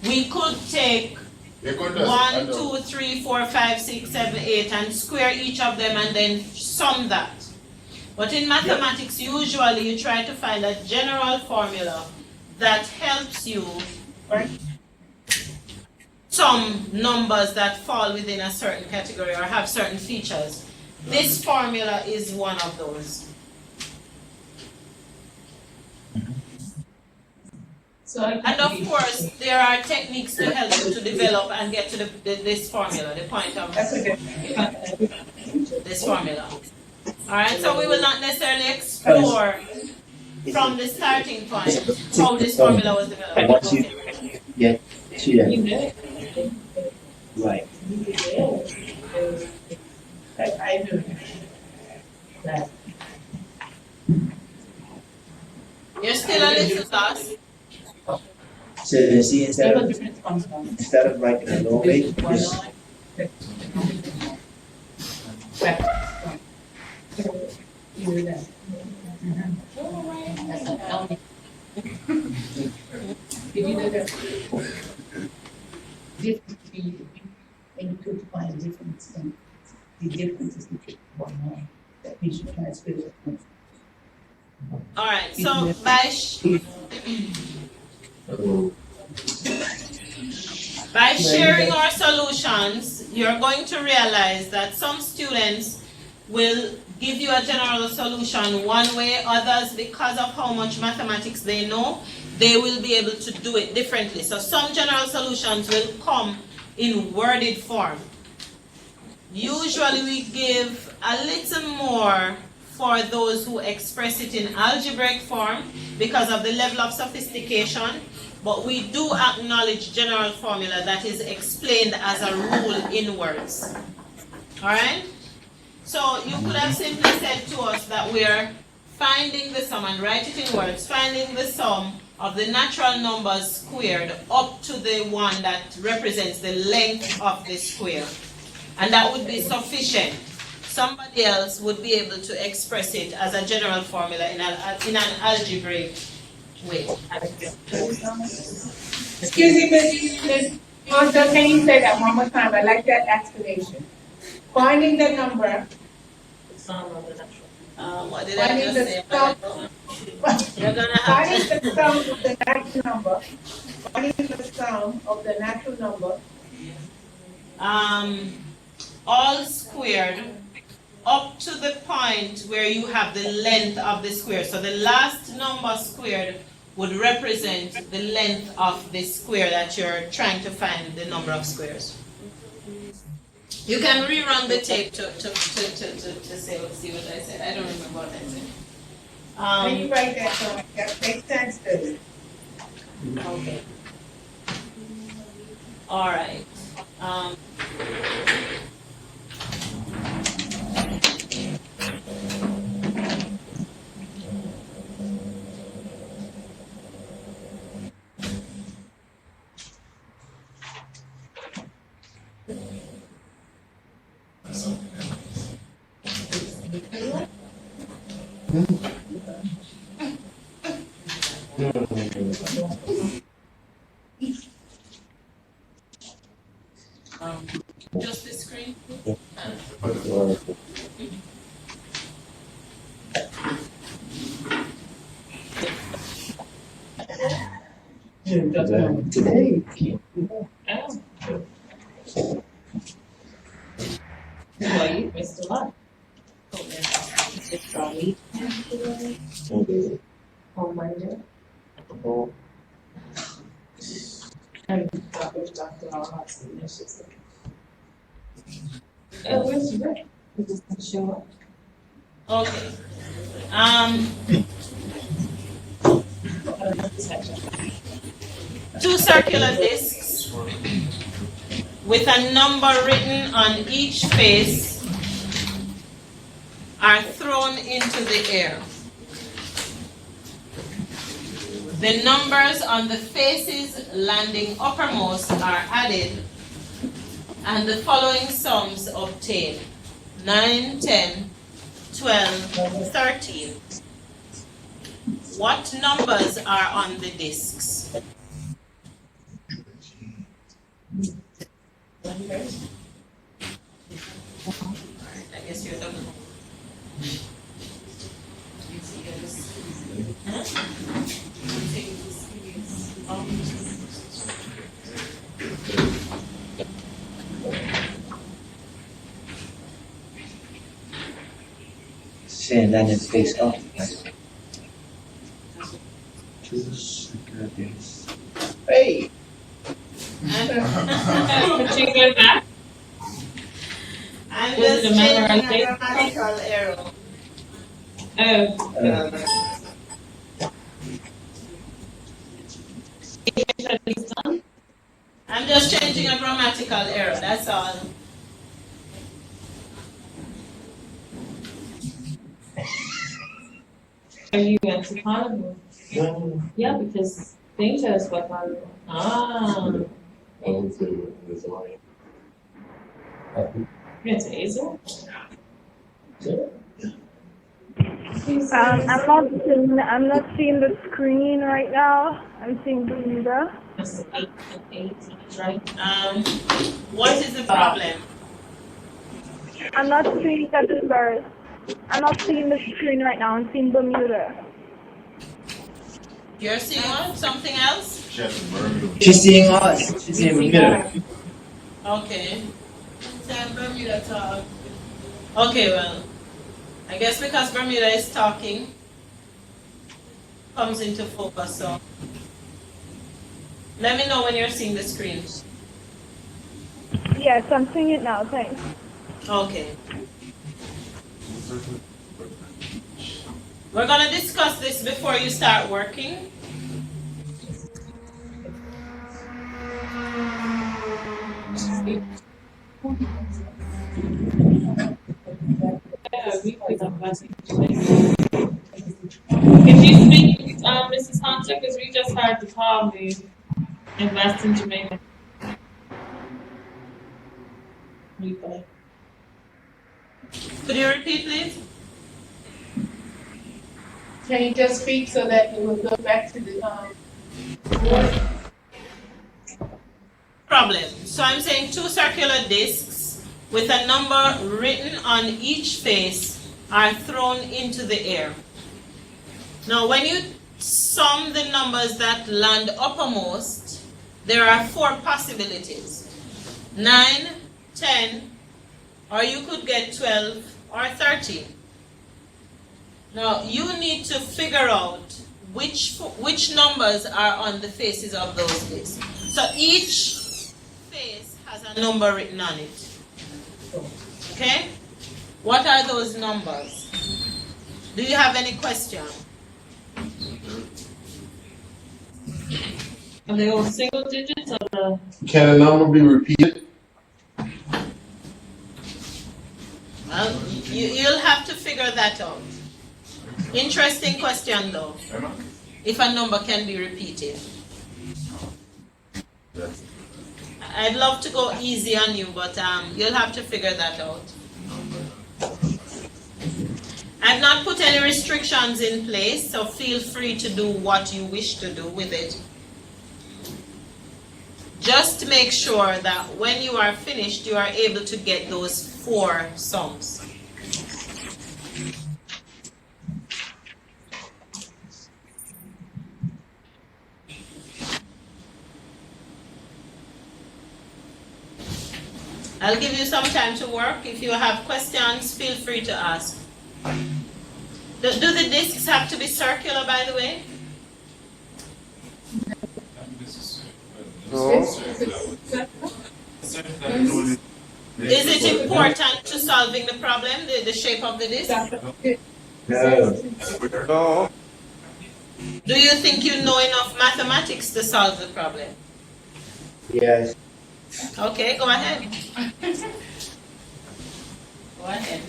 we could take 1, 2, 3, 4, 5, 6, 7, 8 and square each of them and then sum that. But in mathematics, usually you try to find a general formula that helps you sum numbers that fall within a certain category or have certain features. This formula is one of those. And of course, there are techniques to help you to develop and get to this formula, the point of this formula. Alright, so we will not necessarily explore from the starting point how this formula was developed.
And once you get to that, right.
I do. That.
You're still a little lost.
So you see, instead of writing a low rate, just
Did you know that when you could find a difference in the differences between one line, that means you transfer it.
All right, so by sharing our solutions, you're going to realize that some students will give you a general solution one way, others, because of how much mathematics they know, they will be able to do it differently. So some general solutions will come in worded form. Usually we give a little more for those who express it in algebraic form because of the level of sophistication, but we do acknowledge general formula that is explained as a rule in words. Alright? So you could have simply said to us that we are finding the sum, and write it in words, finding the sum of the natural numbers squared up to the one that represents the length of the square. And that would be sufficient. Somebody else would be able to express it as a general formula in an algebraic way.
Excuse me, Ms. Martha, can you say that one more time? I like that explanation. Finding the number.
What did I just say?
Finding the sum of the natural number. Finding the sum of the natural number.
All squared up to the point where you have the length of the square. So the last number squared would represent the length of the square that you're trying to find the number of squares. You can rerun the tape to see what I said. I don't remember what I said.
When you write that, so that makes sense to me.
Okay. All right. Just the screen.
Today. Well, you missed a lot. It's probably on Monday. And Dr. Hudson, and she's like, oh, where's she going? It just didn't show up.
Okay. Two circular discs with a number written on each face are thrown into the air. The numbers on the faces landing uppermost are added and the following sums obtained: 9, 10, 12, 13. What numbers are on the discs? I guess you're done.
Saying that in face up. Hey!
But you go back.
I'm
Was
just
it a
changing a
memorization?
grammatical error. I'm just changing a grammatical error, that's all.
Are you into carnival? Yeah, because they chose what carnival. Ah. You're into Asia?
I'm not seeing the screen right now. I'm seeing Bermuda.
That's 8 and 8, right?
What is the problem?
I'm not seeing the numbers. I'm not seeing the screen right now. I'm seeing Bermuda.
You're seeing what? Something else?
She's seeing us. She's seeing Bermuda.
Okay. Bermuda talk. Okay, well, I guess because Bermuda is talking, comes into focus, so let me know when you're seeing the screen.
Yes, I'm seeing it now. Thanks.
Okay. We're going to discuss this before you start working.
If you speak, Mrs. Hunter, because we just heard the call me invest in Jamaica. Replay.
Could you repeat, please?
Can you just speak so that it will go back to the board?
Problem. So I'm saying two circular discs with a number written on each face are thrown into the air. Now when you sum the numbers that land uppermost, there are 4 possibilities. 9, 10, or you could get 12, or 13. Now you need to figure out which numbers are on the faces of those lists. So each face has a number written on it. Okay? What are those numbers? Do you have any question?
Are they all single digits or the?
Can a number be repeated?
Well, you'll have to figure that out. Interesting question though. If a number can be repeated. I'd love to go easy on you, but you'll have to figure that out. I've not put any restrictions in place, so feel free to do what you wish to do with it. Just make sure that when you are finished, you are able to get those 4 sums. I'll give you some time to work. If you have questions, feel free to ask. Do the discs have to be circular, by the way?
No.
Is it important to solving the problem, the shape of the disc?
No.
No.
Do you think you know enough mathematics to solve the problem?
Yes.
Okay, go ahead. Go ahead.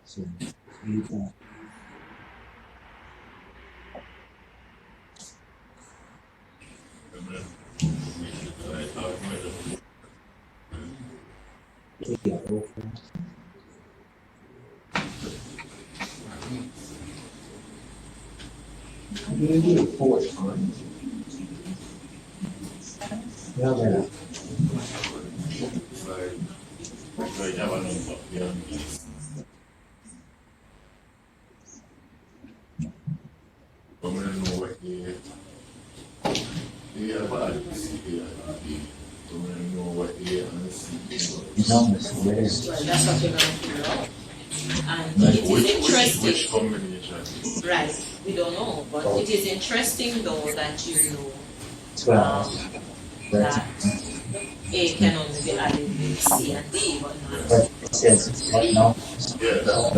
So, you
You do it 4 times.
No, no. Numbers, where is
Well, that's what we're going to figure out. And it is interesting.
Which combination?
Right, we don't know, but it is interesting though that you know
12?
that A can only be added with C and D, but not.
But it says what numbers?
Yeah, that's all.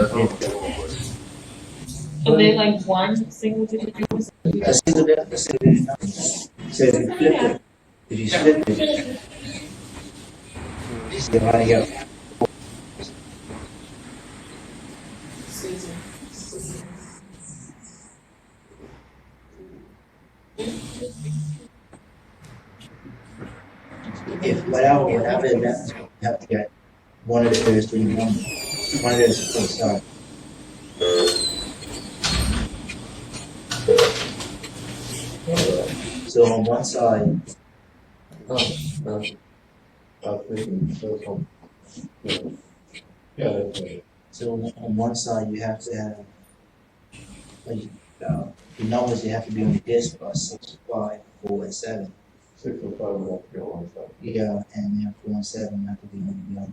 Are they like one single digit numbers?
A single digit number. So if you flip it, if you split it, it's dividing up. If whatever it is, you have to get one of those 3 numbers. One of those, oh, sorry. So on one side,
Yeah, that's right.
so on one side you have to have, like, the numbers you have to be on the disk are 6, 5, 4, and 7.
6 and 5 would have to be on one side.
Yeah, and then 4 and 7 have to be on the other.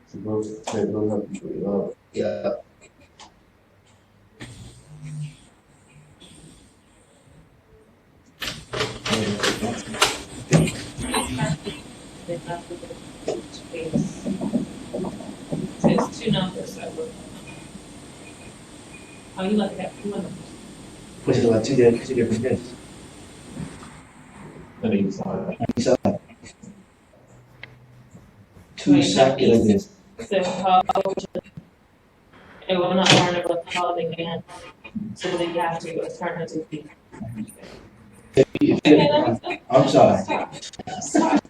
So those have to be low.
Yeah.
They have to go to space. So it's 2 numbers that would. Oh, you like that 2 numbers?
Which is like two different disks.
On each side.
On each side. 2
Right,
circular
that
disks.
So how would you, it will not learn about how they can, so that you have to alternatively. Okay, that makes sense.
I'm sorry.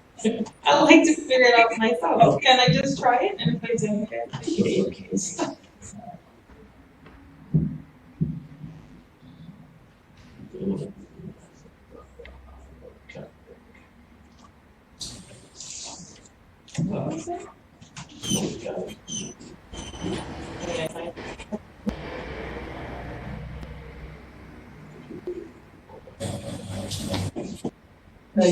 I like to figure it out myself. Can I just try it? And if I don't, okay. What was it?
You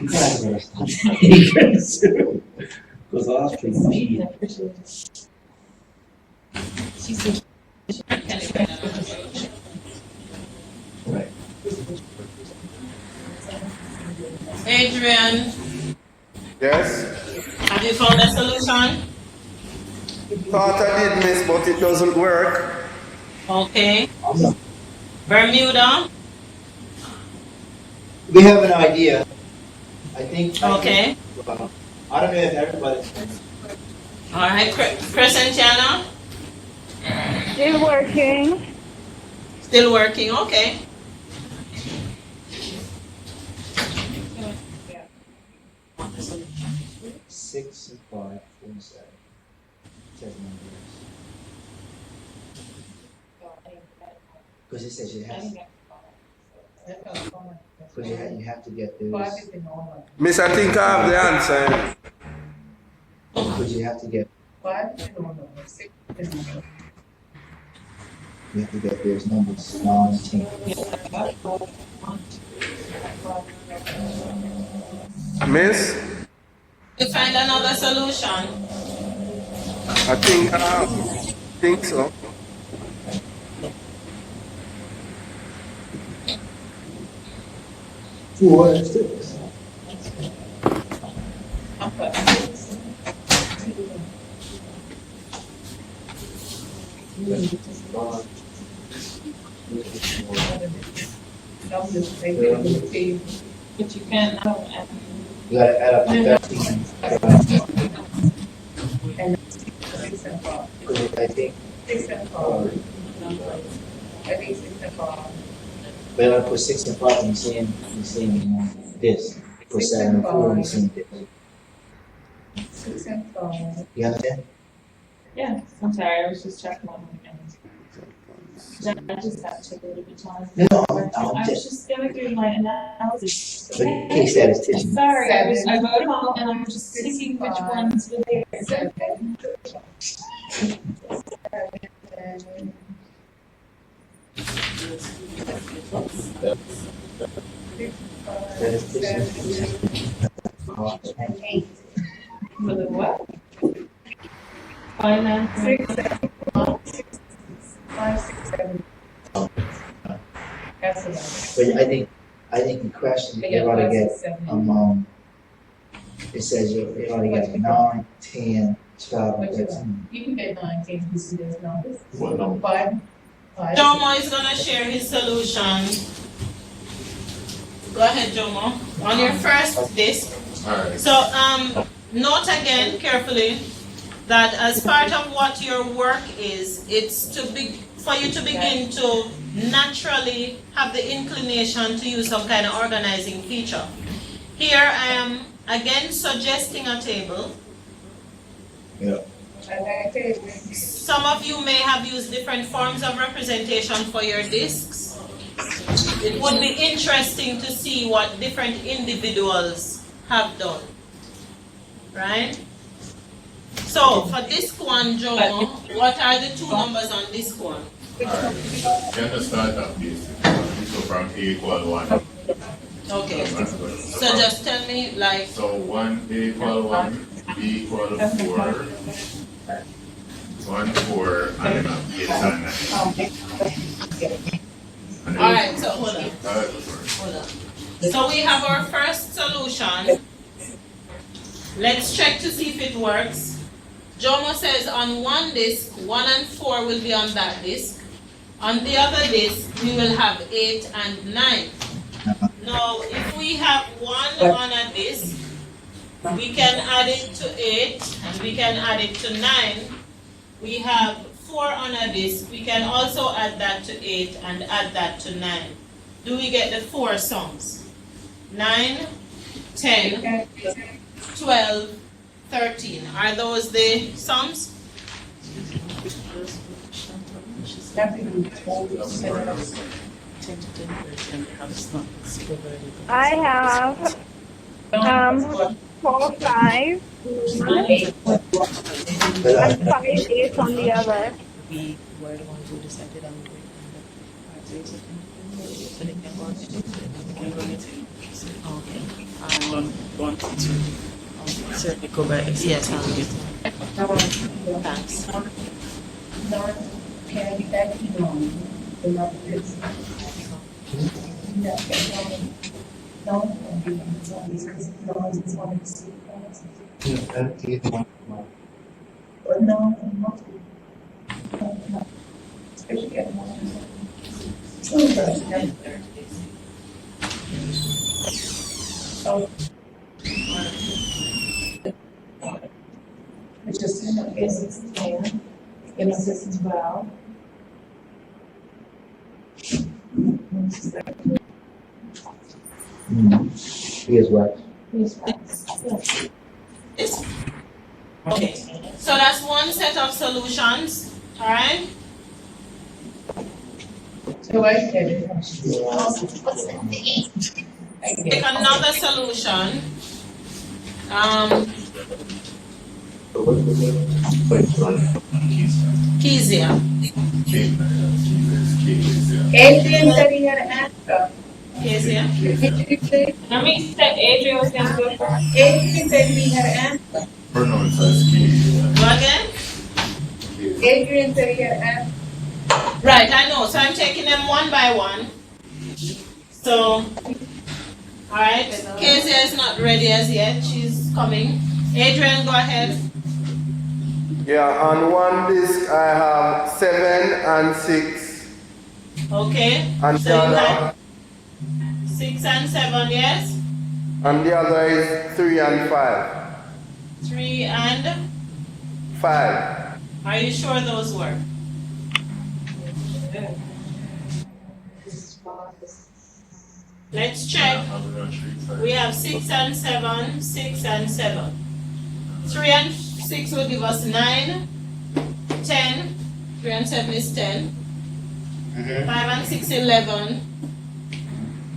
guys better stop taking soon. Because I'll treat me. Right.
Adrian,
Yes?
have you found a solution?
Thought I did, miss, but it doesn't work.
Okay.
I'm not.
Bermuda?
We have an idea. I think.
Okay.
I don't know if everybody.
All right, Crescentiana?
Still working.
Still working, okay.
Six and 5, 4 and 7. 7 numbers. Because it says you have. Because you have to get those.
Miss, I think I have the answer.
Because you have to get. You have to get those numbers. 19.
Miss,
You find another solution?
I think so.
Four and 6.
But you can't.
You gotta add up to 13. Because I think. But I put 6 and 5 and you're saying this. Put 7 and 4 and you're saying this.
6 and 5.
You understand?
Yeah, I'm sorry, I was just checking on my hands. I just got to take a little bit of time.
No,
I was just going through my analysis.
But in case statistician.
Sorry, I wrote them all and I'm just thinking which ones were there.
Statistician.
For the what? Finance. 6, 7, 5, 6, 7. That's enough.
But I think the question, you ought to get, it says you ought to get 9, 10, 12, and 13.
You can get 19 because he does numbers.
What number?
5.
Jomo is gonna share his solution. Go ahead, Jomo. On your first disk.
Alright.
So, note again carefully that as part of what your work is, it's for you to begin to naturally have the inclination to use some kind of organizing feature. Here I am again suggesting a table.
Yeah.
Some of you may have used different forms of representation for your disks. It would be interesting to see what different individuals have done, right? So for disk 1, Jomo, what are the 2 numbers on disk 1?
Alright, you understand that basic. So from A equal 1.
Okay, so just tell me like.
So 1 A equal 1, B equal 4, 1 4, and then 8 and 9.
Alright, so hold on. So we have our first solution. Let's check to see if it works. Jomo says on one disk, 1 and 4 will be on that disk. On the other disk, we will have 8 and 9. Now, if we have 1 on a disk, we can add it to 8 and we can add it to 9. We have 4 on a disk, we can also add that to 8 and add that to 9. Do we get the 4 sums? 9, 10, 12, 13. Are those the sums?
I have 4-5 and 5-8 on the other.
We were the ones who decided on the so they can go on it. Okay. One to two. Certainly go by exit. Yes, I'll get it. Thanks.
Can you back to normal? The number is. It's just in the business plan, in the systems well.
He is what?
Okay, so that's one set of solutions, all right?
So I get it.
Take another solution. Kezia.
Adrian said he had an answer.
Kezia.
Let me say Adrian was gonna go first.
Adrian said he had an answer.
Pronounce as Kezia.
Go again?
Adrian said he had an answer.
Right, I know. So I'm taking them one by one. So, alright. Kezia is not ready as yet. She's coming. Adrian, go ahead.
Yeah, on one disc I have 7 and 6.
Okay.
And
So
the
you
other,
have 6 and 7, yes?
and the other is 3 and 5.
3 and?
5.
Are you sure those work? Let's check. We have 6 and 7, 6 and 7. 3 and 6 will give us 9, 10. 3 and 7 is 10. 5 and 6, 11.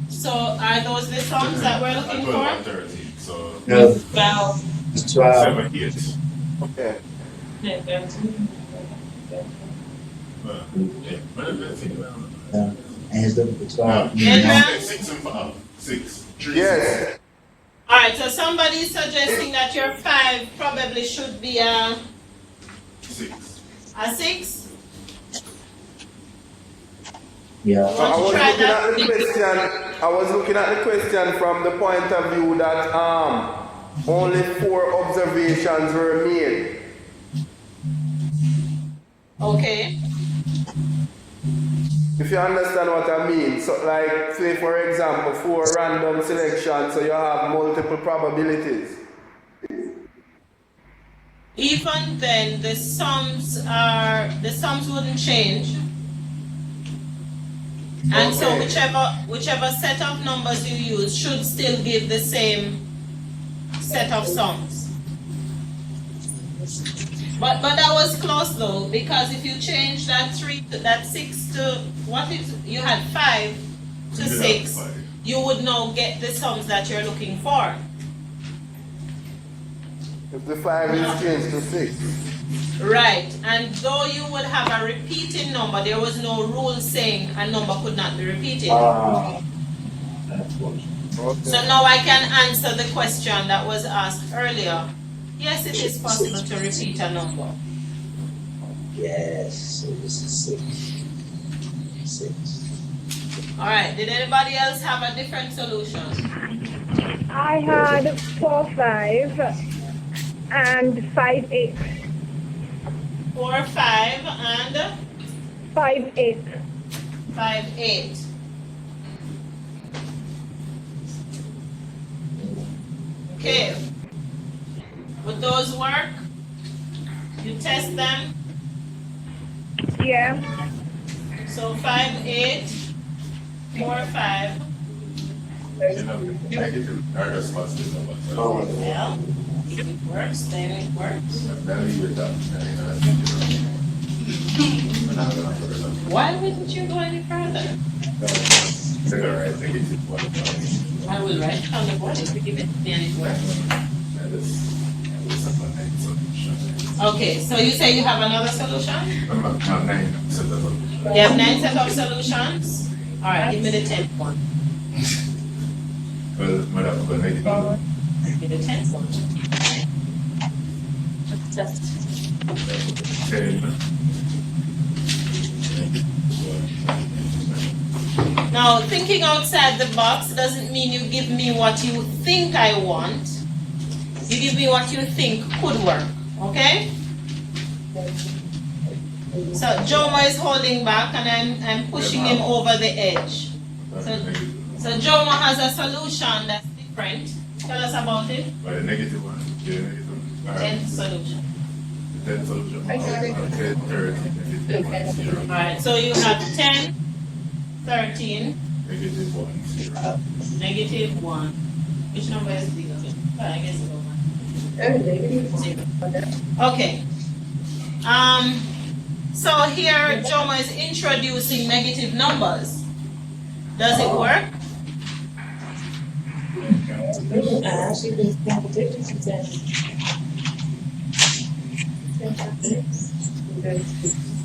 So are those the sums that we're looking for?
12 and 13, so.
No,
12.
it's 12.
7, 8.
Okay.
Yeah, that's
And his number 12.
Adrian?
6 and 5. 6. 3.
Yes.
Alright, so somebody is suggesting that your 5 probably should be a
6.
6?
Yeah.
I was looking at the question from the point of view that only 4 observations were made.
Okay.
If you understand what I mean, so like say for example 4 random selections, so you have multiple probabilities.
Even then, the sums wouldn't change. And so whichever set of numbers you use should still give the same set of sums. But that was close though, because if you change that 6 to what if you had 5 to 6, you would now get the sums that you're looking for.
If the 5 is changed to 6.
Right, and though you would have a repeating number, there was no rule saying a number could not be repeated.
Okay.
So now I can answer the question that was asked earlier. Yes, it is possible to repeat a number.
Yes, so this is 6. 6.
Alright, did anybody else have a different solution?
I had 4-5 and 5-8.
4, 5 and
5-8.
5, 8. Okay. Would those work? You test them?
Yeah.
So 5, 8, 4, 5.
Negative. I just lost this number.
Well, if it works, then it works. Why wouldn't you go any further? I will write it on the board if you give it to me and it works. Okay, so you say you have another solution?
Not 9 set of solutions.
You have 9 set of solutions? Alright, give me the 10th one.
Well, madam, go negative.
Give me the 10th one.
10.
Now, thinking outside the box doesn't mean you give me what you think I want. You give me what you think could work, okay? So Jomo is holding back and I'm pushing him over the edge. So Jomo has a solution that's different. Tell us about it.
By the negative one. Yeah, negative one.
10th solution.
10th solution. Okay, 30, negative 1, 0.
Alright, so you have 10, 13,
Negative 1, 0.
negative 1. Which number is the other? Well, I guess it's over. Okay. So here Jomo is introducing negative numbers. Does it work?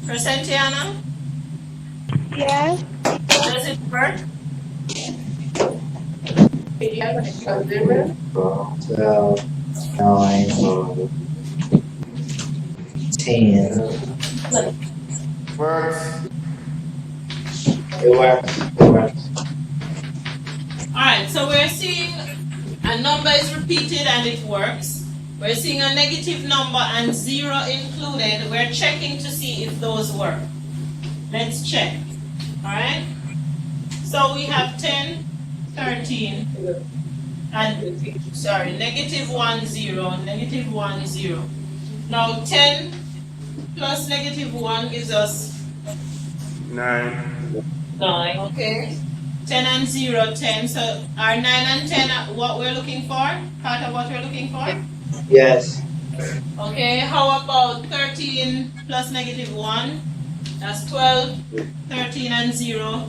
Percentiana?
Yes.
Does it work?
12, 9, 10.
Works.
It works. It works.
Alright, so we're seeing a number is repeated and it works. We're seeing a negative number and 0 included. We're checking to see if those work. Let's check. Alright? So we have 10, 13, and negative 1, 0, negative 1, 0. Now 10 plus negative 1 gives us
9.
Okay. 10 and 0, 10. So are 9 and 10 are what we're looking for? Part of what we're looking for?
Yes.
Okay, how about 13 plus negative 1? That's 12, 13 and 0.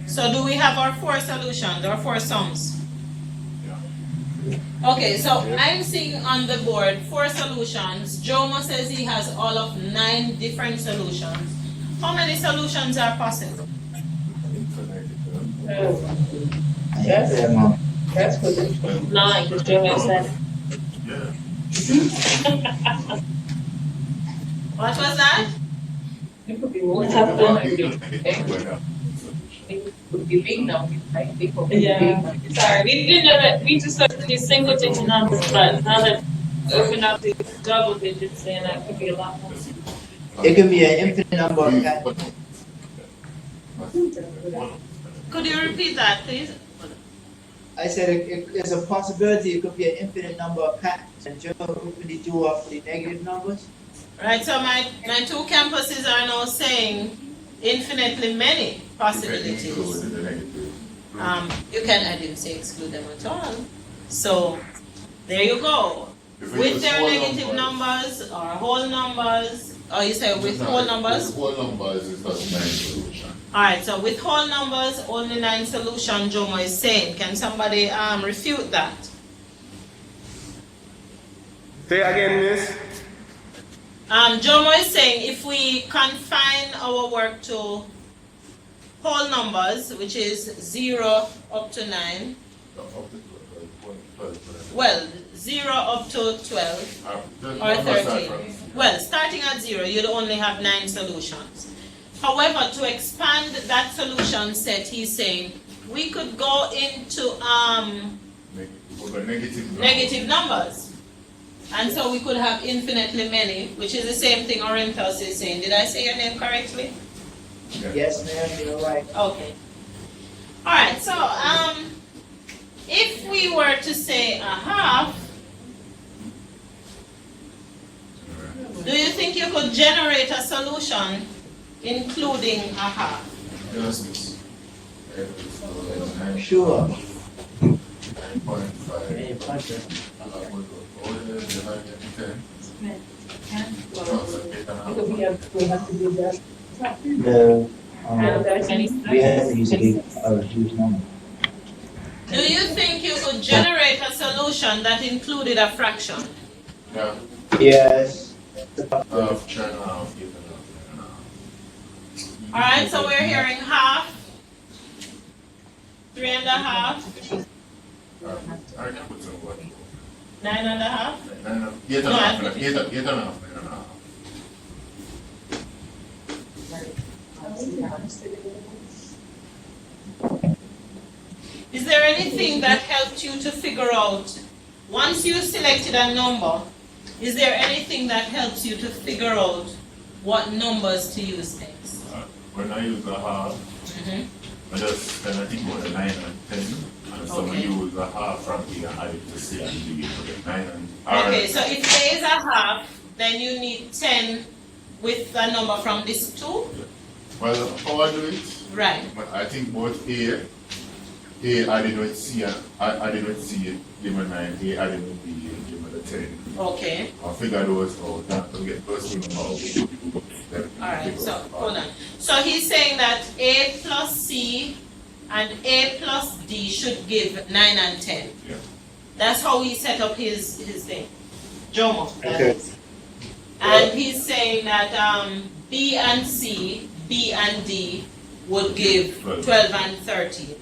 So do we have our 4 solutions, or 4 sums? Okay, so I'm seeing on the board 4 solutions. Jomo says he has all of 9 different solutions. How many solutions are possible?
That's what it's 9, because Jomo said.
What was that?
It could be more. It would be big numbers, right?
Yeah. Sorry, we didn't know that. We just started these single digit numbers, but now that open up to double digits, then that could be a lot more.
It could be an infinite number of patterns.
Could you repeat that, please?
I said there's a possibility it could be an infinite number of patterns. And Joe openly do off the negative numbers.
Right, so my 2 campuses are now saying infinitely many possibilities. You can, I didn't say exclude them at all. So there you go. With their negative numbers or whole numbers, or you say with whole numbers?
With whole numbers is just 9 solutions.
Alright, so with whole numbers, only 9 solution, Jomo is saying. Can somebody refute that?
Say again, miss.
Jomo is saying if we confine our work to whole numbers, which is 0 up to 9, well, 0 up to 12 or 13. Well, starting at 0, you'd only have 9 solutions. However, to expand that solution set, he's saying we could go into negative numbers. And so we could have infinitely many, which is the same thing Orenthus is saying. Did I say your name correctly?
Yes, ma'am, you're right.
Okay. Alright, so if we were to say a half, do you think you could generate a solution including a half?
Yes, miss.
Sure.
'Cause we have to do that.
No. We have to use a huge number.
Do you think you could generate a solution that included a fraction?
Yeah.
Yes.
Try and a half, give and a half.
Alright, so we're hearing half, 3.5,
I can put some what?
9.5.
8 and a half, 8 and a half.
Is there anything that helped you to figure out, once you selected a number, is there anything that helps you to figure out what numbers to use next?
When I use a half, I just then I think about the 9 and 10, and so we use a half from here and add it to C and D to get 9 and.
Okay, so if there is a half, then you need 10 with a number from this 2?
Well, how I do it?
Right.
I think both A added with C and added with C, give me 9, A added with B, give me the 10.
Okay.
I'll figure those out, and to get those two out.
Alright, so hold on. So he's saying that A plus C and A plus D should give 9 and 10.
Yeah.
That's how he set up his thing. Jomo. that
Okay.
is. And he's saying that B and C, B and D would give 12 and 13.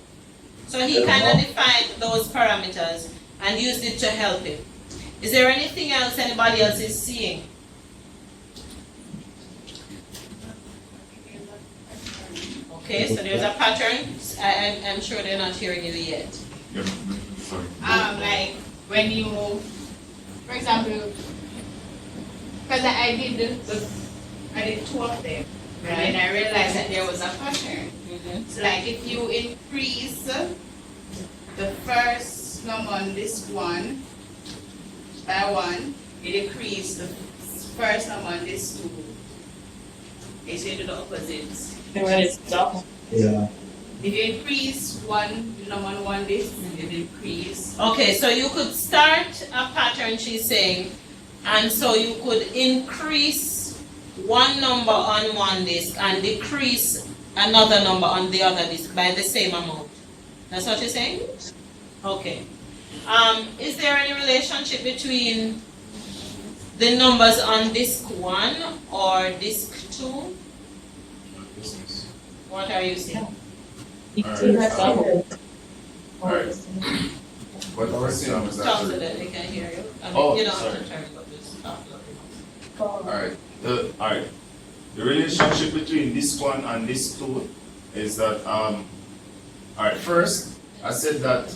So he kind of defined those parameters and used it to help him. Is there anything else anybody else is seeing? Okay, so there's a pattern. I'm sure they're not hearing you yet.
Yeah, sorry.
Like when you, for example, because I did 2 of them, and then I realized that there was a pattern. So like if you increase the first number on this one by 1, you decrease the first number on this 2. Okay, so you do the opposites.
And when it's double.
Yeah.
If you increase one number on one disk, you decrease.
Okay, so you could start a pattern, she's saying, and so you could increase one number on one disk and decrease another number on the other disk by the same amount. That's what you're saying? Okay. Is there any relationship between the numbers on disk 1 or disk 2? What are you saying?
Alright. What first thing was
Talk so
that?
that they can hear you. I mean,
Oh,
you don't
sorry.
have to turn, but just talk.
Alright. The relationship between this one and this 2 is that alright, first I said that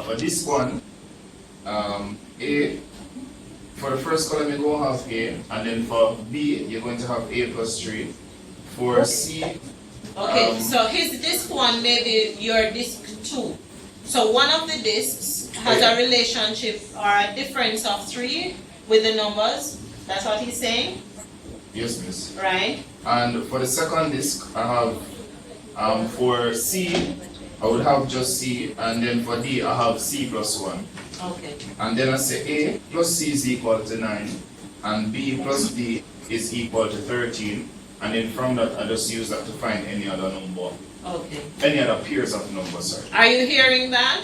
for this one, A, for the first column you're going to have A, and then for B you're going to have A plus 3. For C,
Okay, so his disk 1 may be your disk 2. So one of the disks has a relationship or a difference of 3 with the numbers. That's what he's saying,
yes miss.
right?
And for the second disk I have for C I would have just C, and then for D I have C plus 1.
Okay.
And then I say A plus C is equal to 9, and B plus D is equal to 13. And then from that, I just use that to find any other number.
Okay.
Any other pairs of numbers, sorry.
Are you hearing that?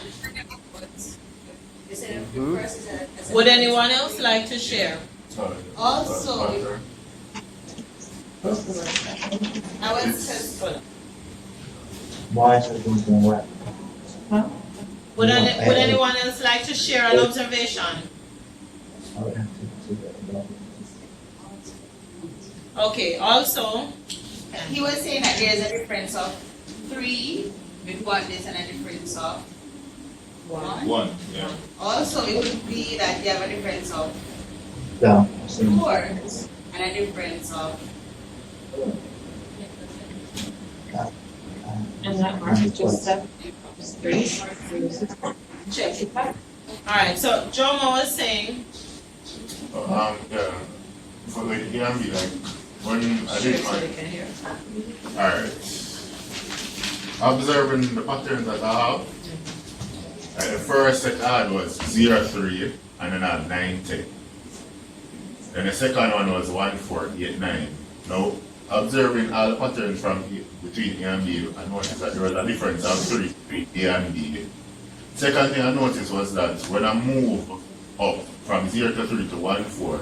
Would anyone else like to share?
Also, I was
Why is it doing what?
Would anyone else like to share an observation?
I would have to do that.
Okay, also,
he was saying that there's a difference of 3 with one disk and a difference of 1.
1, yeah.
Also, it would be that they have a difference of
Yeah.
4 and a difference of.
And that mark is just 7.
check. Alright, so Jomo was saying,
Yeah. For the EDMC, like, when I did
so
my,
they can hear.
alright. Observing the patterns that I have, like the first set I had was 0, 3, and then I had 9, 10. Then the second one was 1, 4, 8, 9. Now, observing all the patterns from between A and B, I noticed that there was a difference of 3 between A and B.
Second thing I noticed was that when I move up from 0 to 3 to 1, 4,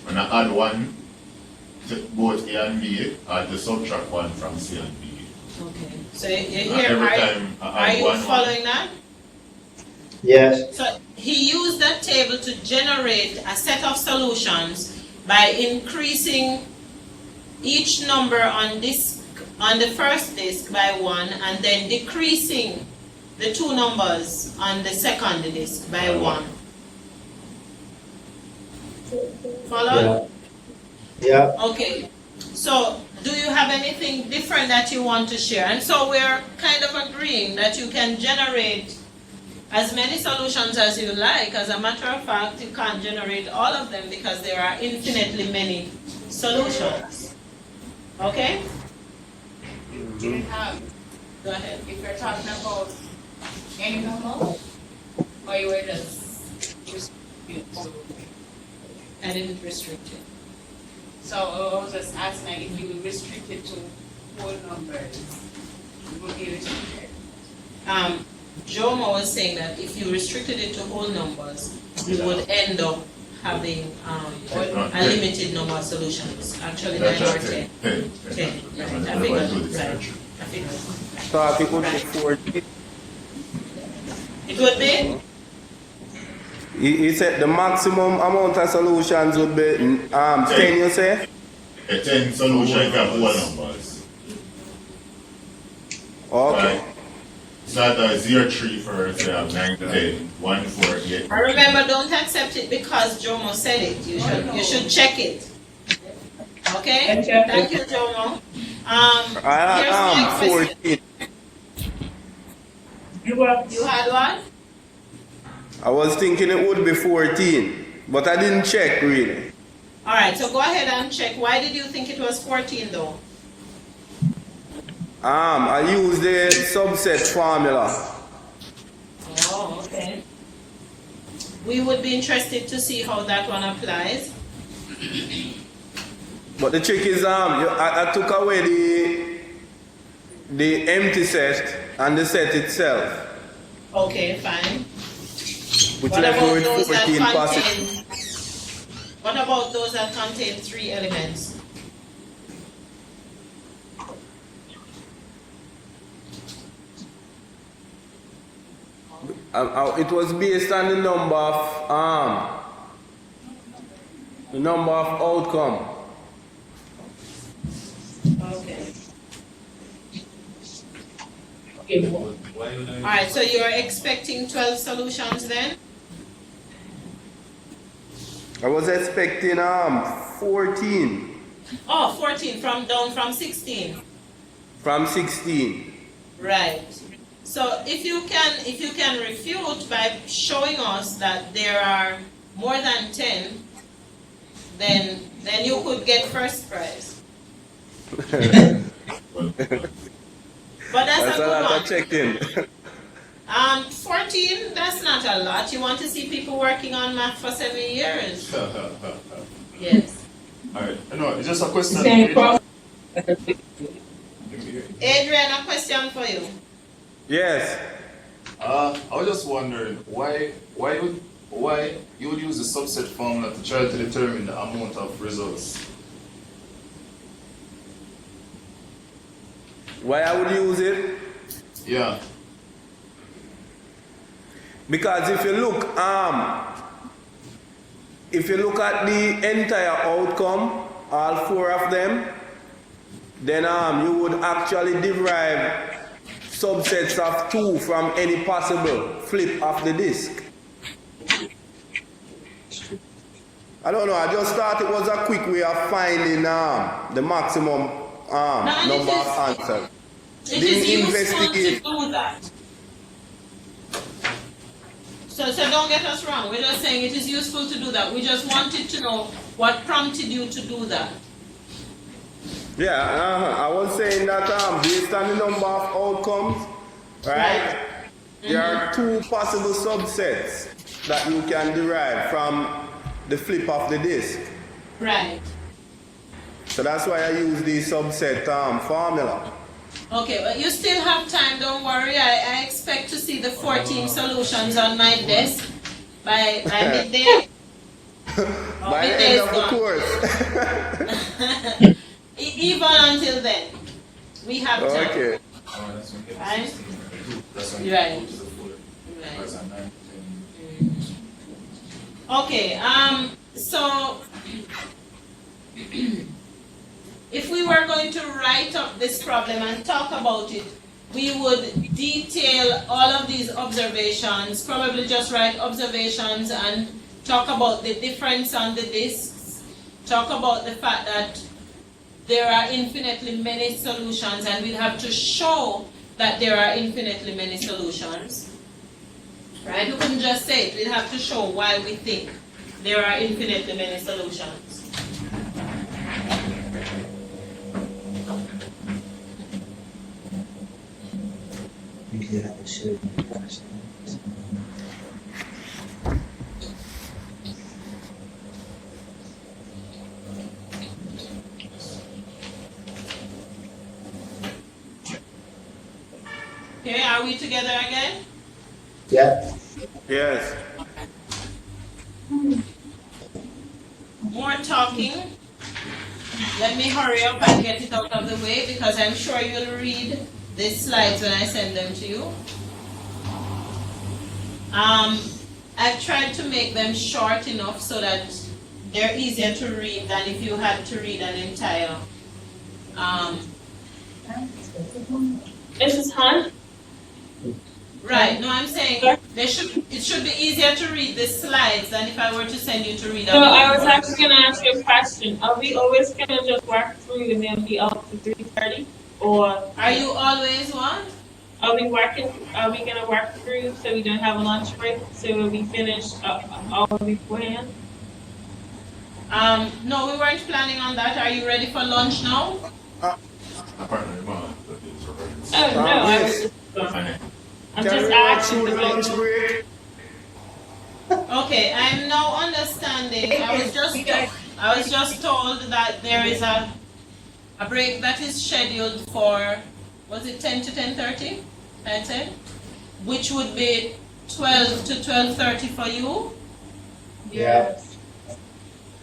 when I add 1 to both A and B, I had to subtract 1 from C and B.
Okay. So you
And
here,
every time I
are
add
you
1,
following that?
Yes.
So he used that table to generate a set of solutions by increasing each number on the first disk by 1 and then decreasing the 2 numbers on the second disk by 1. Follow?
Yeah.
Okay. So do you have anything different that you want to share? And so we're kind of agreeing that you can generate as many solutions as you like. As a matter of fact, you can't generate all of them because there are infinitely many solutions. Okay?
Go
ahead.
If you're talking about any number, or you were just restricted to.
I didn't restrict it.
So I was just asking if you restrict it to whole numbers, it would be restricted.
Jomo was saying that if you restricted it to whole numbers, you would end up having a limited number of solutions. Actually, 9 or 10. 10. Right. I figured. Right. I figured.
So I think it would be 14.
It would be?
He said the maximum amount of solutions would be 10, you say?
10 solutions have 1 numbers.
Okay.
Right. Start at 0, 3 first, you have 9, 10, 1, 4, 8.
And remember, don't accept it because Jomo said it. You should check it. Okay? Thank you, Jomo.
I had 14.
You had what?
I was thinking it would be 14, but I didn't check really.
Alright, so go ahead and check. Why did you think it was 14 though?
I used the subset formula.
Oh, okay. We would be interested to see how that one applies.
But the trick is, I took away the empty set and the set itself.
Okay, fine.
Which
What
left
about
me with
those
14
that
possible.
What about those that contain 3 elements?
It was based on the number of outcome.
Okay. Alright, so you're expecting 12 solutions then?
I was expecting 14
Oh, 14 down from 16.
from 16.
Right. So if you can refute by showing us that there are more than 10, then you could get first prize. But that's a good
lot
one.
of checking.
14, that's not a lot. You want to see people working on math for 7 years. Yes.
Alright, no, it's just a question.
Adrian, a question for you.
Yes.
I was just wondering why you would use the subset formula to try to determine the amount of results.
Why I would use it?
Yeah.
Because if you look at the entire outcome, all 4 of them, then you would actually derive subsets of 2 from any possible flip of the disk. I don't know, I just thought it was a quick way of finding the maximum number of answers.
It is useful to do that. So don't get us wrong. We're just saying it is useful to do that. We just wanted to know what prompted you to do that.
Yeah, I was saying that based on the number of outcomes, right? There are 2 possible subsets that you can derive from the flip of the disk.
Right.
So that's why I use the subset formula.
Okay, but you still have time, don't worry. I expect to see the 14 solutions on my desk by midday.
By the end of the course.
Even until then, we have time.
Okay.
Right? Right. Okay, so if we were going to write up this problem and talk about it, we would detail all of these observations, probably just write observations and talk about the difference on the disks, talk about the fact that there are infinitely many solutions, and we'd have to show that there are infinitely many solutions. Right? We couldn't just say it, we'd have to show why we think there are infinitely many solutions.
Usually have to show you first.
Okay, are we together again?
Yeah.
Yes.
More talking. Let me hurry up and get it out of the way because I'm sure you'll read these slides when I send them to you. I've tried to make them short enough so that they're easier to read than if you had to read an entire.
This is Han?
Right, no, I'm saying it should be easier to read the slides than if I were to send you to read
No, I was actually gonna ask you a question. Are we always gonna just work through and then be out to 3:30? Or
are you always what?
Are we gonna work through so we don't have a lunch break, so we'll be finished all beforehand?
No, we weren't planning on that. Are you ready for lunch now?
Oh, no, I was just, I'm just asking.
The lunch break?
Okay, I'm now understanding. I was just told that there is a break that is scheduled for, was it 10 to 10:30? I said, which would be 12 to 12:30 for you.
Yeah.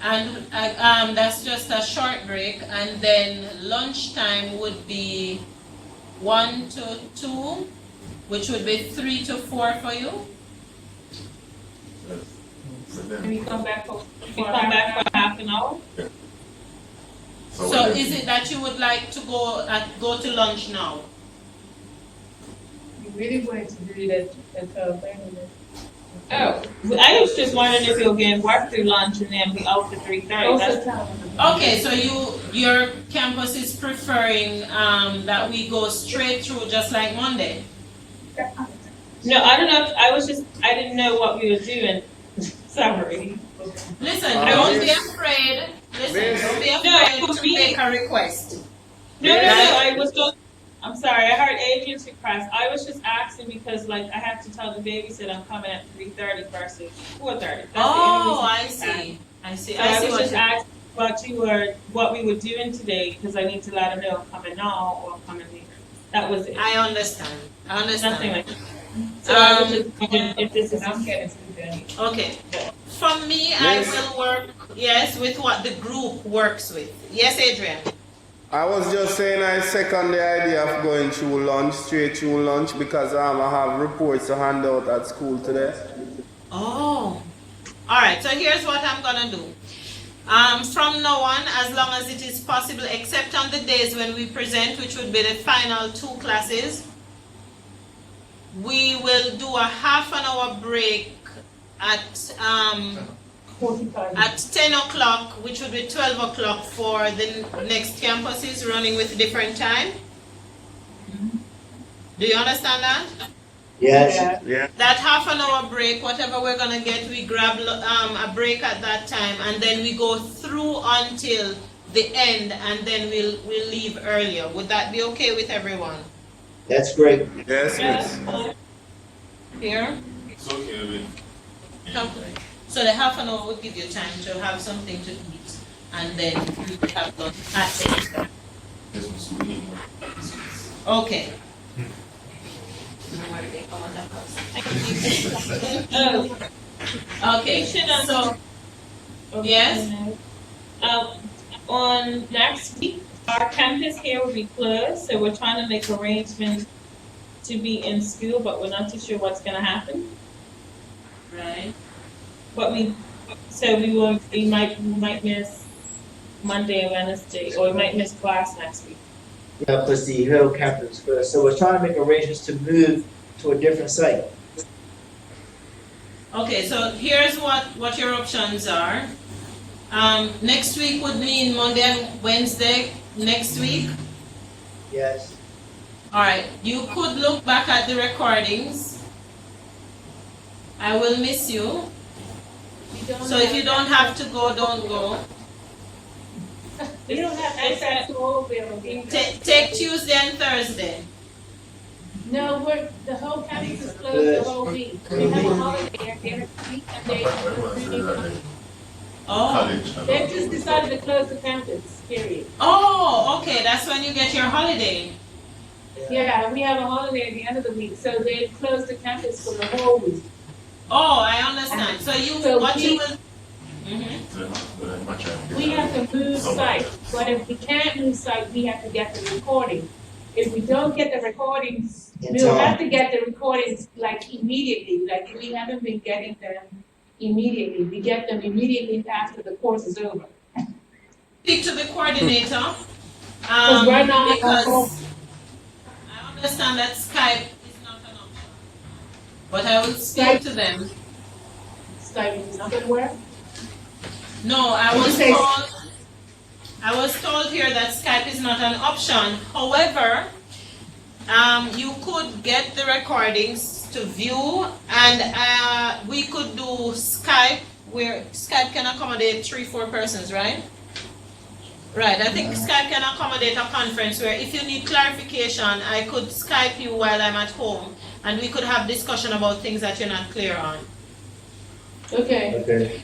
And that's just a short break, and then lunchtime would be 1 to 2, which would be 3 to 4 for you.
And we come back for half an hour?
So is it that you would like to go to lunch now?
You really wanted to do it at 12:30.
Oh, I was just wondering if you'll get work through lunch and then be out to 3:30.
Okay, so your campus is preferring that we go straight through just like Monday?
No, I don't know. I didn't know what we were doing. Sorry.
Listen, don't be afraid. Listen, don't be afraid to make a request.
No, I was just. I'm sorry, I heard Adrian's request. I was just asking because, like, I have to tell the babysitter I'm coming at 3:30 versus 4:30.
Oh, I see. I see.
So I was just asking what we were doing today because I need to let her know I'm coming now or I'm coming later. That was it.
I understand.
Nothing like that. So I was just wondering if this is.
Okay. For me, I will work, yes, with what the group works with. Yes, Adrian?
I was just saying I second the idea of going through lunch, straight through lunch, because I have reports to hand out at school today.
Oh. All right, so here's what I'm gonna do. From now on, as long as it is possible, except on the days when we present, which would be the final 2 classes, we will do a half an hour break at 10 o'clock, which would be 12 o'clock for the next campuses running with different time. Do you understand that?
Yes.
Yeah.
That half an hour break, whatever we're gonna get, we grab a break at that time, and then we go through until the end, and then we'll leave earlier. Would that be okay with everyone?
That's great.
Yes, yes.
Here?
It's okay with.
So the half an hour would give you time to have something to eat, and then you have lunch at 8.
Yes, we need more.
Okay. Okay, so, yes?
On next week, our campus here will be closed, so we're trying to make arrangements to be in school, but we're not too sure what's gonna happen.
Right.
But we might miss Monday and Wednesday, or we might miss class next week.
Yeah, plus the Hill campus first. So we're trying to make arrangements to move to a different site.
Okay, so here's what your options are. Next week would mean Monday and Wednesday next week.
Yes.
All right, you could look back at the recordings. I will miss you. So if you don't have to go, don't go.
We don't have access to all buildings.
Take Tuesday and Thursday.
No, the whole campus is closed the whole week. They have a holiday at the end of the week and they.
Oh,
College.
They just decided to close the campus, period.
oh, okay, that's when you get your holiday.
Yeah, we have a holiday at the end of the week, so they closed the campus for the whole week.
Oh, I understand. So you will.
We have to move site, but if we can't move site, we have to get the recording. If we don't get the recordings, we'll have to get the recordings like immediately, like we haven't been getting them immediately. We get them immediately after the course is over.
Speak to the coordinator.
Because we're not.
Because I understand that Skype is not an option. But I will speak to them.
Skype is not gonna work?
No, I was told here that Skype is not an option. However, you could get the recordings to view, and we could do Skype, where Skype can accommodate 3-4 persons, right? Right, I think Skype can accommodate a conference where if you need clarification, I could Skype you while I'm at home, and we could have discussion about things that you're not clear on.
Okay.
Okay.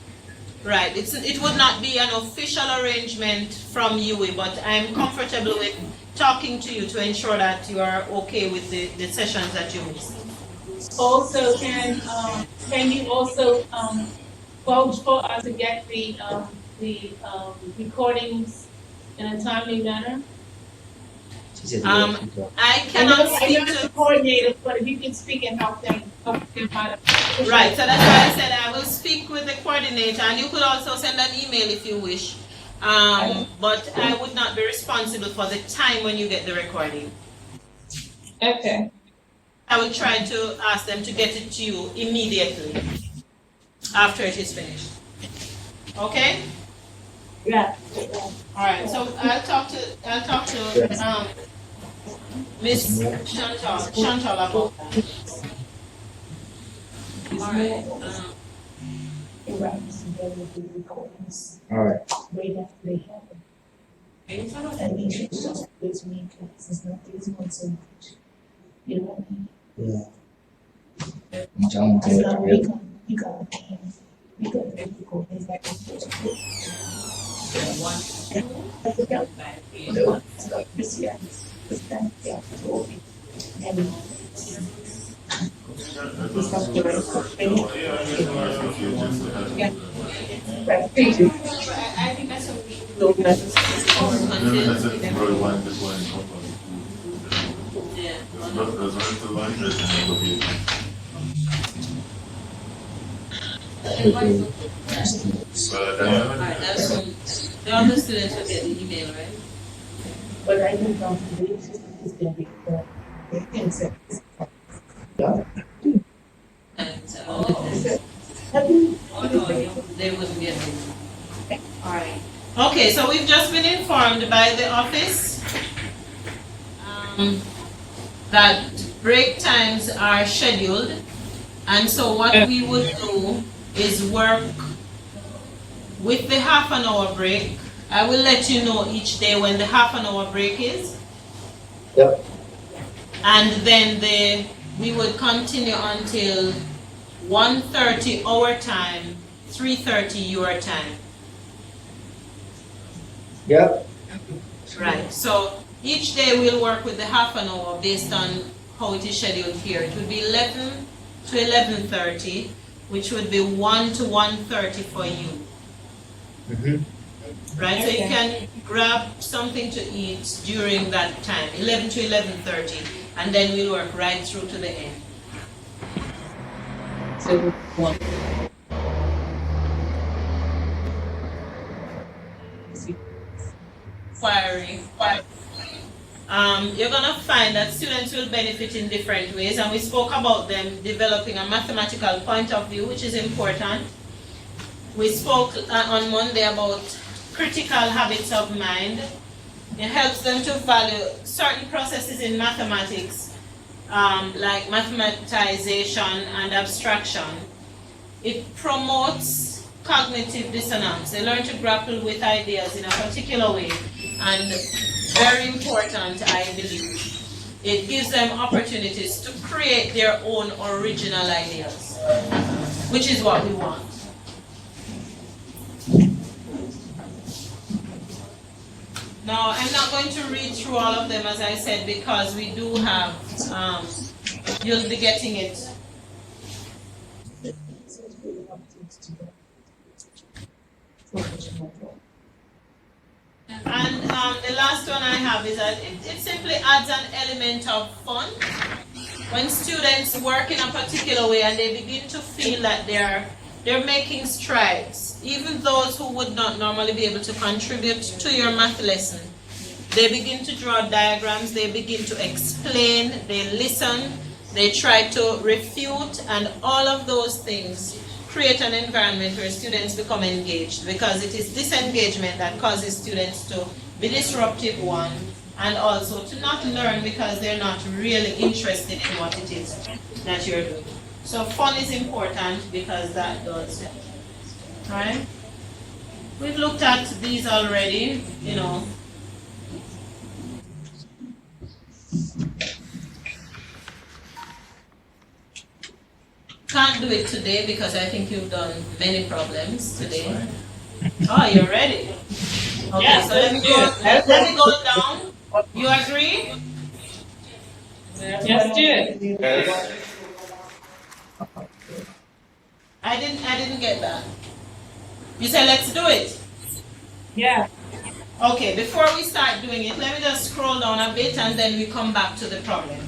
Right, it would not be an official arrangement from UWI, but I'm comfortable with talking to you to ensure that you are okay with the sessions that you miss.
Also, can you also vouch for us to get the recordings in a timely manner?
I cannot speak
I know
to
the coordinator, but if you can speak and help them out.
Right, so that's why I said I will speak with the coordinator, and you could also send an email if you wish. But I would not be responsible for the time when you get the recording.
Okay.
I will try to ask them to get it to you immediately after it is finished. Okay?
Yeah.
All right, so I'll talk to Miss Chantal about that. All right.
All right.
Right after they happen. And make sure it's just this week, it's not this one so much. You know what I mean?
Yeah. John,
It's not we got the people, it's like. This year, this time, yeah, and this comes to yeah. Right, thank you.
I think that's what we
No, that's.
Alright, that's when the other students will get the email, right?
But I think on today's system is gonna be, in seconds.
And, oh no, they wouldn't get it. Alright. Okay, so we've just been informed by the office that break times are scheduled. And so what we would do is work with the half an hour break. I will let you know each day when the half an hour break is.
Yep.
And then we would continue until 1:30 our time, 3:30 your time.
Yep.
Right, so Each day we'll work with the half an hour based on how it is scheduled here. It would be 11 to 11:30, which would be 1 to 1:30 for you. Right, so you can grab something to eat during that time, 11 to 11:30, and then we'll work right through to the end.
So, one.
Inquiry. You're gonna find that students will benefit in different ways, and we spoke about them developing a mathematical point of view, which is important. We spoke on Monday about critical habits of mind. It helps them to value certain processes in mathematics, like mathematization and abstraction. It promotes cognitive dissonance. They learn to grapple with ideas in a particular way, and very important, I believe, it gives them opportunities to create their own original ideas, which is what we want. Now, I'm not going to read through all of them, as I said, because we do have, you'll be getting it. And the last one I have is that it simply adds an element of fun. When students work in a particular way and they begin to feel that they're making strides, even those who would not normally be able to contribute to your math lesson, they begin to draw diagrams, they begin to explain, they listen, they try to refute, and all of those things create an environment where students become engaged, because it is this engagement that causes students to be disruptive, one, and also to not learn because they're not really interested in what it is that you're doing. So fun is important because that does help. Right? We've looked at these already, you know. Can't do it today because I think you've done many problems today. Oh, you're ready? Okay,
Yeah,
so let me go down. You agree?
Let's do it.
Yes.
I didn't get that. You said let's do it.
Yeah.
Okay, before we start doing it, let me just scroll down a bit and then we come back to the problem.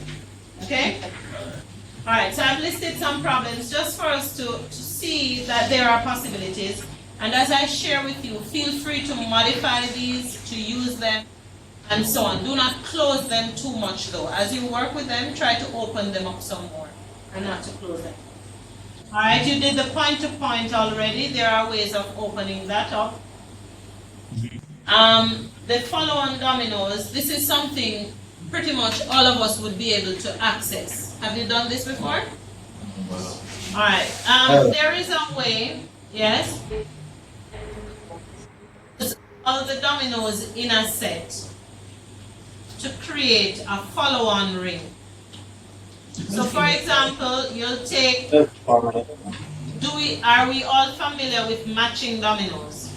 Okay? Alright, so I've listed some problems just for us to see that there are possibilities. And as I share with you, feel free to modify these, to use them, and so on. Do not close them too much though. As you work with them, try to open them up some more and not to close them. Alright, you did the point-to-point already. There are ways of opening that up. The follow-on dominoes, this is something pretty much all of us would be able to access. Have you done this before? Alright, there is a way, yes? All the dominoes in a set to create a follow-on ring. So for example, you'll take, are we all familiar with matching dominoes?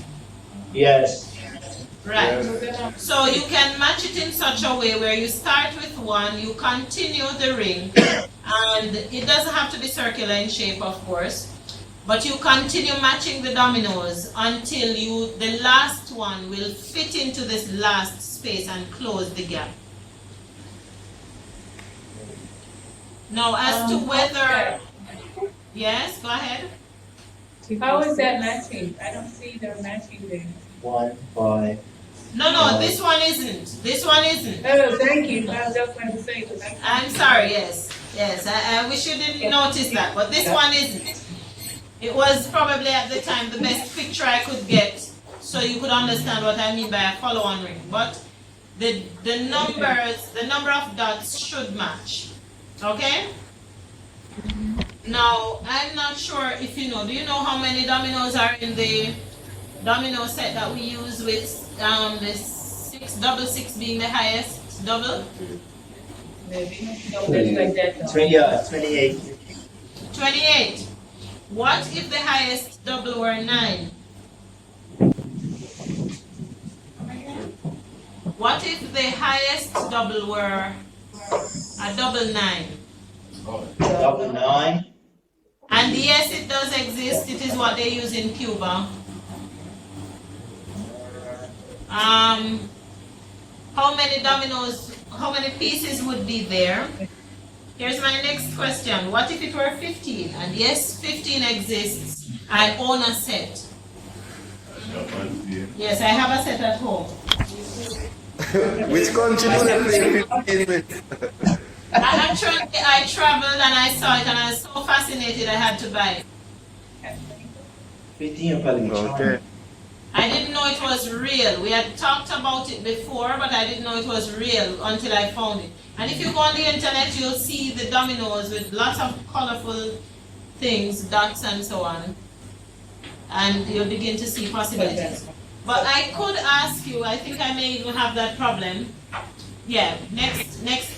Yes.
Right. So you can match it in such a way where you start with one, you continue the ring, and it doesn't have to be circular in shape, of course, but you continue matching the dominoes until the last one will fit into this last space and close the gap. Now, as to whether, yes, go ahead.
How is that matching? I don't see the matching there.
1, 5.
No, this one isn't. This one isn't.
Oh, thank you. I was just going to say that.
I'm sorry, yes. I wish you didn't notice that, but this one isn't. It was probably at the time the best picture I could get, so you could understand what I mean by a follow-on ring. But the number of dots should match. Okay? Now, I'm not sure if you know. Do you know how many dominoes are in the domino set that we use with the double six being the highest double?
Maybe. Like that.
28.
28. What if the highest double were 9? What if the highest double were a double 9?
Double 9.
And yes, it does exist. It is what they use in Cuba. How many dominoes, how many pieces would be there? Here's my next question. What if it were 15? And yes, 15 exists. I own a set. Yes, I have a set at home.
Which country do they play 15 with?
I traveled and I saw it and I was so fascinated I had to buy it.
15 probably
Okay.
I didn't know it was real. We had talked about it before, but I didn't know it was real until I found it. And if you go on the internet, you'll see the dominoes with lots of colorful things, dots and so on. And you'll begin to see possibilities. But I could ask you, I think I may even have that problem. Yeah,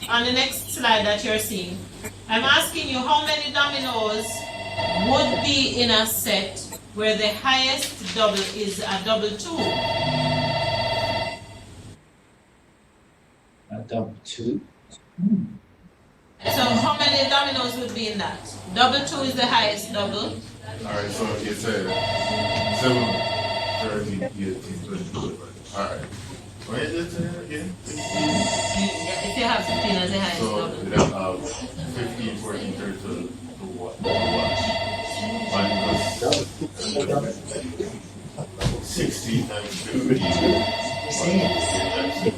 on the next slide that you're seeing. I'm asking you how many dominoes would be in a set where the highest double is a double 2.
A double 2.
So how many dominoes would be in that? Double 2 is the highest double.
Alright, so it's 7, 13, 18, 22. Alright. Where is it again?
If you have 15 as the highest
So
double.
we have 15, 14, 32 to watch. Because 16 times 15.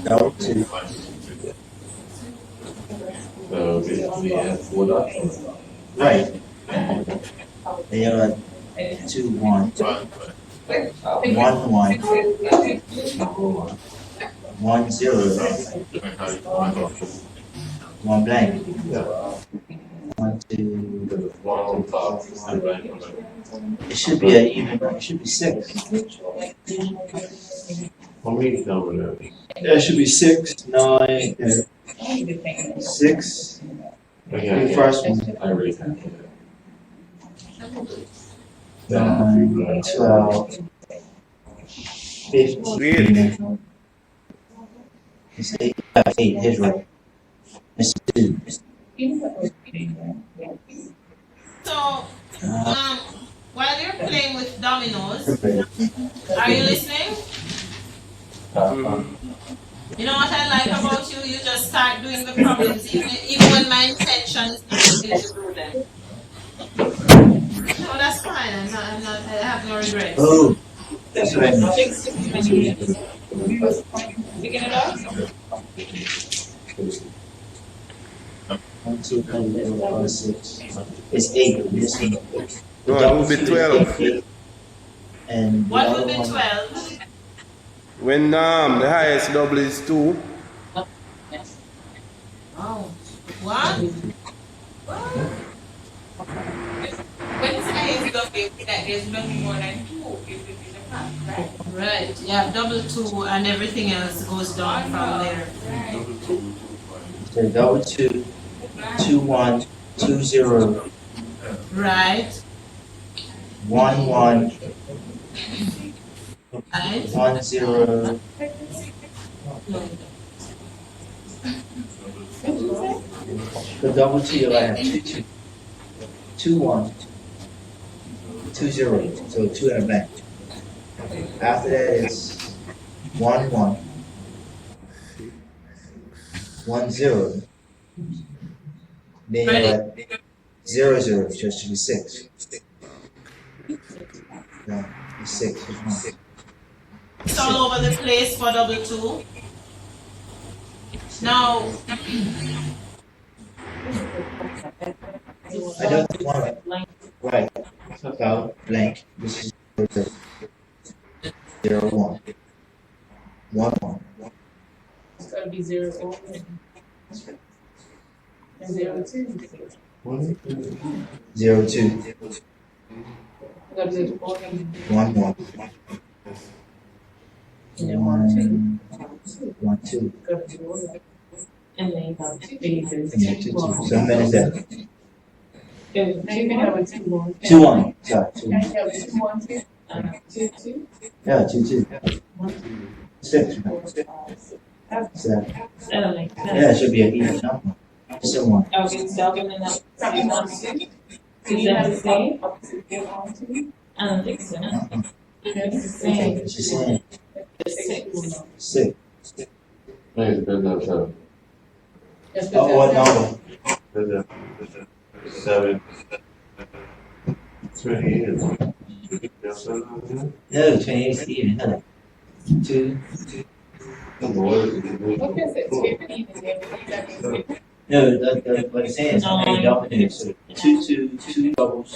Double 2.
So basically, yeah, 4 dots.
Right. They are 2, 1. 1, 1. 1, 0. 1 blank. 1, 2. It should be an even. It should be 6.
How many number there?
It should be 6, 9, 6. The first one.
I raised that.
9, 12, 15. It's 8. 8 is right. It's 2.
So, while you're playing with dominoes, are you listening? You know what I like about you? You just start doing the problems, even when my intention is not to do them. No, that's fine. I have no regrets.
Oh, that's what I mean.
Picking it up?
1, 2, 3, 4, 5, 6. It's 8. Missing.
No, it would be 12.
And
What would be 12?
When the highest double is 2.
Oh, what?
When it's highest double, that there's nothing more than 2 if it is a pack, right?
Right, yeah, double 2 and everything else goes down from there.
So double 2, 2, 1, 2, 0,
Right,
1, 1,
right.
1, 0. The double 2, you'll have 2, 2. 2, 1, 2, 0. So 2 and a blank. After that is 1, 1, 1, 0. Then you're at 0, 0, just should be 6. No, it's 6. Which one?
It's all over the place for double 2. Now,
I don't want it. Right. So blank. This is 0, 1. 1, 1.
It's gotta be 0, 1. And 0, 2.
0, 2.
Gotta be 1.
1, 1. And then 1, 1, 2.
And then you have 2.
And then 2, 2. So how many is that?
You can have a 2, 1.
2, 1. Sorry, 2, 1.
Can you have a 2, 1, 2? 2, 2?
Yeah, 2, 2. 6. Seven.
That don't make sense.
Yeah, it should be an even number. Just a one.
Okay, 7 and up.
Something else.
Is that the same? I don't think so. It's the same.
It's the same.
It's 6.
Six.
Hey, there's a
Oh, what number?
There's a 7. 28.
No, 28 is even, huh? Two.
What is it? Tiffany,
No, what it's saying is how many dominoes. So two doubles,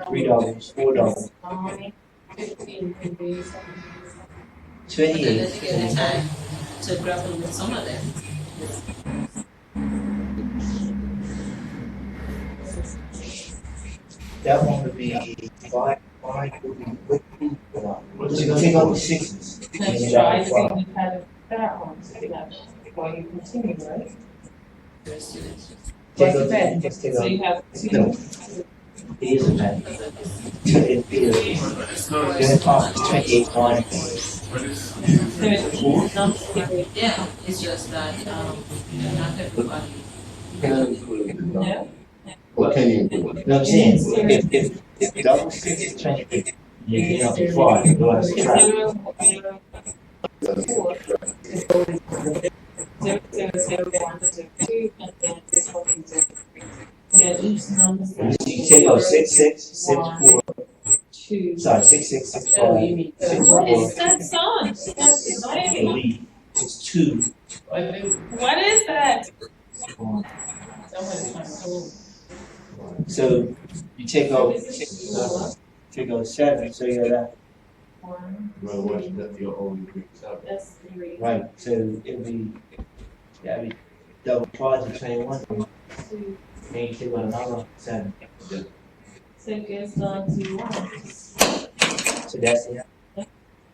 three doubles, four doubles.
15 can be.
28.
Get the time to grapple with some of them.
That one would be five would be so you take out the sixes.
Let's try to see if we had that one. While you continue, right?
Take out the, just take
So
out.
you have
No,
2.
it is a pen. It is. Then it's 28 points.
Yeah, it's just that, not everybody.
No?
What can you do?
No, I'm saying, if double six is 28, you get up to 5, you go to subtract.
0, 4. 0, 0, 0, 1, 0, 2, and then this one is 0, 3. Yeah, each number.
You take out 6, 6, 6, 4,
2.
sorry, 6, 6, 6, 5,
Oh, you mean
6,
what
4,
is that song? That's annoying.
delete. It's 2.
What is that?
So you take out 7, so you're left.
1.
Well, what that your own brings up.
That's 3.
Right, so it'll be, yeah, it'll be double 5 to 21.
2.
Then you take out another 7.
So it gets down to 1.
So that's the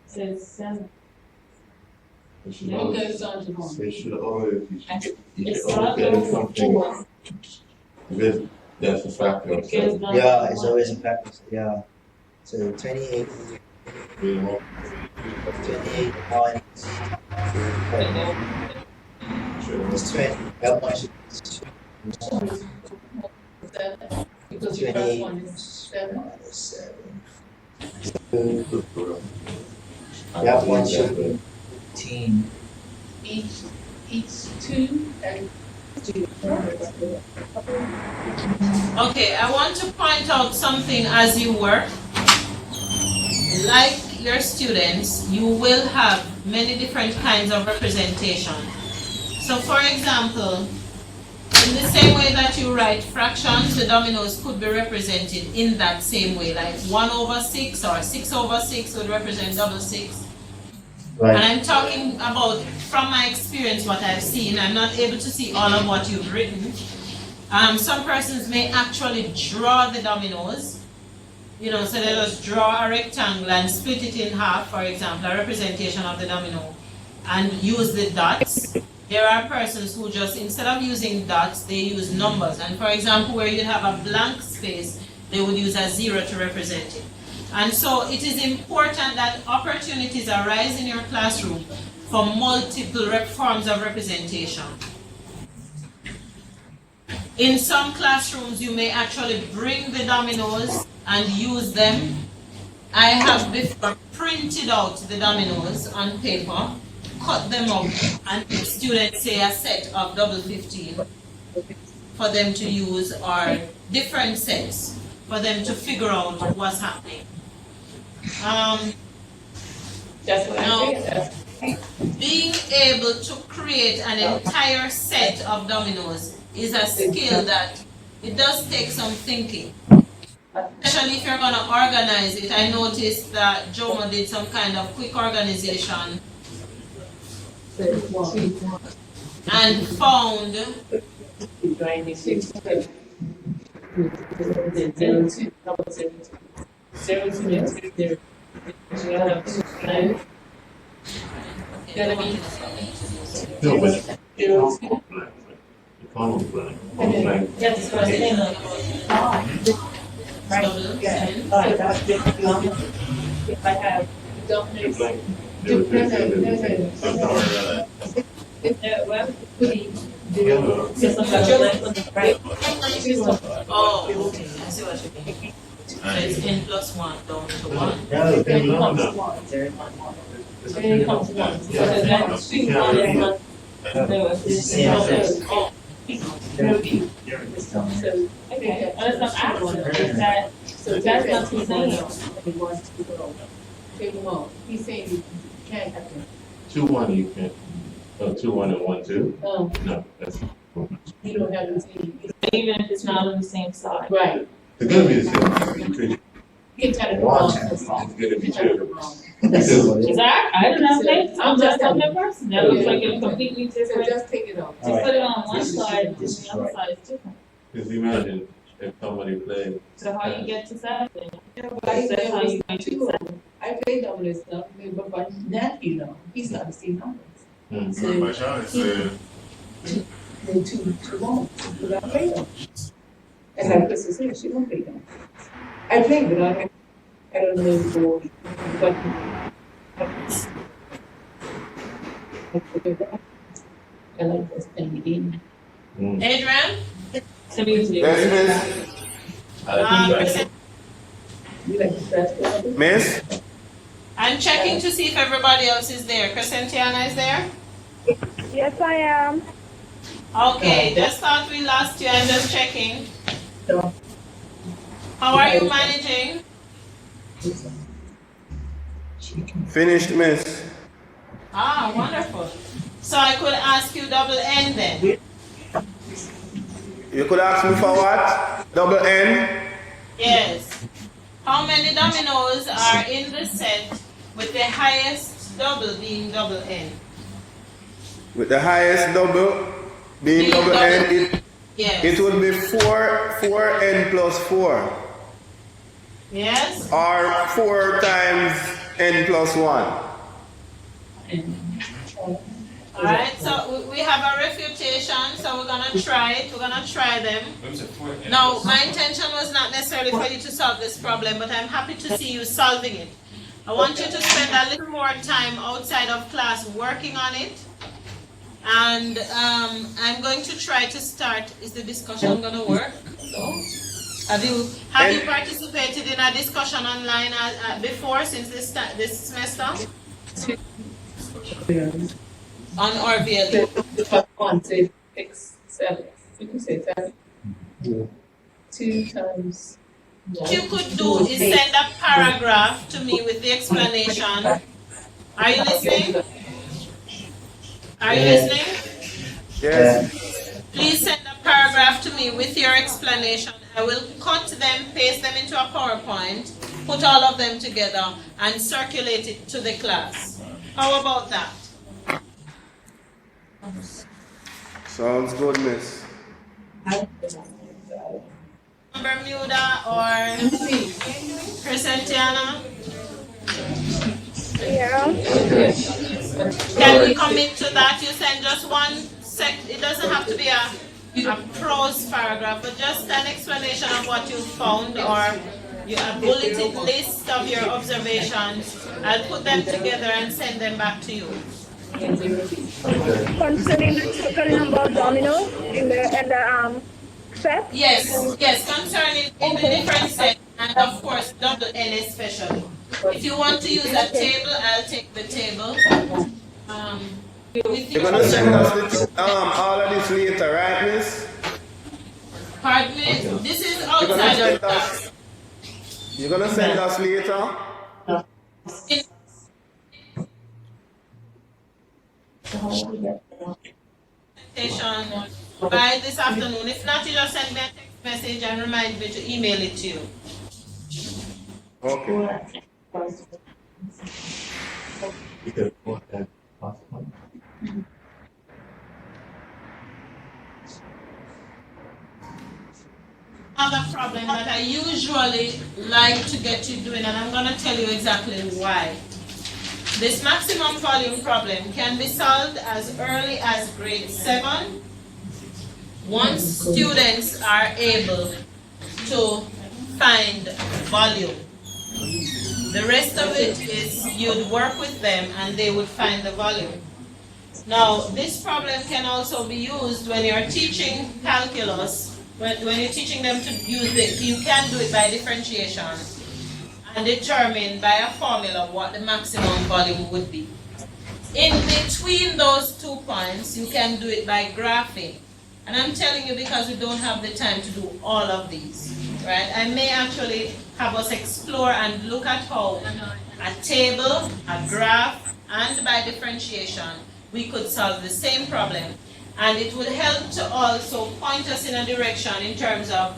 So it's 7.
You should
Then it
always,
goes down to 1.
you should always, you
It's
should
not
always get
over
something.
4.
That's a factor of
It goes
7.
down
yeah,
to
it's
1.
always in practice. Yeah. So 28,
You know,
28 minus it's 20. That much is
Because your first one is 7.
minus 7. That one should be 15.
Each 2 and 2.
Okay, I want to point out something as you work. Like your students, you will have many different kinds of representation. So for example, in the same way that you write fractions, the dominoes could be represented in that same way, like 1/6 or 6/6 would represent double 6.
Right.
And I'm talking about, from my experience, what I've seen. I'm not able to see all of what you've written. Some persons may actually draw the dominoes. You know, so they just draw a rectangle and split it in half, for example, a representation of the domino, and use the dots. There are persons who just, instead of using dots, they use numbers. And for example, where you have a blank space, they would use a 0 to represent it. And so it is important that opportunities arise in your classroom for multiple forms of representation. In some classrooms, you may actually bring the dominoes and use them. I have before printed out the dominoes on paper, cut them up, and give students, say, a set of double 15 for them to use, or different sets for them to figure out what's happening.
That's what
Now,
I think.
being able to create an entire set of dominoes is a skill that it does take some thinking. Especially if you're going to organize it. I noticed that Jomo did some kind of quick organization and found
no, but the common plan.
That's what I'm saying.
If I have
It's like, they would say,
Yeah, well,
Oh, okay, I see what you mean. So it's n plus 1 down to 1.
No, it
Then
can
it
be
comes
longer.
to one, there it comes one. Then it comes to one. So
Yeah.
that's two, one, and one. No, it's
Yeah.
so,
So,
so, okay, that's not asking, is that, so that's not the same.
He wants to go. Take him off. He's saying you can't have him.
2-1, you can't. Oh, 2-1 and 1-2? No, that's.
You don't have the same.
Even if it's not on the same side.
Right.
It's gonna be the same.
You can tell it
One.
wrong.
It's gonna be
You tell it
2.
wrong.
Exactly, I don't know, maybe, I'm just on that person, that looks like a
Yeah.
completely
So
different,
just take it off.
All
just
right.
put it on one
This is-
side, and
this is
the other
right.
side is different.
Because imagine if somebody played.
So how you get to seven?
I
That's how you make it
two.
seven.
I played double this stuff, but by nephew, you know, he's not the same numbers.
Hmm.
So
My child is
then two won't, but I played them. And like Chris said, she won't play them. I played, but I don't know the ball, but. I like this playing the game.
Adrian?
To me, it's
Yes,
Present-
You like the first one?
Miss?
I'm checking to see if everybody else is there. Crescentiana is there?
Yes, I am.
Okay, just thought we lost you. I'm just checking.
No.
How are you managing?
Finished, miss.
Ah, wonderful. So I could ask you double N then?
You could ask me for what? Double N?
Yes. How many dominoes are in the set with the highest double being double N?
With the highest double being double N, it
Yes.
would be 4N plus 4.
Yes?
Or 4 times N plus 1.
Alright, so we have a refutation, so we're gonna try it. We're gonna try them. Now, my intention was not necessarily for you to solve this problem, but I'm happy to see you solving it. I want you to spend a little more time outside of class working on it. And I'm going to try to start. Is the discussion gonna work? No? Have you participated in a discussion online before since this semester? On RVL?
The first one, say 6, 7. You can say 7. 2 times.
What you could do is send a paragraph to me with the explanation. Are you listening? Are you listening?
Yes.
Please send a paragraph to me with your explanation. I will cut them, paste them into a PowerPoint, put all of them together, and circulate it to the class. How about that?
Sounds good, miss.
Bermuda or Crescentiana?
Yeah.
Can we commit to that? You send just one it doesn't have to be a prose paragraph, but just an explanation of what you found or a bulleted list of your observations. I'll put them together and send them back to you.
Concerning the total number of dominoes in the set?
Yes, concerning in the different sets, and of course double N especially. If you want to use a table, I'll take the table.
You're gonna send us all of this later, right, miss?
Pardon me? This is outside of class.
You're gonna send us later?
By this afternoon. If not, you just send me a text message and remind me to email it to you.
Okay.
Another problem that I usually like to get you doing, and I'm going to tell you exactly why. This maximum volume problem can be solved as early as grade 7 once students are able to find volume. The rest of it is you'd work with them and they would find the volume. Now, this problem can also be used when you're teaching calculus. When you're teaching them to use it, you can do it by differentiation and determine by a formula what the maximum volume would be. In between those 2 points, you can do it by graphing. And I'm telling you because we don't have the time to do all of these, right? I may actually have us explore and look at how a table, a graph, and by differentiation, we could solve the same problem. And it would help to also point us in a direction in terms of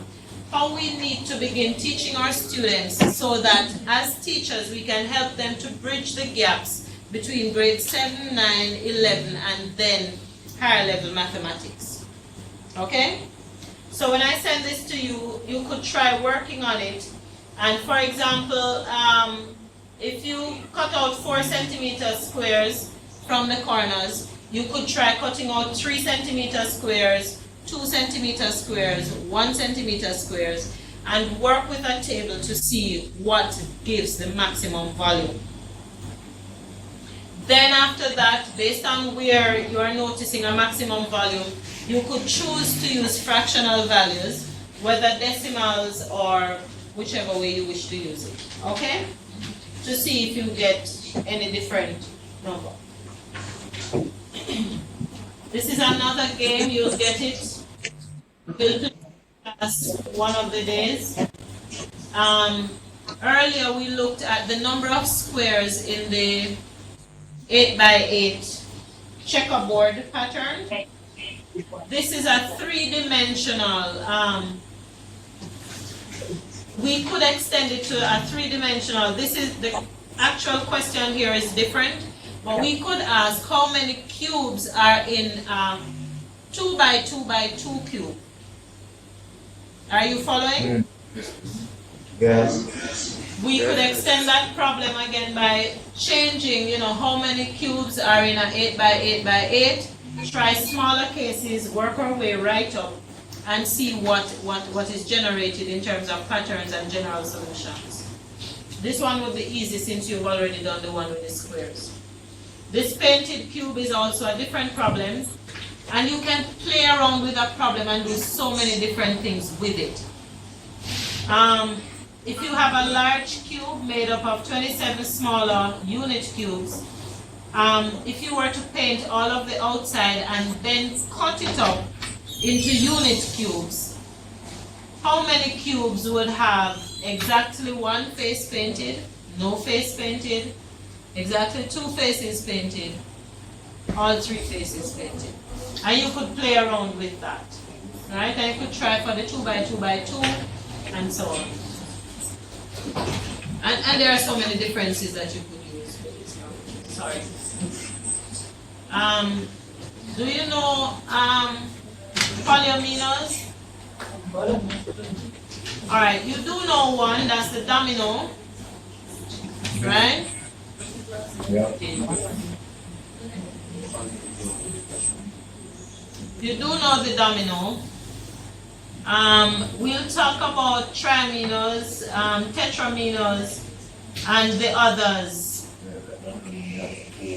how we need to begin teaching our students so that as teachers we can help them to bridge the gaps between grade 7, 9, 11, and then higher level mathematics. Okay? So when I send this to you, you could try working on it. And for example, if you cut out 4 centimeter squares from the corners, you could try cutting out 3 centimeter squares, 2 centimeter squares, 1 centimeter squares, and work with a table to see what gives the maximum volume. Then after that, based on where you are noticing a maximum volume, you could choose to use fractional values, whether decimals or whichever way you wish to use it, okay? To see if you get any different number. This is another game, you'll get it. We'll do class one of the days. Earlier we looked at the number of squares in the 8 by 8 checkerboard pattern. This is a 3-dimensional, we could extend it to a 3-dimensional. This is the actual question here is different, but we could ask how many cubes are in 2 by 2 by 2 cube. Are you following?
Yes.
We could extend that problem again by changing, how many cubes are in an 8 by 8 by 8. Try smaller cases, work our way right up, and see what is generated in terms of patterns and general solutions. This one would be easy since you've already done the one with the squares. This painted cube is also a different problem, and you can play around with a problem and do so many different things with it. If you have a large cube made up of 27 smaller unit cubes, if you were to paint all of the outside and then cut it up into unit cubes, how many cubes would have exactly 1 face painted, no face painted, exactly 2 faces painted, all 3 faces painted? And you could play around with that, right? And you could try for the 2 by 2 by 2 and so on. And there are so many differences that you could use for this. Sorry. Do you know polyominoes? Alright, you do know one, that's the domino, right?
Yeah.
You do know the domino. We'll talk about triaminos, tetraminos, and the others.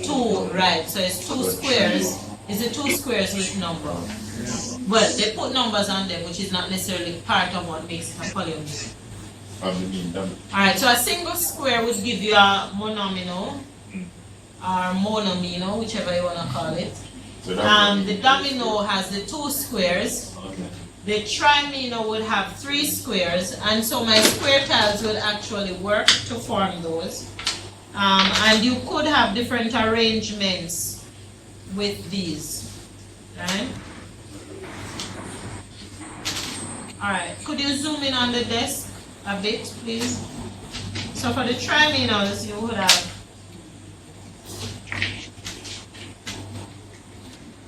2, right? So it's 2 squares. Is it 2 squares with number? Well, they put numbers on them, which is not necessarily part of what makes it a polyomino. Alright, so a single square would give you a monomino, or monomino, whichever you want to call it. The domino has the 2 squares. The trimino would have 3 squares, and so my square tiles will actually work to form those. And you could have different arrangements with these, right? Alright, could you zoom in on the desk a bit, please? So for the triminos, you would have,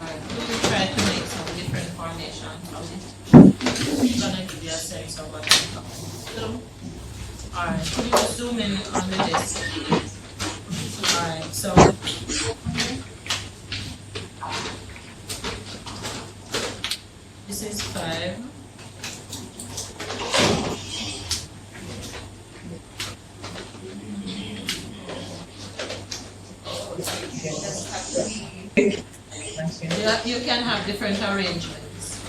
alright, could you try to make some different formations of it? I'm gonna give you a sense of what I'm talking about. Alright, could you zoom in on the desk? Alright, so this is 5. You can have different arrangements.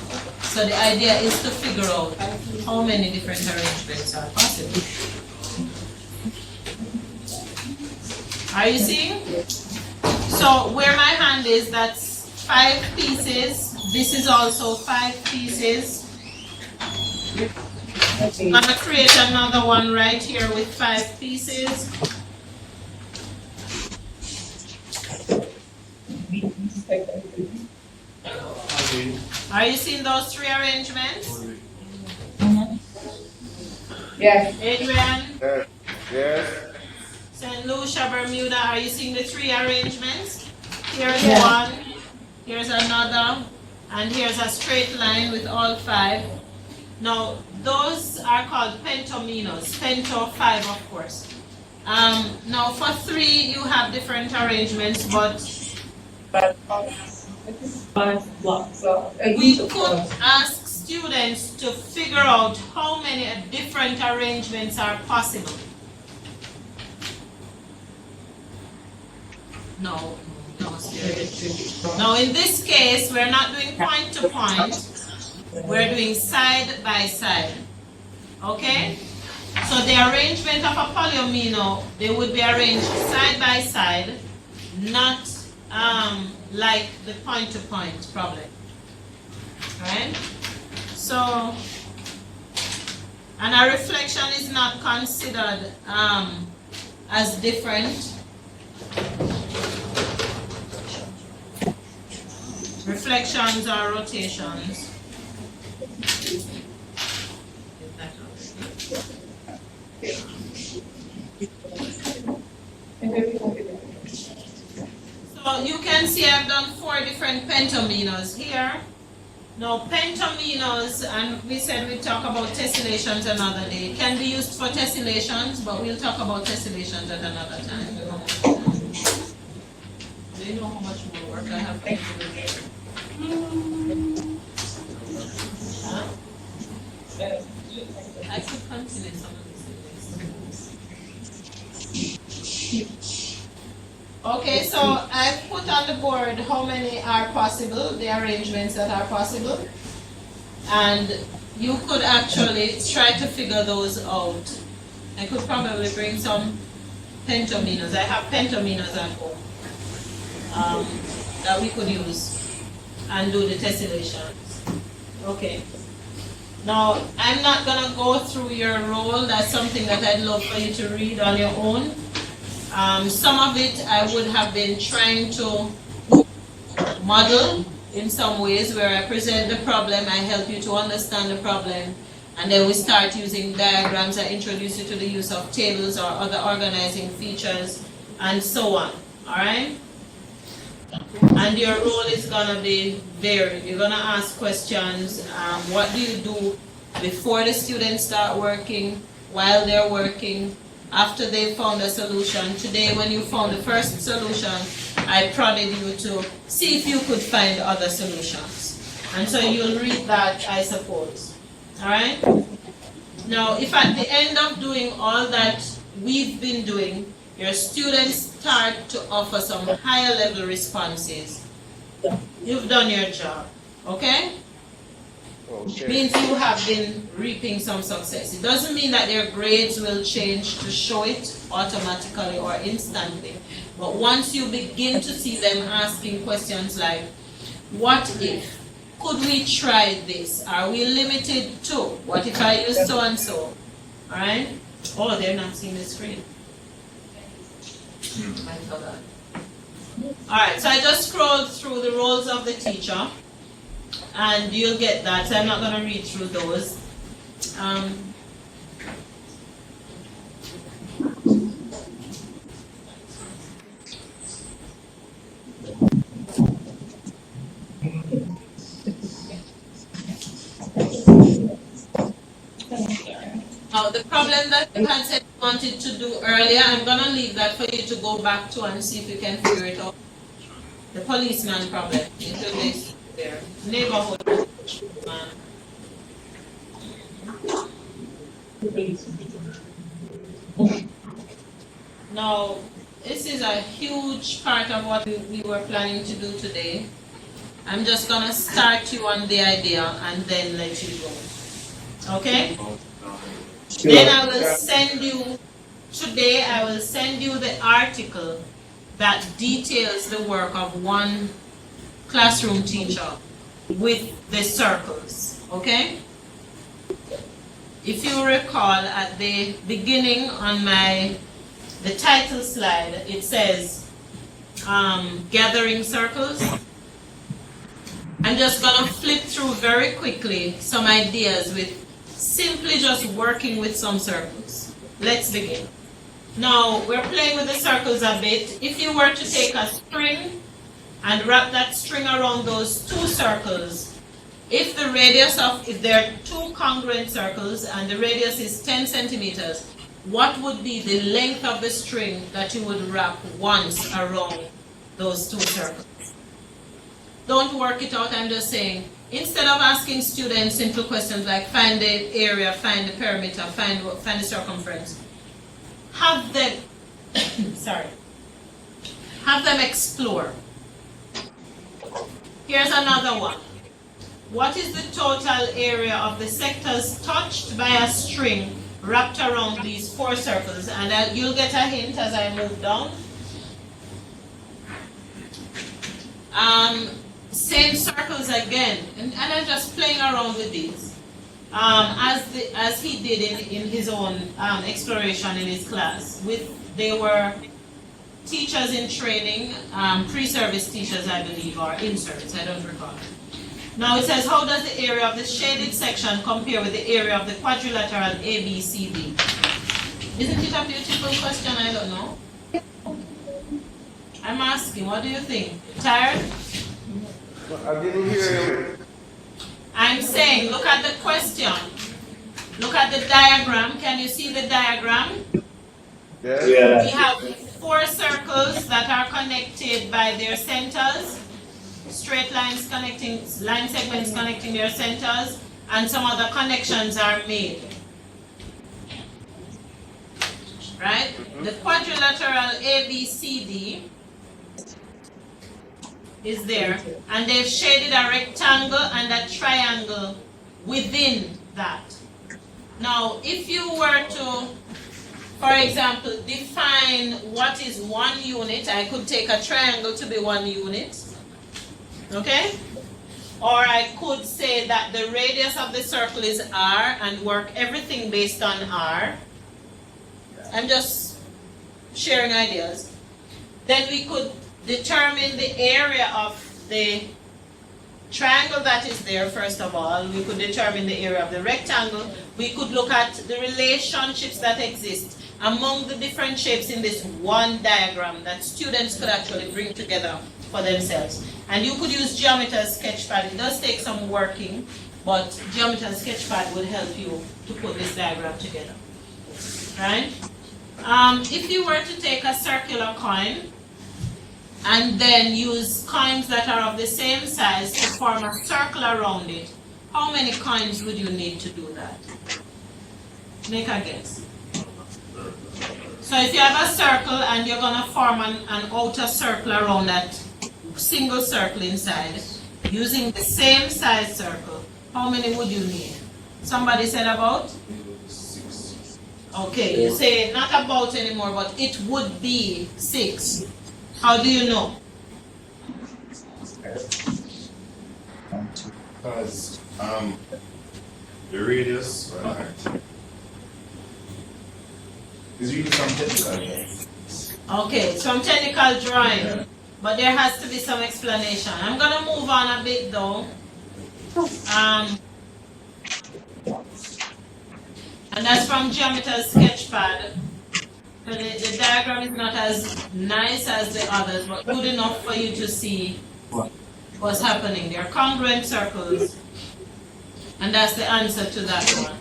So the idea is to figure out how many different arrangements are possible. Are you seeing? So where my hand is, that's 5 pieces. This is also 5 pieces. I'm gonna create another one right here with 5 pieces. Are you seeing those 3 arrangements?
Yes.
Adrian?
Yes.
St. Lucia, Bermuda, are you seeing the 3 arrangements? Here's
Yeah.
1, here's another, and here's a straight line with all 5. Now, those are called pentominos, pento 5 of course. Now for 3, you have different arrangements, but we could ask students to figure out how many different arrangements are possible. No. Now in this case, we're not doing point to point, we're doing side by side. Okay? So the arrangement of a polyomino, they would be arranged side by side, not like the point to point problem. Right? So, and a reflection is not considered as different. Reflections or rotations. So you can see I've done 4 different pentominos here. Now pentominos, and we said we'd talk about tessellations another day. It can be used for tessellations, but we'll talk about tessellations at another time. Do you know how much more work I have to do? Huh? I could continue some of these. Okay, so I've put on the board how many are possible, the arrangements that are possible. And you could actually try to figure those out. I could probably bring some pentominos. I have pentominos at home that we could use and do the tessellations. Okay. Now, I'm not gonna go through your role. That's something that I'd love for you to read on your own. Some of it I would have been trying to model in some ways, where I present the problem, I help you to understand the problem, and then we start using diagrams. I introduce you to the use of tables or other organizing features, and so on. All right? And your role is gonna be varied. You're gonna ask questions. What do you do before the students start working, while they're working, after they found a solution? Today, when you found the first solution, I prodded you to see if you could find other solutions. And so you'll read that, I suppose. All right? Now, if at the end of doing all that we've been doing, your students start to offer some higher level responses, you've done your job. Okay?
Okay.
Means you have been reaping some success. It doesn't mean that their grades will change to show it automatically or instantly. But once you begin to see them asking questions like, what if? Could we try this? Are we limited to? What if I use so and so? Alright? Oh, they're not seeing the screen. I forgot. Alright, so I just scrolled through the roles of the teacher, and you'll get that. So I'm not going to read through those. Now, the problem that you had said you wanted to do earlier, I'm going to leave that for you to go back to and see if you can figure it out. The policeman problem. It will be there. Neighborhood man. Now, this is a huge part of what we were planning to do today. I'm just gonna start you on the idea and then let you go. Okay?
Sure.
Then I will send you, today I will send you the article that details the work of one classroom teacher with the circles, okay? If you recall, at the beginning on the title slide, it says gathering circles. I'm just gonna flip through very quickly some ideas with simply just working with some circles. Let's begin. Now, we're playing with the circles a bit. If you were to take a string and wrap that string around those two circles, if there are two congruent circles and the radius is 10 centimeters, what would be the length of the string that you would wrap once around those two circles? Don't work it out, I'm just saying, instead of asking students simple questions like find the area, find the perimeter, find the circumference, have them, have them explore. Here's another one. What is the total area of the sectors touched by a string wrapped around these four circles? And you'll get a hint as I move down. Same circles again, and I'm just playing around with these. As he did in his own exploration in his class. They were teachers in training, pre-service teachers, I believe, or in-service, I don't recall. Now it says, how does the area of the shaded section compare with the area of the quadrilateral ABCD? Isn't it a beautiful question? I don't know. I'm asking, what do you think? Tired?
I didn't hear you.
I'm saying, look at the question. Look at the diagram. Can you see the diagram?
Yes.
Yeah.
We have four circles that are connected by their centers. Straight lines connecting, line segments connecting their centers, and some other connections are made. Right? The quadrilateral ABCD is there, and they've shaded a rectangle and a triangle within that. Now, if you were to, for example, define what is 1 unit, I could take a triangle to be 1 unit. Okay? Or I could say that the radius of the circle is r and work everything based on r. I'm just sharing ideas. Then we could determine the area of the triangle that is there, first of all. We could determine the area of the rectangle. We could look at the relationships that exist among the different shapes in this one diagram that students could actually bring together for themselves. And you could use Geometer's Sketchpad. It does take some working, but Geometer's Sketchpad would help you to put this diagram together. Right? If you were to take a circular coin and then use coins that are of the same size to form a circle around it, how many coins would you need to do that? Make a guess. So if you have a circle and you're going to form an outer circle around that single circle inside, using the same size circle, how many would you need? Somebody said about?
6.
Okay, you say not about anymore, but it would be 6. How do you know?
Because the radius is really from technical.
Okay, it's from technical drawing, but there has to be some explanation. I'm going to move on a bit though. And that's from Geometer's Sketchpad. The diagram is not as nice as the others, but good enough for you to see what's happening. They're congruent circles, and that's the answer to that one.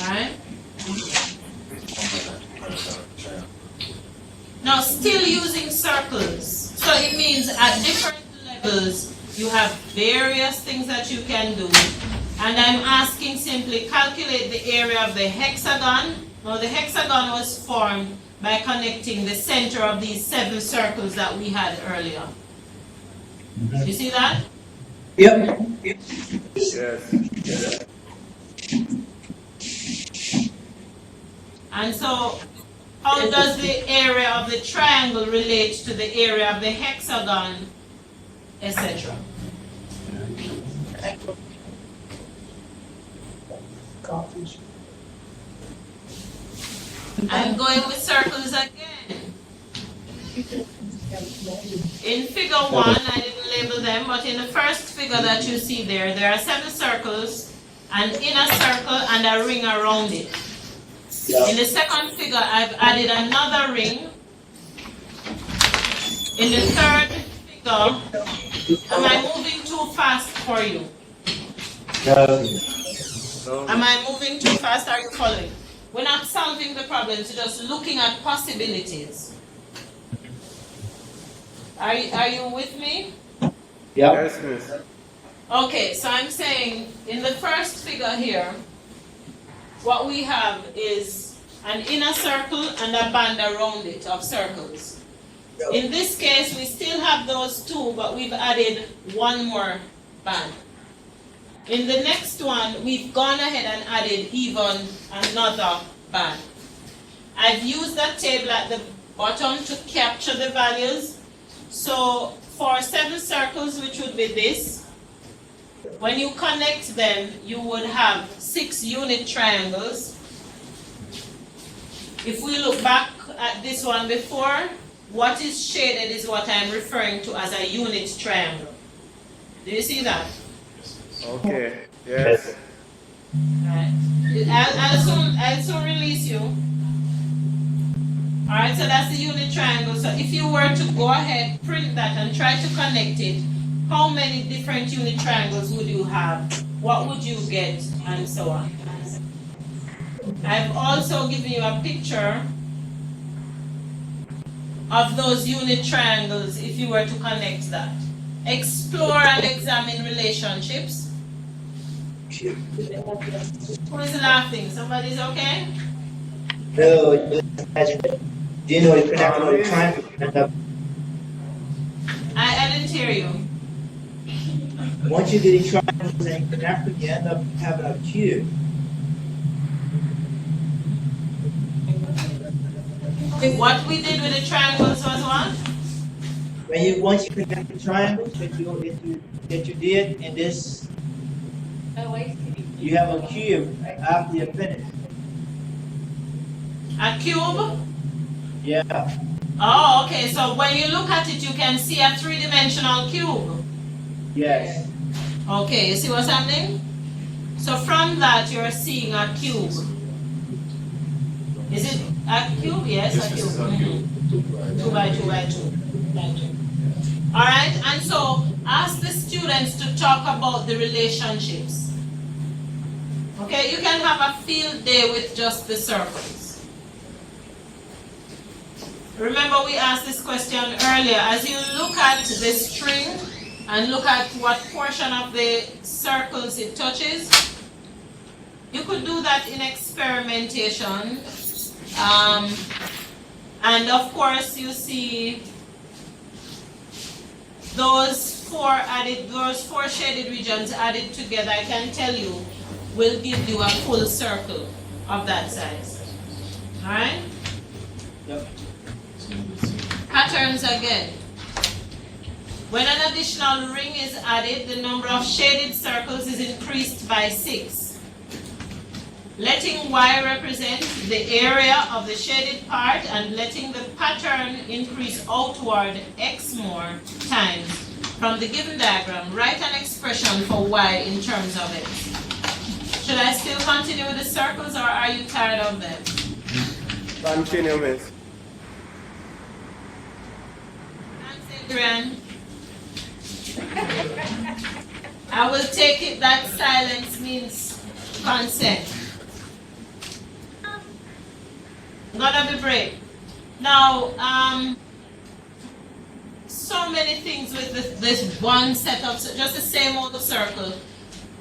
Alright? Now, still using circles. So it means at different levels, you have various things that you can do. And I'm asking simply, calculate the area of the hexagon. Now, the hexagon was formed by connecting the center of these 7 circles that we had earlier. You see that?
Yep.
Yes.
And so, how does the area of the triangle relate to the area of the hexagon, etc.? I'm going with circles again. In figure 1, I didn't label them, but in the first figure that you see there are 7 circles, an inner circle, and a ring around it. In the second figure, I've added another ring. In the third figure, am I moving too fast for you? Am I moving too fast? Are you following? We're not solving the problems, we're just looking at possibilities. Are you with me?
Yeah.
Yes, miss.
Okay, so I'm saying in the first figure here, what we have is an inner circle and a band around it of circles. In this case, we still have those 2, but we've added 1 more band. In the next one, we've gone ahead and added even another band. I've used that table at the bottom to capture the values. So for 7 circles, which would be this, when you connect them, you would have 6 unit triangles. If we look back at this one before, what is shaded is what I'm referring to as a unit triangle. Do you see that?
Okay. Yes.
Right. I'll soon release you. Alright, so that's the unit triangle. So if you were to go ahead, print that and try to connect it, how many different unit triangles would you have? What would you get? And so on. I've also given you a picture of those unit triangles if you were to connect that. Explore and examine relationships. Who is laughing? Somebody's okay?
No, imagine that. Do you know if you're not going to triangle?
I didn't hear you.
Once you get a triangle and connect them, you end up having a cube.
What we did with the triangles was what?
Once you connect the triangles that you did in this, you have a cube after you're finished.
A cube?
Yeah.
Oh, okay. So when you look at it, you can see a 3-dimensional cube.
Yes.
Okay, you see what's happening? So from that, you're seeing a cube. Is it a cube? Yes, a cube. 2 by 2 by 2. All right, and so ask the students to talk about the relationships. Okay, you can have a field day with just the circles. Remember we asked this question earlier. As you look at the string and look at what portion of the circles it touches, you could do that in experimentation. And of course you see those 4 shaded regions added together, I can tell you, will give you a full circle of that size. Alright?
Yep.
Patterns again. When an additional ring is added, the number of shaded circles is increased by 6. Letting Y represent the area of the shaded part and letting the pattern increase outward X more times. From the given diagram, write an expression for Y in terms of X. Should I still continue with the circles or are you tired of them?
Continue, miss.
Thanks, Adrian. I will take it that silence means consent. I'm gonna be brave. Now, so many things with this one set of, just the same old circle.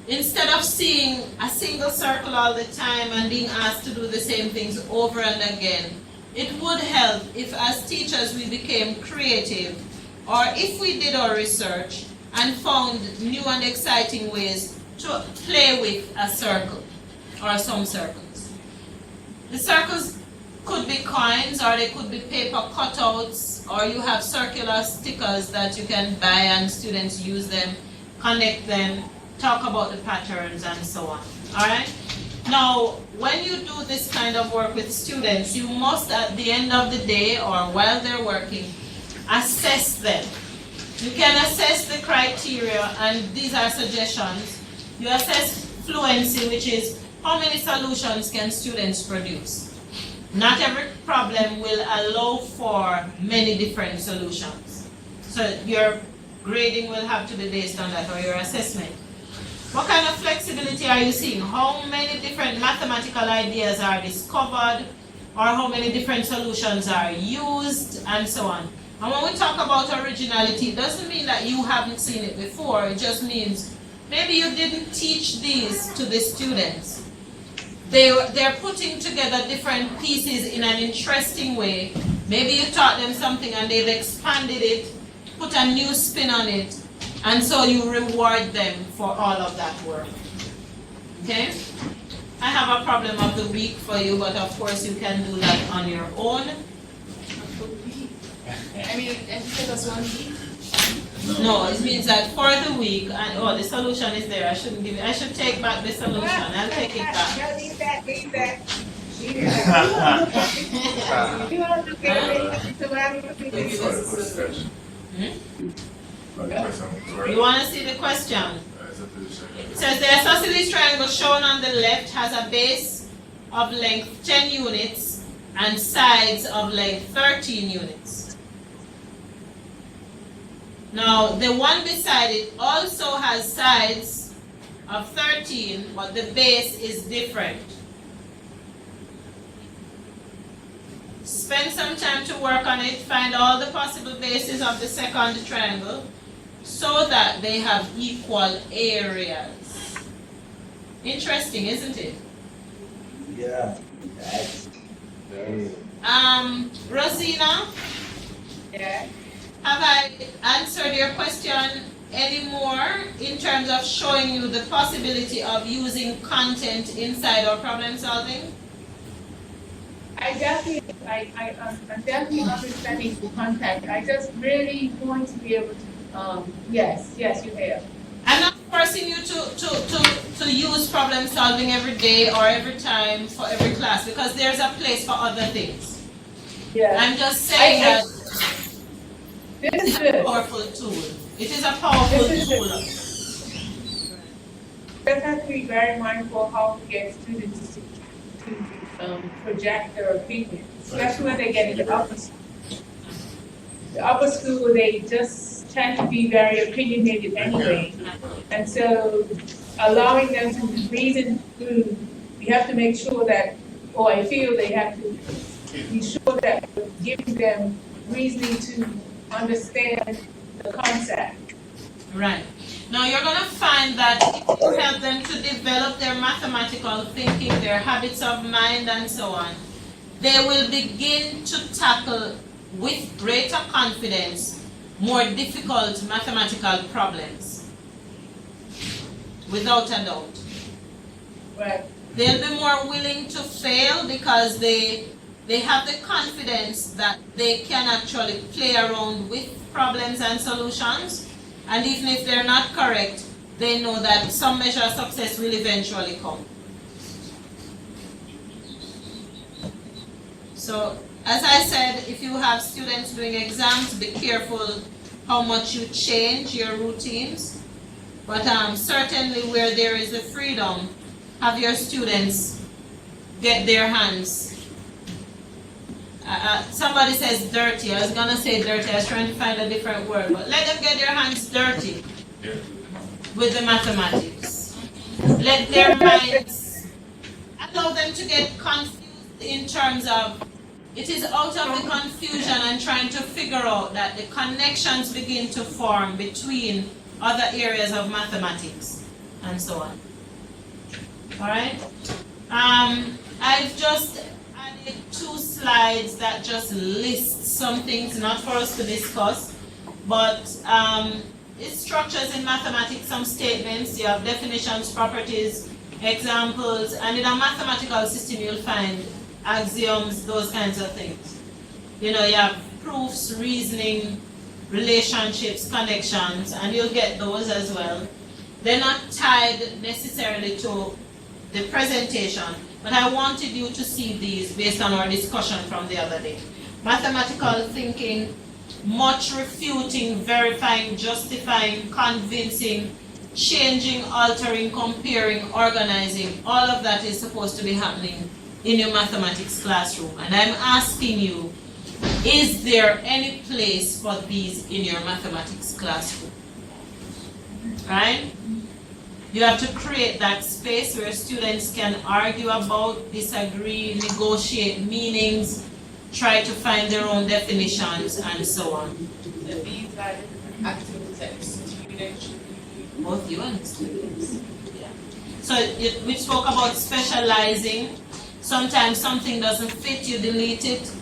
Instead of seeing a single circle all the time and being asked to do the same things over and again, it would help if as teachers we became creative, or if we did our research and found new and exciting ways to play with a circle or some circles. The circles could be coins, or they could be paper cutouts, or you have circular stickers that you can buy and students use them, connect them, talk about the patterns and so on. Alright? Now, when you do this kind of work with students, you must at the end of the day or while they're working, assess them. You can assess the criteria, and these are suggestions. You assess fluency, which is how many solutions can students produce. Not every problem will allow for many different solutions. So your grading will have to be based on that, or your assessment. What kind of flexibility are you seeing? How many different mathematical ideas are discovered, or how many different solutions are used, and so on. And when we talk about originality, it doesn't mean that you haven't seen it before. It just means maybe you didn't teach these to the students. They're putting together different pieces in an interesting way. Maybe you taught them something and they've expanded it, put a new spin on it, and so you reward them for all of that work. Okay? I have a problem of the week for you, but of course you can do that on your own.
I mean, and take us 1 week?
No, it means that for the week, and oh, the solution is there. I shouldn't give it. I should take back the solution. I'll take it back.
No, leave that, leave that. Leave that. You want to look at it, so I'm looking at it.
You want to see the question? It says the isosceles triangle shown on the left has a base of length 10 units and sides of length 13 units. Now, the one beside it also has sides of 13, but the base is different. Spend some time to work on it, find all the possible bases of the second triangle so that they have equal areas. Interesting, isn't it?
Yeah.
Rosina?
Yeah.
Have I answered your question anymore in terms of showing you the possibility of using content inside our problem solving?
I'm definitely understanding the contact. I just really want to be able to, yes, you have.
I'm not forcing you to use problem solving every day or every time for every class, because there's a place for other things.
Yeah.
I'm just saying that
this is
a powerful tool. It is a powerful tool.
Just have to be very mindful how to get students to project their opinion, especially when they get into upper school. The upper school, they just tend to be very opinionated anyway. And so allowing them to reason through, we have to make sure that, or I feel they have to be sure that we're giving them reasoning to understand the concept.
Right. Now you're going to find that if you help them to develop their mathematical thinking, their habits of mind and so on, they will begin to tackle with greater confidence more difficult mathematical problems. Without a doubt.
Right.
They'll be more willing to fail because they have the confidence that they can actually play around with problems and solutions. And even if they're not correct, they know that some measure of success will eventually come. So, as I said, if you have students doing exams, be careful how much you change your routines. But certainly where there is the freedom, have your students get their hands. Somebody says dirty. I was going to say dirty. I was trying to find a different word. But let them get their hands dirty with the mathematics. Let their minds allow them to get confused in terms of it is out of the confusion and trying to figure out that the connections begin to form between other areas of mathematics and so on. Alright? I've just added 2 slides that just list some things, not for us to discuss, but it structures in mathematics some statements. You have definitions, properties, examples, and in a mathematical system you'll find axioms, those kinds of things. You know, you have proofs, reasoning, relationships, connections, and you'll get those as well. They're not tied necessarily to the presentation, but I wanted you to see these based on our discussion from the other day. Mathematical thinking, much refuting, verifying, justifying, convincing, changing, altering, comparing, organizing, all of that is supposed to be happening in your mathematics classroom. And I'm asking you, is there any place for these in your mathematics classroom? Right? You have to create that space where students can argue about, disagree, negotiate meanings, try to find their own definitions, and so on.
And these are activities that students should be
Both you and the students. Yeah. So we spoke about specializing. Sometimes something doesn't fit, you delete it.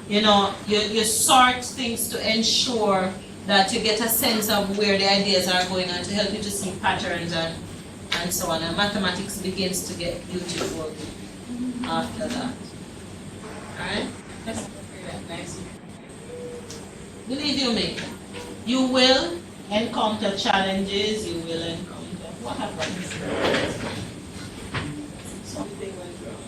You know, you sort things to ensure that you get a sense of where the ideas are going and to help you to see patterns and so on. And mathematics begins to get beautiful after that. Alright?
Let's go through that next.
Believe you me, you will encounter challenges, you will encounter what happens.
Something went wrong.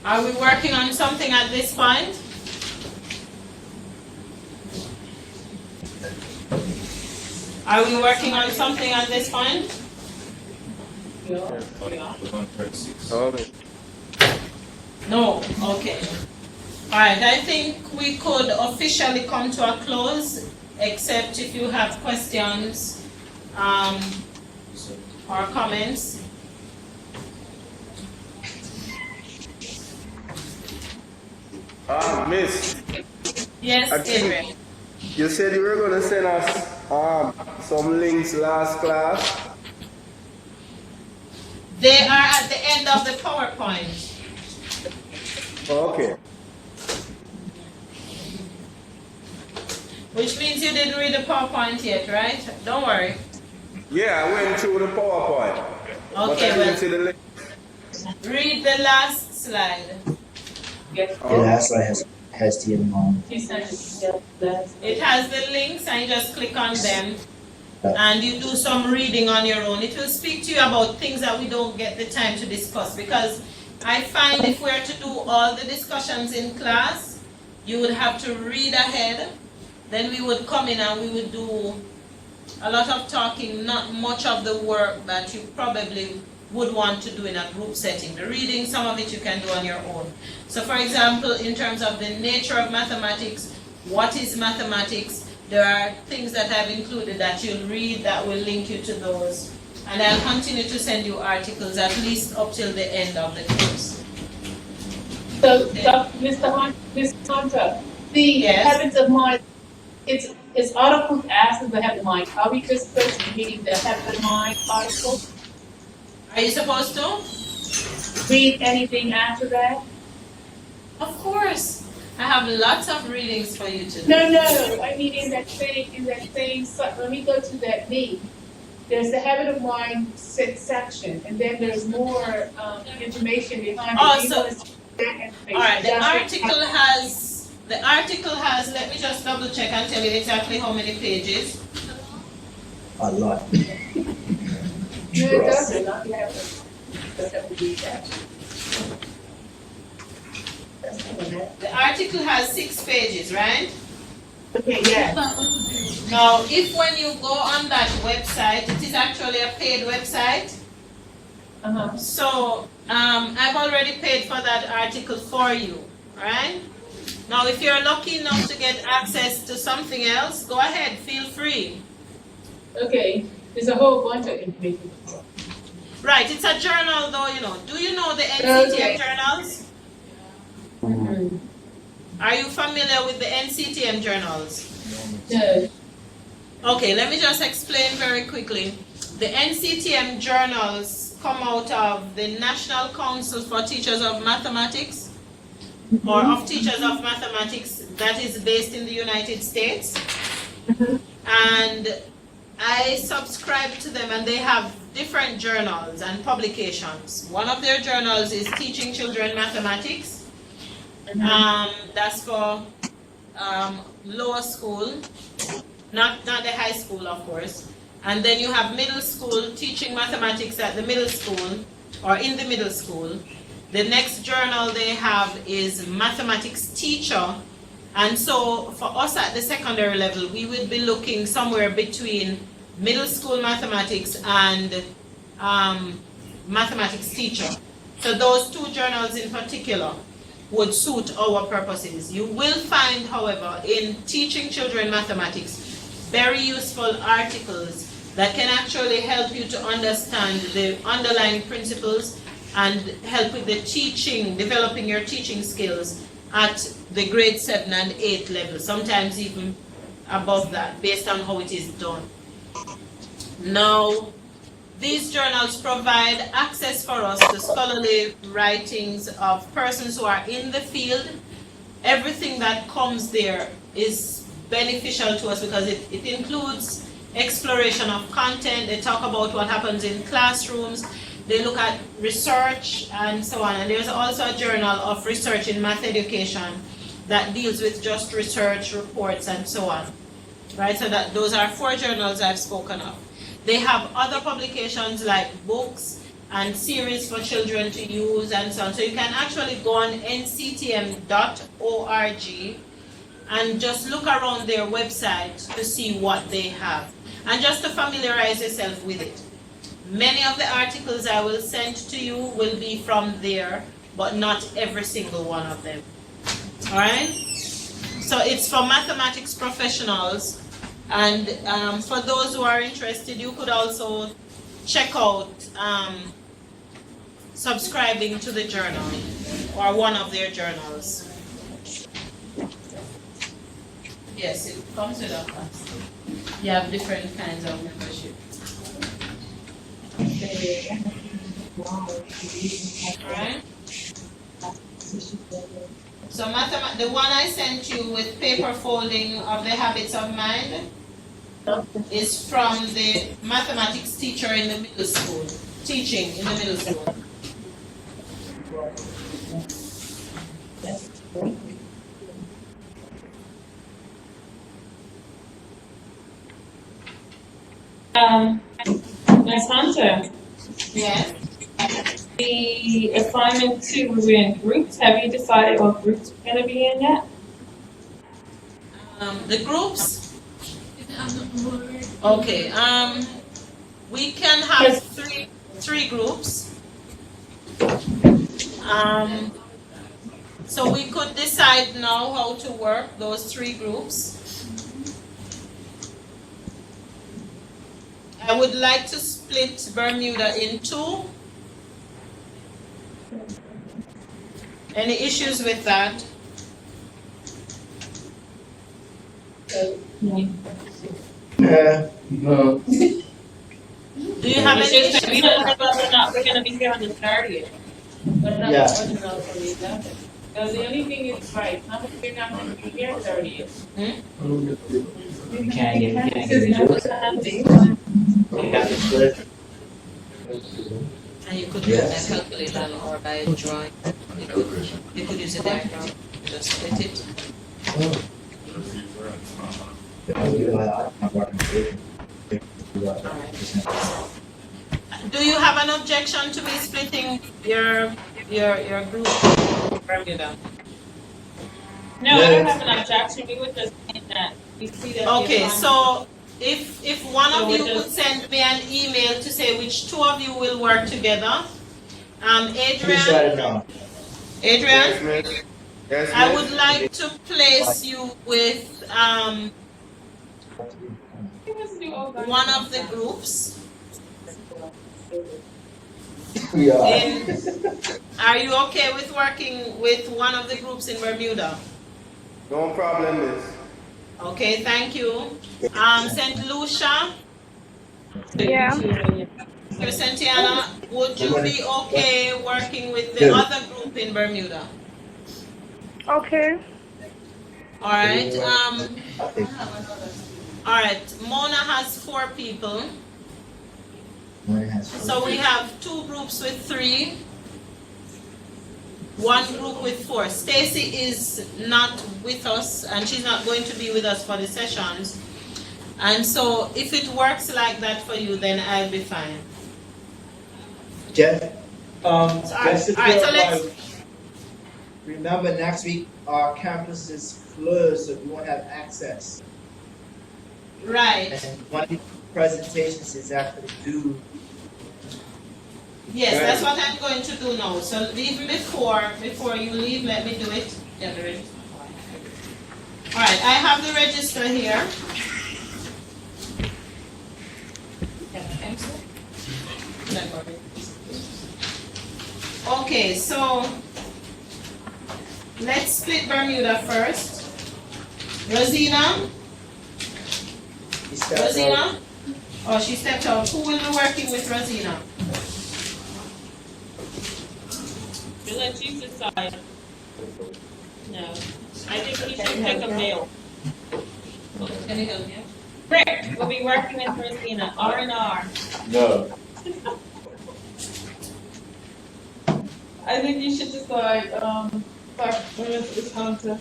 Are we working on something at this point? Are we working on something at this point?
Okay.
No, okay. Alright, I think we could officially come to a close, except if you have questions or comments.
Miss,
Yes,
I think-
Adrian.
you said you were going to send us some links last class.
They are at the end of the PowerPoint.
Okay.
Which means you didn't read the PowerPoint yet, right? Don't worry.
Yeah, I went through the PowerPoint. But I
Okay,
didn't see
well,
the link.
read the last slide.
Yes.
The last slide has the amount.
She said that's
It has the links and you just click on them and you do some reading on your own. It will speak to you about things that we don't get the time to discuss, because I find if we are to do all the discussions in class, you would have to read ahead, then we would come in and we would do a lot of talking, not much of the work that you probably would want to do in a group setting. The reading, some of it you can do on your own. So for example, in terms of the nature of mathematics, what is mathematics, there are things that I've included that you'll read that will link you to those. And I'll continue to send you articles at least up till the end of the course.
So, Mr. Hunter, the
Yes.
habits of mind, it's articles after the habit of mind. Are we just supposed to read the habit of mind article?
Are you supposed to?
Read anything after that?
Of course. I have lots of readings for you to do.
No, I mean in that same, let me go to that link. There's the habit of mind section, and then there's more, information behind it.
Oh,
Do you
so-
wanna see that information?
All right, the
That's
article has, let me just double check and tell you exactly how many pages.
A lot.
No, it doesn't. You have to read that.
The article has 6 pages, right?
Okay, yeah.
Now, if when you go on that website, it is actually a paid website, So, I've already paid for that article for you, right? Now, if you're lucky enough to get access to something else, go ahead, feel free.
Okay, there's a whole bunch of information.
Right, it's a journal though, you know. Do you know the NCTM
Okay.
journals? Are you familiar with the NCTM journals?
No.
Okay, let me just explain very quickly. The NCTM journals come out of the National Council for Teachers of Mathematics, or of Teachers of Mathematics, that is based in the United States. And I subscribe to them, and they have different journals and publications. One of their journals is Teaching Children Mathematics. That's for lower school, not the high school, of course. And then you have middle school, teaching mathematics at the middle school, or in the middle school. The next journal they have is Mathematics Teacher. And so for us at the secondary level, we would be looking somewhere between middle school mathematics and mathematics teacher. So those two journals in particular would suit our purposes. You will find, however, in teaching children mathematics, very useful articles that can actually help you to understand the underlying principles and help with the teaching, developing your teaching skills at the grade 7 and 8 level, sometimes even above that, based on how it is done. Now, these journals provide access for us to scholarly writings of persons who are in the field. Everything that comes there is beneficial to us because it includes exploration of content. They talk about what happens in classrooms. They look at research and so on. And there's also a journal of research in math education that deals with just research reports and so on. Right, so that those are 4 journals I've spoken of. They have other publications like books and series for children to use and so on. So you can actually go on nctm.org and just look around their website to see what they have and just to familiarize yourself with it. Many of the articles I will send to you will be from there, but not every single one of them. All right? So it's for mathematics professionals. And for those who are interested, you could also check out subscribing to the journal or one of their journals. Yes, it comes with a cost. You have different kinds of membership. Alright. So the one I sent you with paper folding of the habits of mind is from the mathematics teacher in the middle school, teaching in the middle school.
Ms. Hunter,
Yes.
the assignment 2, we were in groups. Have you decided what groups we're gonna be in yet?
The groups. Okay. We can have three groups. So we could decide now how to work those 3 groups. I would like to split Bermuda in 2. Any issues with that?
No.
Do you have any
It's just that we
issues?
don't know whether or not we're gonna be here on the 30th.
But not
Yeah.
the original for the 11th. Because the only thing is, right, we're not going to be here 30th.
You can't get
Because
it.
it's Sunday.
You got the split.
And you could do it by calculator or by drawing. You could use a diagram, just split it. Do you have an objection to me splitting your group? Bermuda?
No, I don't have an objection. We were just saying that we see that. the
Okay,
assignment-
so if one of you could send me an email to say which two of you will work together. Adrian.
Yes, miss. Yes,
I
miss.
would like to place you with one of the groups. Are you okay with working with one of the groups in Bermuda?
No problem, miss.
Okay, thank you. St. Lucia,
Yeah.
Crescentiana, would you be okay working with the other group in Bermuda?
Okay.
All right. All right. Mona has 4 people. So we have 2 groups with 3, 1 group with 4. Stacy is not with us, and she's not going to be with us for the sessions. And so if it works like that for you, then I'll be fine.
Jeff,
Just to clarify,
remember next week our campus is closed, so we won't have access.
Right.
And one of the presentations is actually due.
Yes, that's what I'm going to do now. So even before you leave, let me do it. Yeah, the register. All right, I have the register here. Okay, so let's split Bermuda first. Rosina? Rosina? Oh, she stepped out. Who will be working with Rosina?
We'll let you decide. No. I think he should pick a male.
Can you help me?
Rick will be working with Rosina, R&R.
No.
I think you should decide, it's Hunter.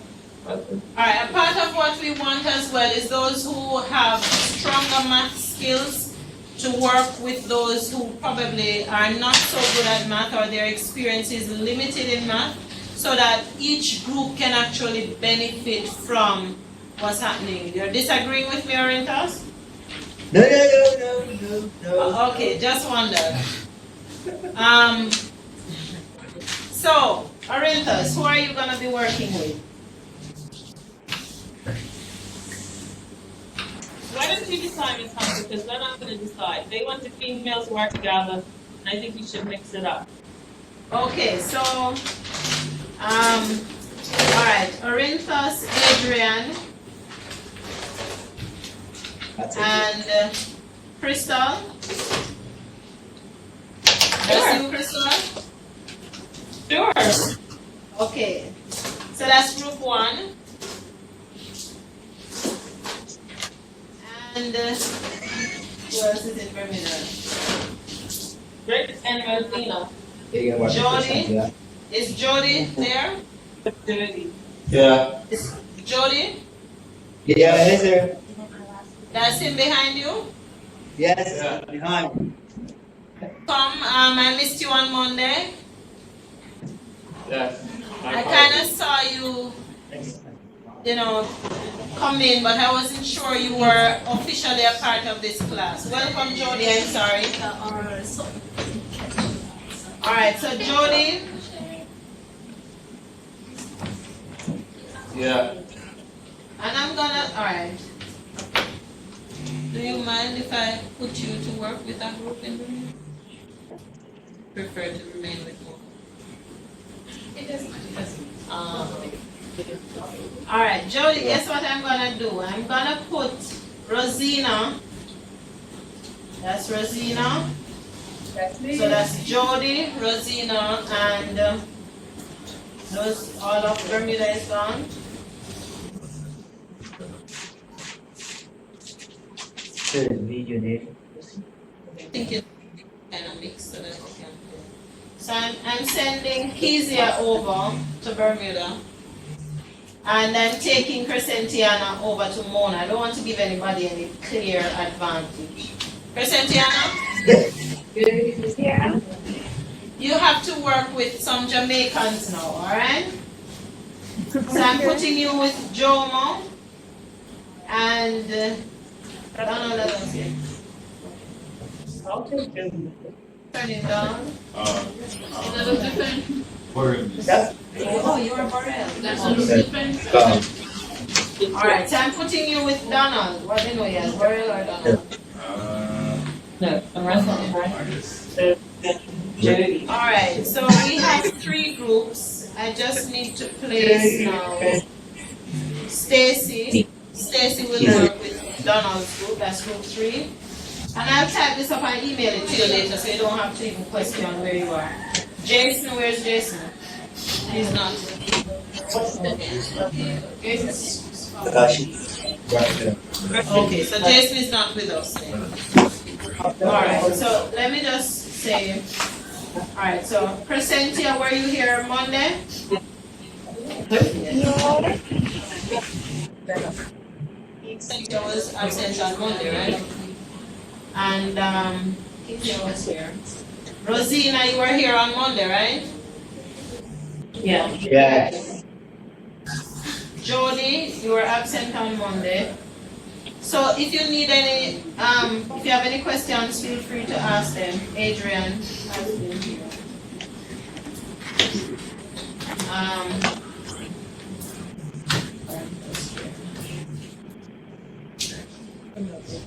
Alright, a part of what we want as well is those who have stronger math skills to work with those who probably are not so good at math or their experience is limited in math, so that each group can actually benefit from what's happening. You're disagreeing with me, Orintas?
No.
Okay, just wondered. So, Orintas, who are you going to be working with?
Why don't you decide, Ms. Hunter, because they're not gonna decide. They want the females to work together, and I think you should mix it up.
Okay, so, alright, Orinthus, Adrian, and Crystal. That's you, Crystal?
Sure.
Okay, so that's group 1. And who else is in Bermuda?
Rick and Rosina.
Jody? Is Jody there?
Jody.
Yeah.
Is Jody?
Yeah, it is there.
That's him behind you?
Yes, behind.
Tom, I missed you on Monday.
Yes.
I kind of saw you, come in, but I wasn't sure you were officially a part of this class. Welcome, Jody. I'm sorry. All right, so Jody.
Yeah.
And I'm gonna, all right. Do you mind if I put you to work with that group in Bermuda? Prefer to remain with more. It doesn't. All right, Jody, guess what I'm gonna do? I'm gonna put Rosina. That's Rosina.
That's me.
So that's Jody, Rosina, and those all of Bermuda is gone. I think it's kind of mixed so that we can. So I'm sending Kezia over to Bermuda. And I'm taking Crescentiana over to Mona. I don't want to give anybody any clear advantage. Crescentiana?
Yeah.
You have to work with some Jamaicans now, alright? So I'm putting you with Jomo and Donald, let us see.
I'll take them.
Turn it down.
That's
Oh, you are Borel.
um,
Alright, so I'm putting you with Donald. What do you know, yes, Borel or Donald?
No, the rest of them, right?
I guess.
Jody.
Alright, so we have 3 groups. I just need to place now Stacy. Stacy will work with Donald's group, that's group 3. And I'll type this up and email it to you later so you don't have to even question where you are. Jason, where's Jason? He's not. Okay, so Jason is not with us then. Alright, so let me just say, alright, so Crescentia, were you here Monday? Crescentia was absent on Monday, right? And Cynthia was here. Rosina, you were here on Monday, right?
Yeah.
yes.
Jody, you were absent on Monday. So if you need any, if you have any questions, feel free to ask them. Adrian has been here.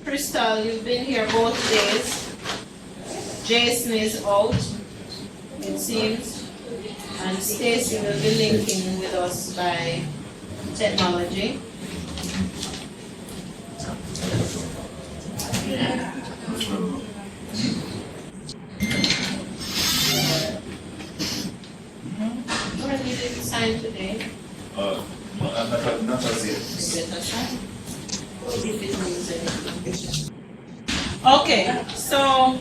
Crystal, you've been here both days. Jason is out, it seems. And Stacy will be linking with us by technology. What did you sign today?
Not as yet.
Okay, so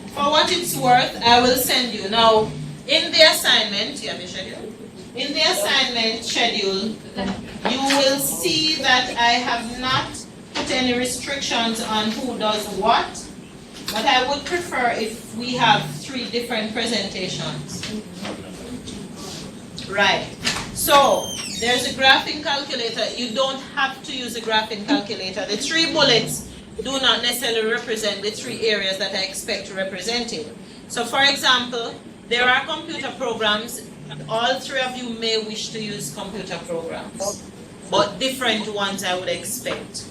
for what it's worth, I will send you. Now, in the assignment, you have a schedule? In the assignment schedule, you will see that I have not put any restrictions on who does what, but I would prefer if we have 3 different presentations. Right. So, there's a graphing calculator. You don't have to use a graphing calculator. The 3 bullets do not necessarily represent the 3 areas that I expect represented. So, for example, there are computer programs. All 3 of you may wish to use computer programs, but different ones I would expect.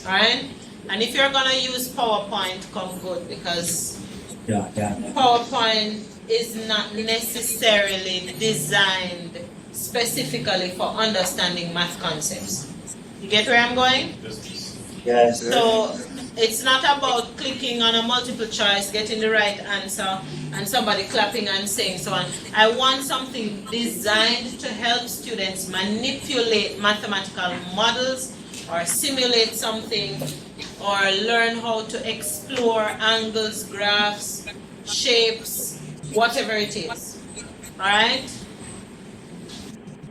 Alright? And if you're going to use PowerPoint, come good, because PowerPoint is not necessarily designed specifically for understanding math concepts. You get where I'm going?
Yes.
So it's not about clicking on a multiple choice, getting the right answer, and somebody clapping and saying so on. I want something designed to help students manipulate mathematical models or simulate something or learn how to explore angles, graphs, shapes, whatever it is. Alright?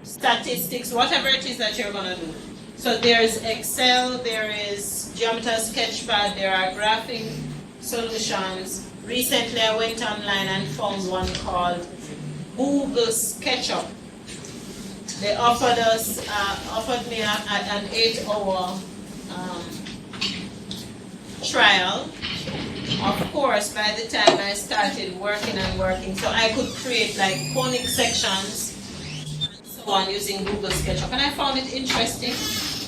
Statistics, whatever it is that you're going to do. So there's Excel, there is Geometry Sketchpad, there are graphing solutions. Recently I went online and found one called Google SketchUp. They offered me an 8-hour trial. Of course, by the time I started working, so I could create like conic sections and so on using Google SketchUp. And I found it interesting,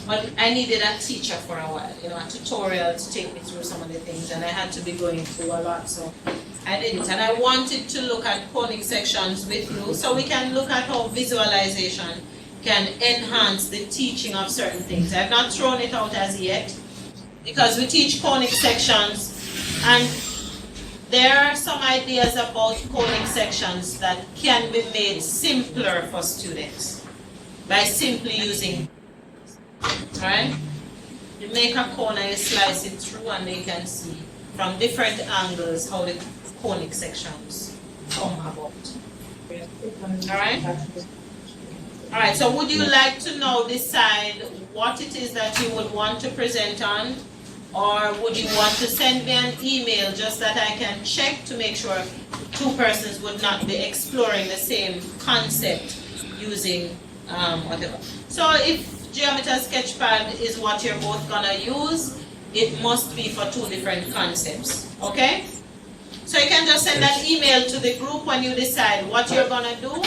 but I needed a teacher for a while, a tutorial to take me through some of the things, and I had to be going through a lot, so I did it. And I wanted to look at conic sections with you, so we can look at how visualization can enhance the teaching of certain things. I've not thrown it out as yet, because we teach conic sections, and there are some ideas about conic sections that can be made simpler for students by simply using, right? You make a cone and you slice it through, and you can see from different angles how the conic sections come about. Alright? Alright, so would you like to now decide what it is that you would want to present on? Or would you want to send me an email just that I can check to make sure 2 persons would not be exploring the same concept using whatever. So if Geometry Sketchpad is what you're both gonna use, it must be for two different concepts, okay? So you can just send an email to the group when you decide what you're gonna do,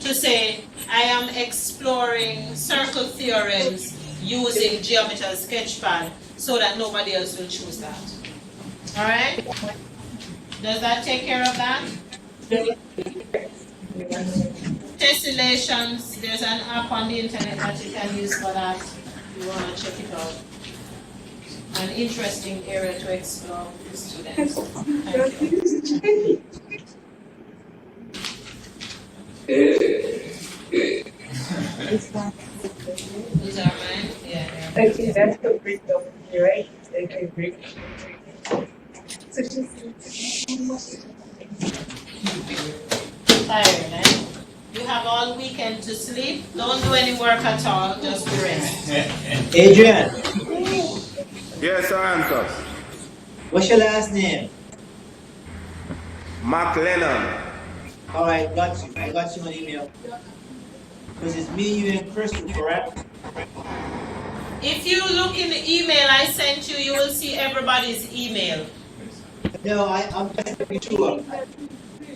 to say, I am exploring circle theorems using geometrical sketchpad, so that nobody else will choose that. All right? Does that take care of that? Tessellations, there's an app on the internet that you can use for that. If you want to check it out. An interesting area to explore with students. Thank you. These are mine? Yeah.
Okay, that's the brick over here, right? Okay, brick. So she's.
Tired, eh? You have all weekend to sleep. Don't do any work at all, just rest.
Adrian,
Yes, sir, answer.
what's your last name?
McLennan.
All right, got you. I got you on email. Because it's me, you, and Crystal, correct?
If you look in the email I sent you, you will see everybody's email.
No, I'm just making sure.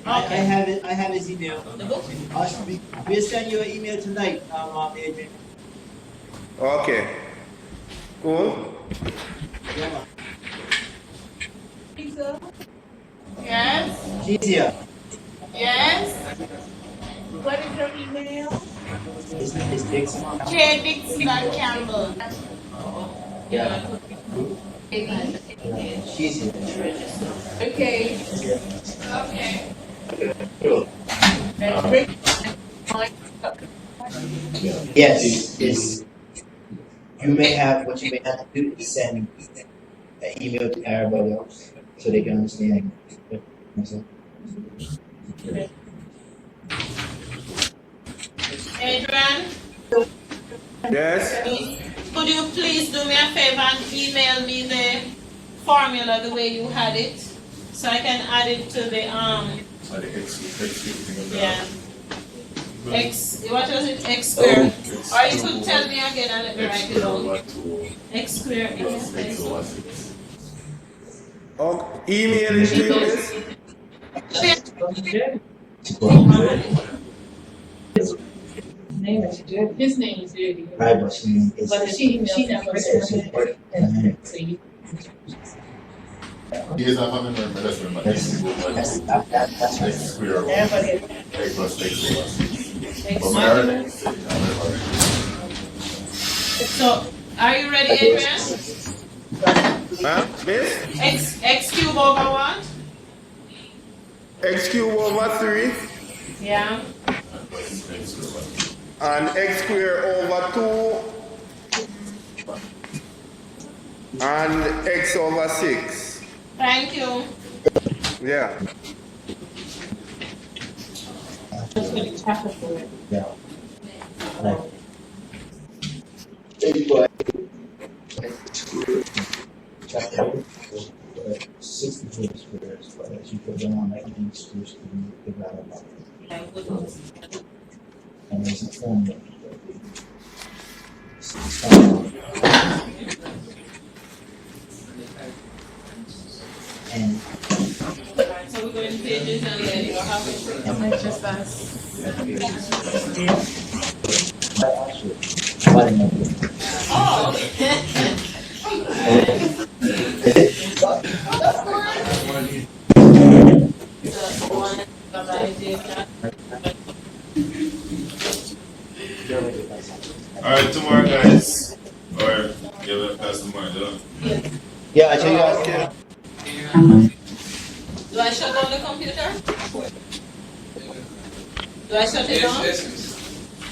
I have it. I have his email. We'll send you an email tonight, Adrian.
Okay. Cool.
Yeah.
Yes,
She's here.
yes. What is your email?
It's Dixon.
Dixon.Campbell.
Yeah. She's here.
Okay. Okay.
Yes, yes. You may have, what you may have to do is send an email to everybody else so they can understand.
Adrian,
Yes.
could you please do me a favor and email me the formula the way you had it, so I can add it to the yeah. What was it? X square. Or you could tell me again and let me write it down. X square is
Oh, email it to you, miss?
His name is Judy.
Right, but she is.
But she never said. So you.
Here's a family member, that's remember.
That's right.
Square root. X plus X over 6. But my already said,
So, are you ready, Adrian?
Huh? Miss?
X cube over what?
X cube over 3
Yeah.
and x square over 2 and x over 6.
Thank you.
Yeah.
Yeah. Right. 62 squares, but as you go down, like each square, you figure out about it. And there's a formula. And
So we're going pages and then you have it.
And then just us.
Oh,
Alright, tomorrow guys. Or yeah, that's tomorrow, don't
yeah, I tell you guys.
do I shut down the computer? Do I shut it down?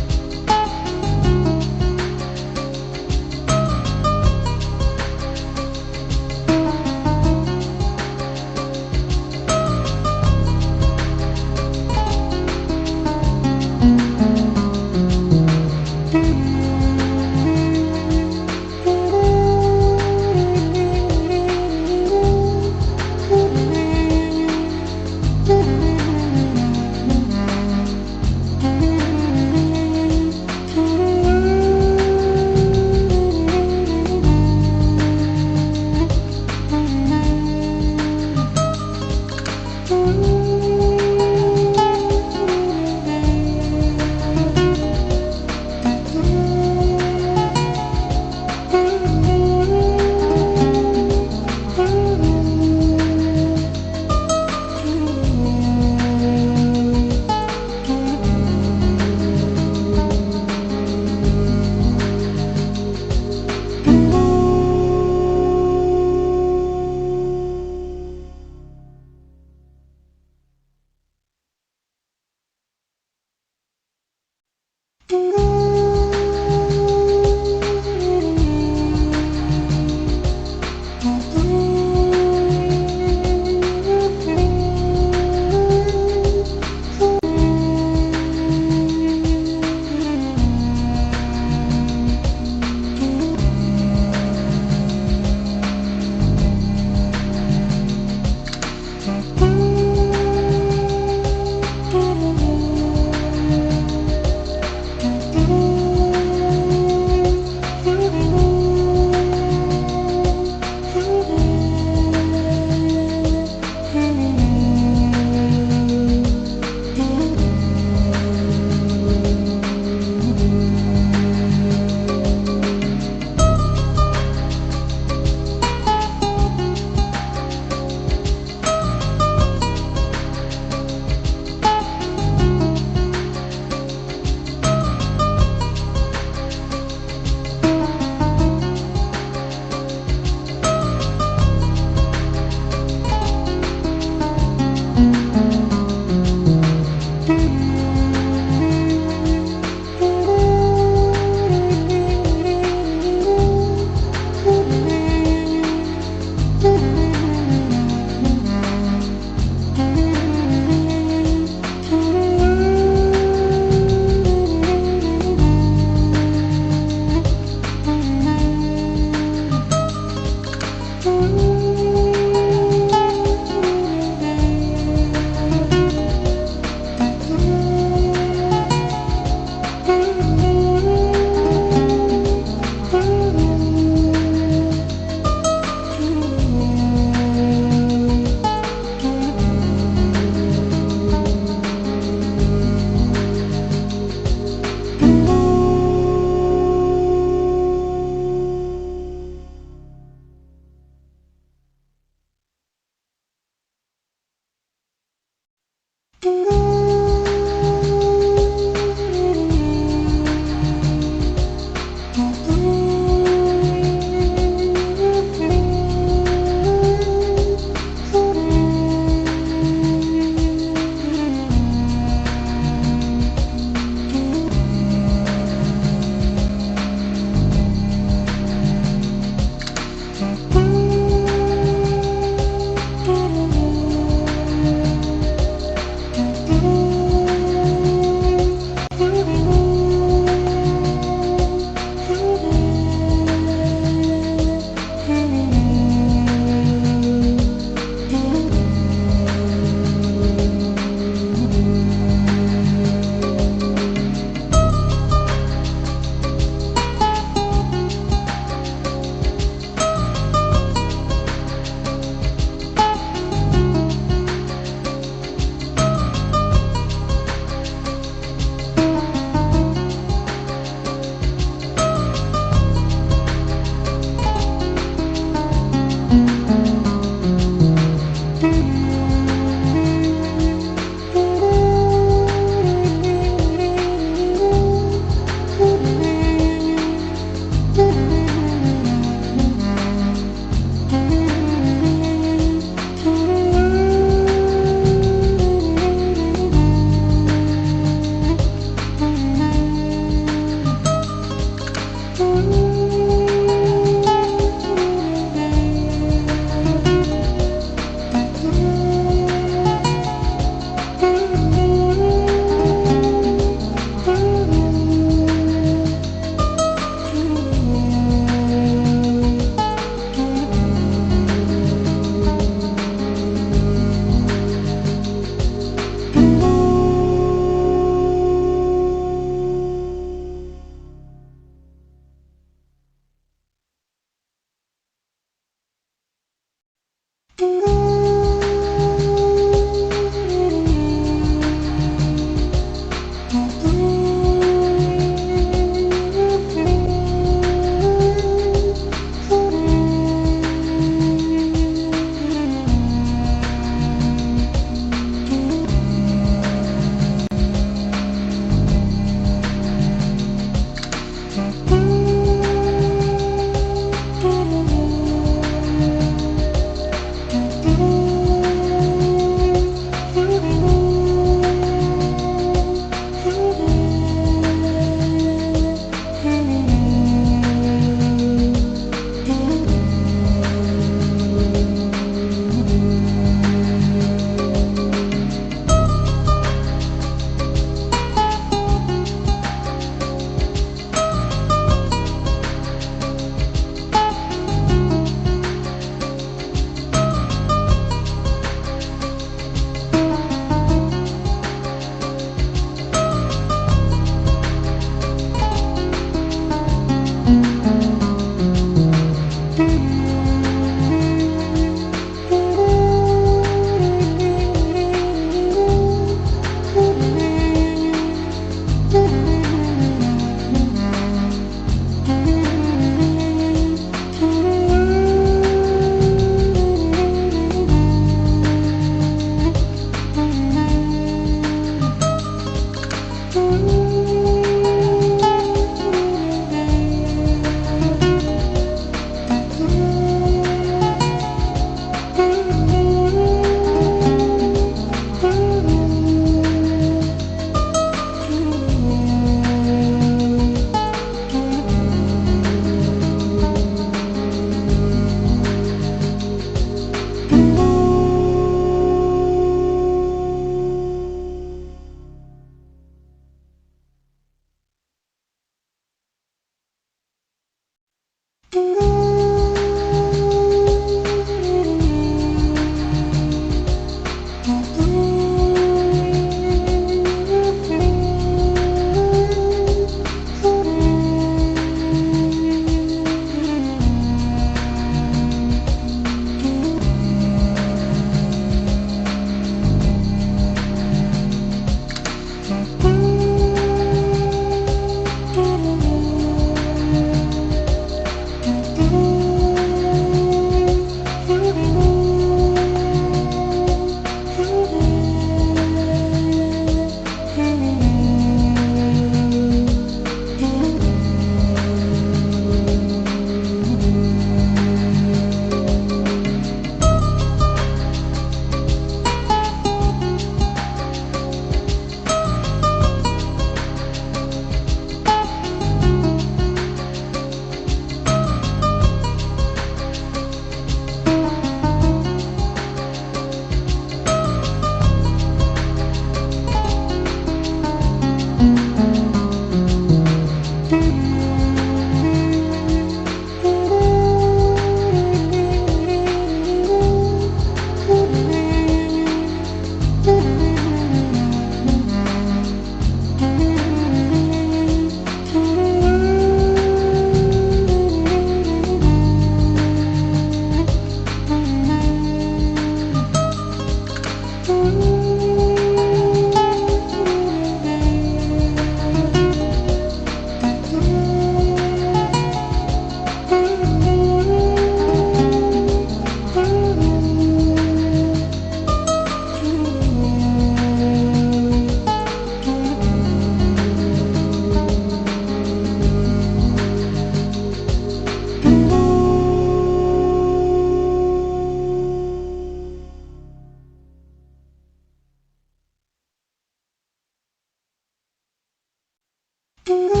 Thank you.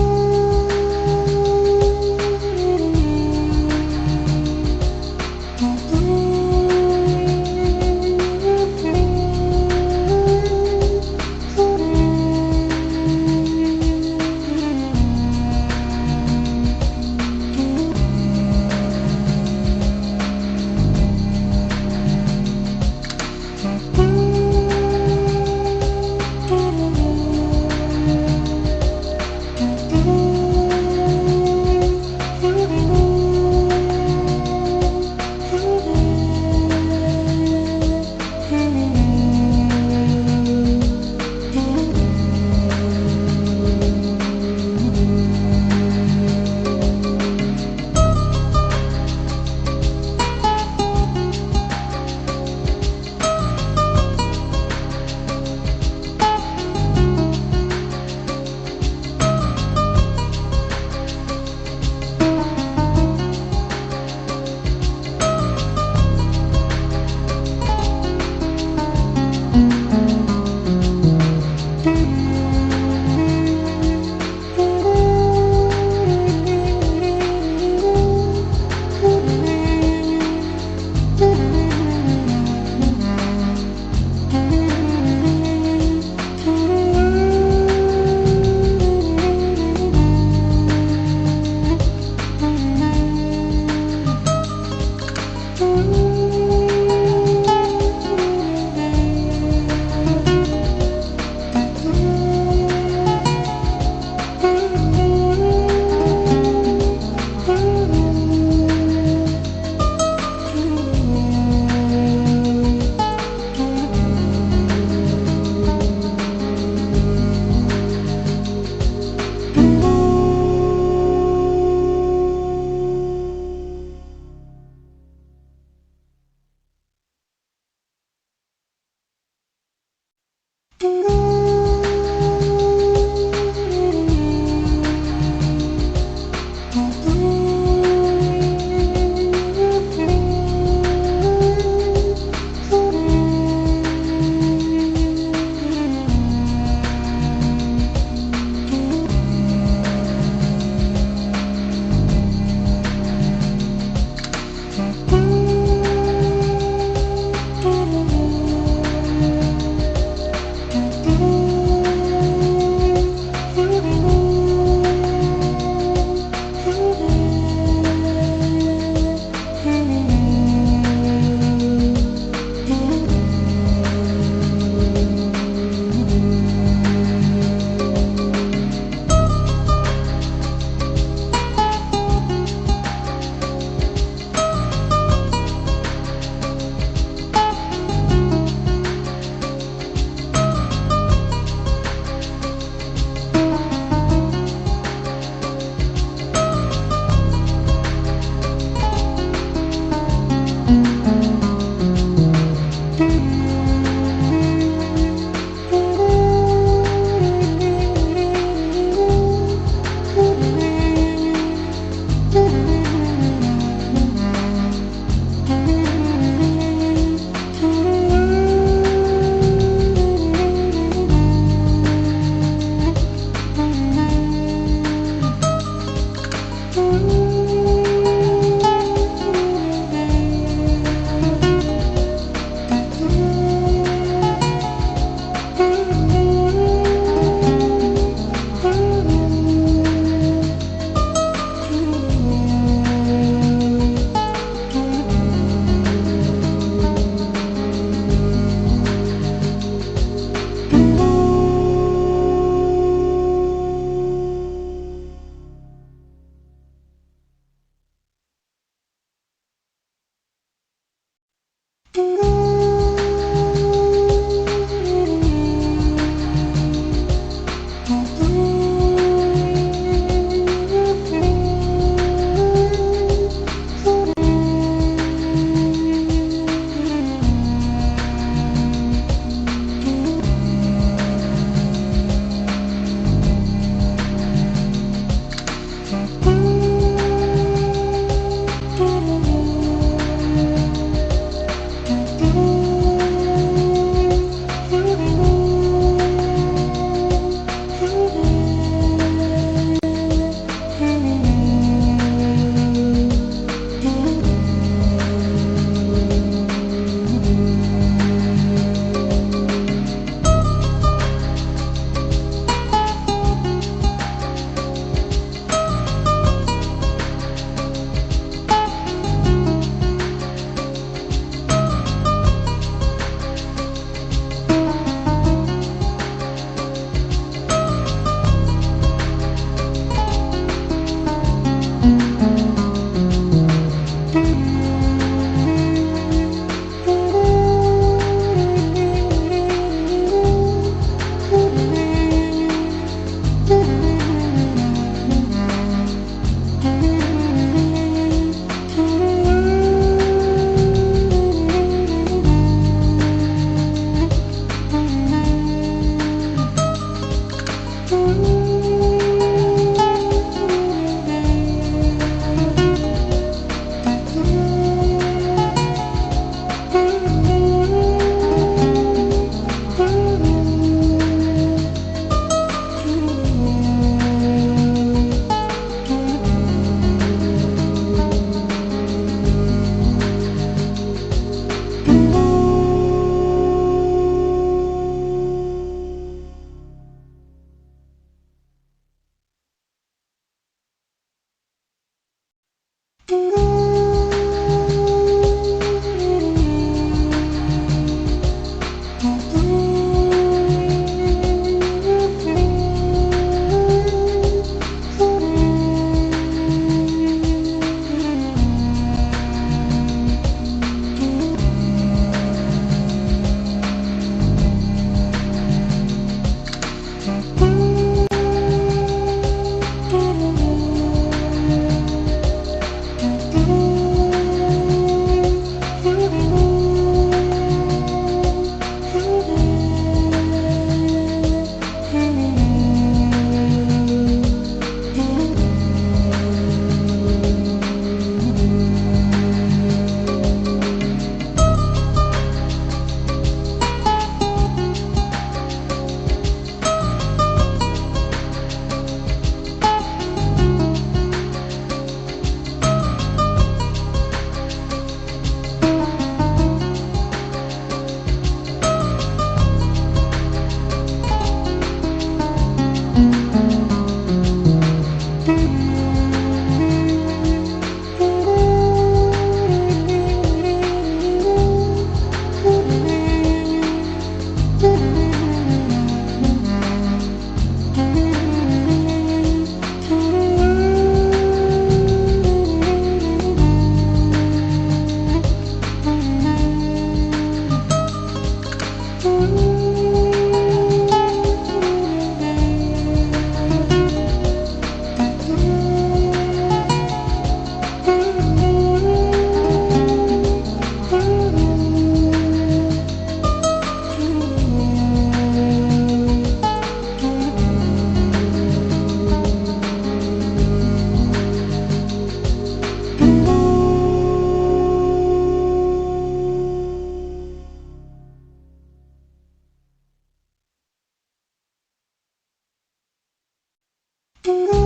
Thank you.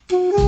Thank you.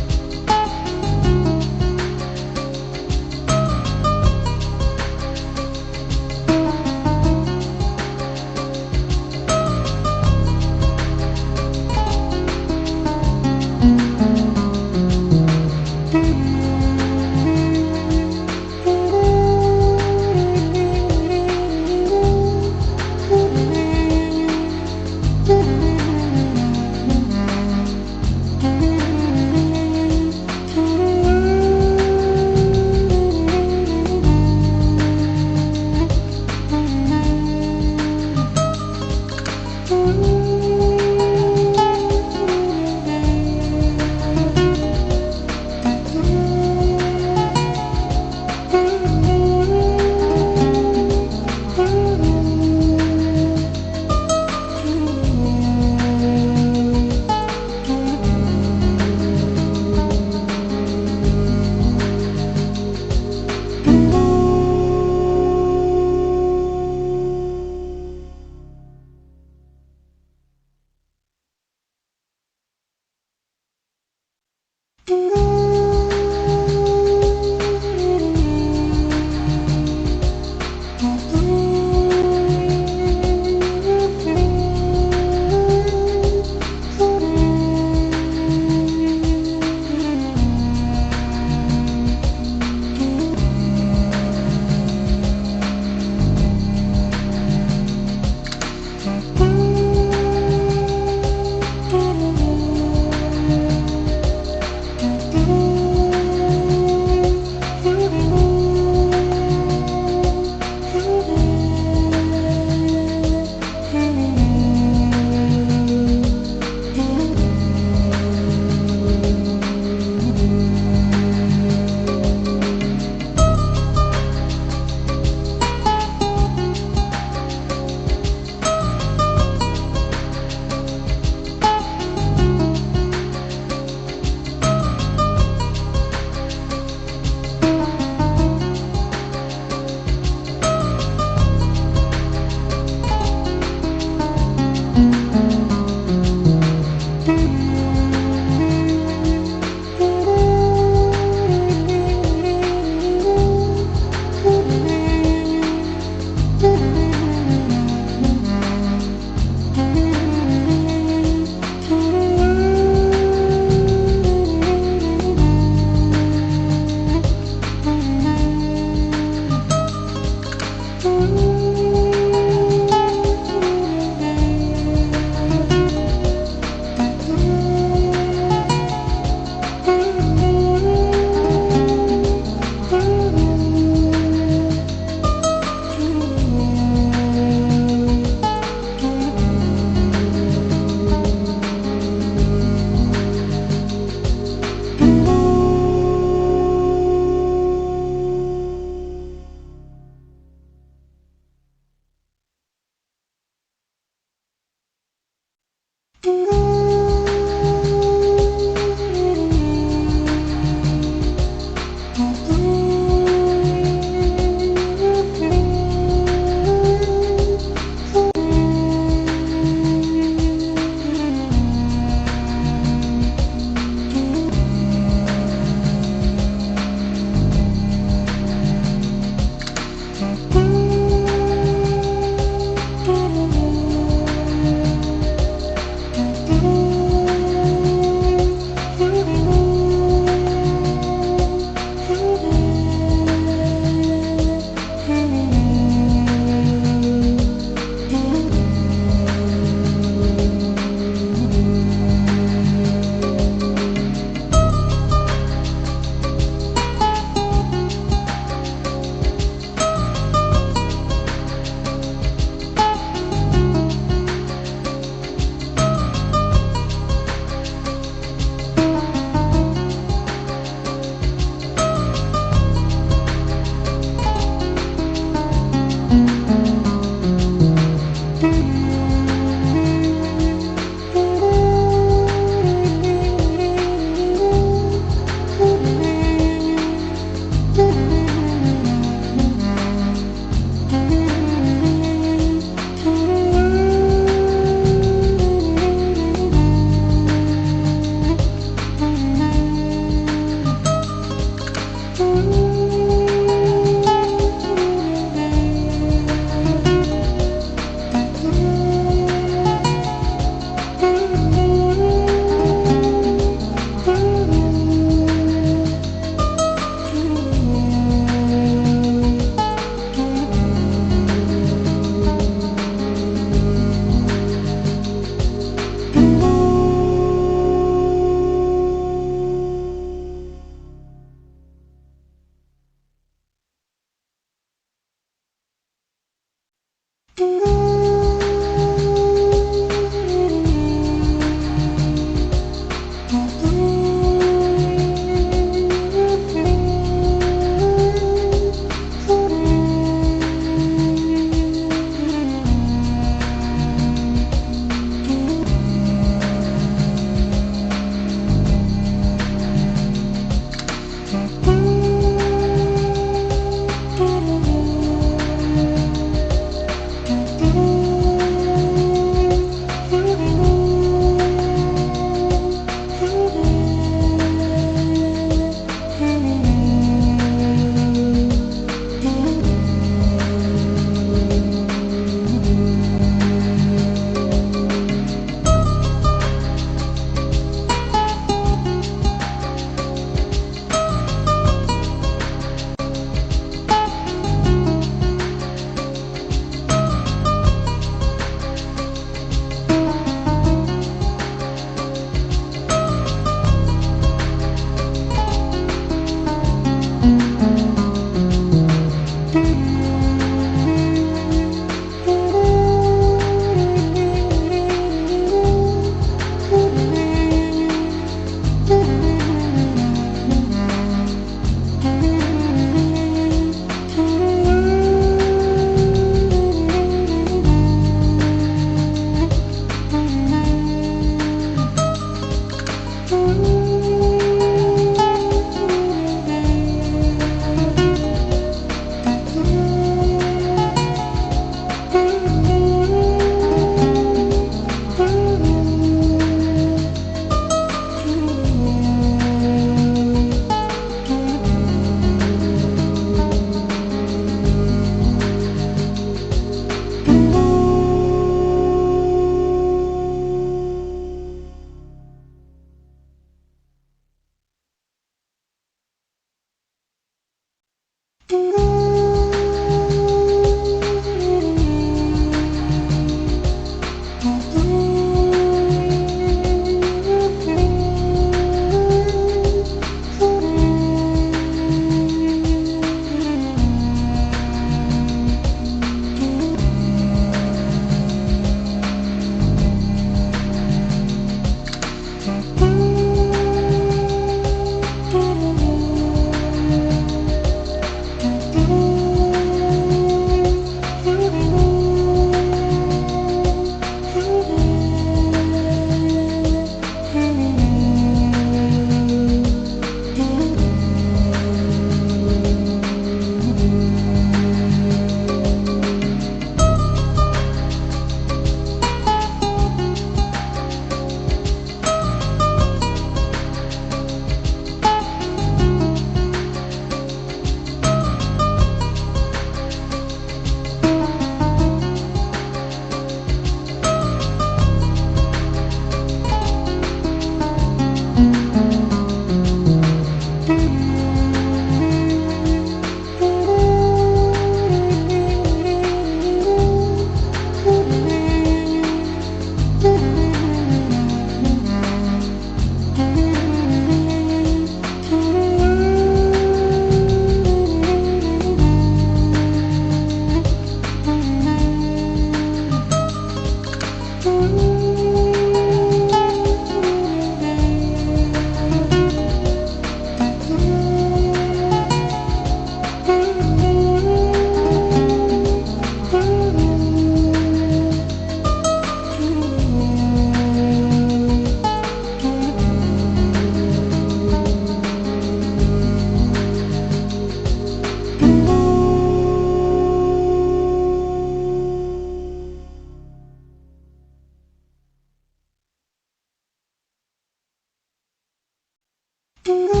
Thank you.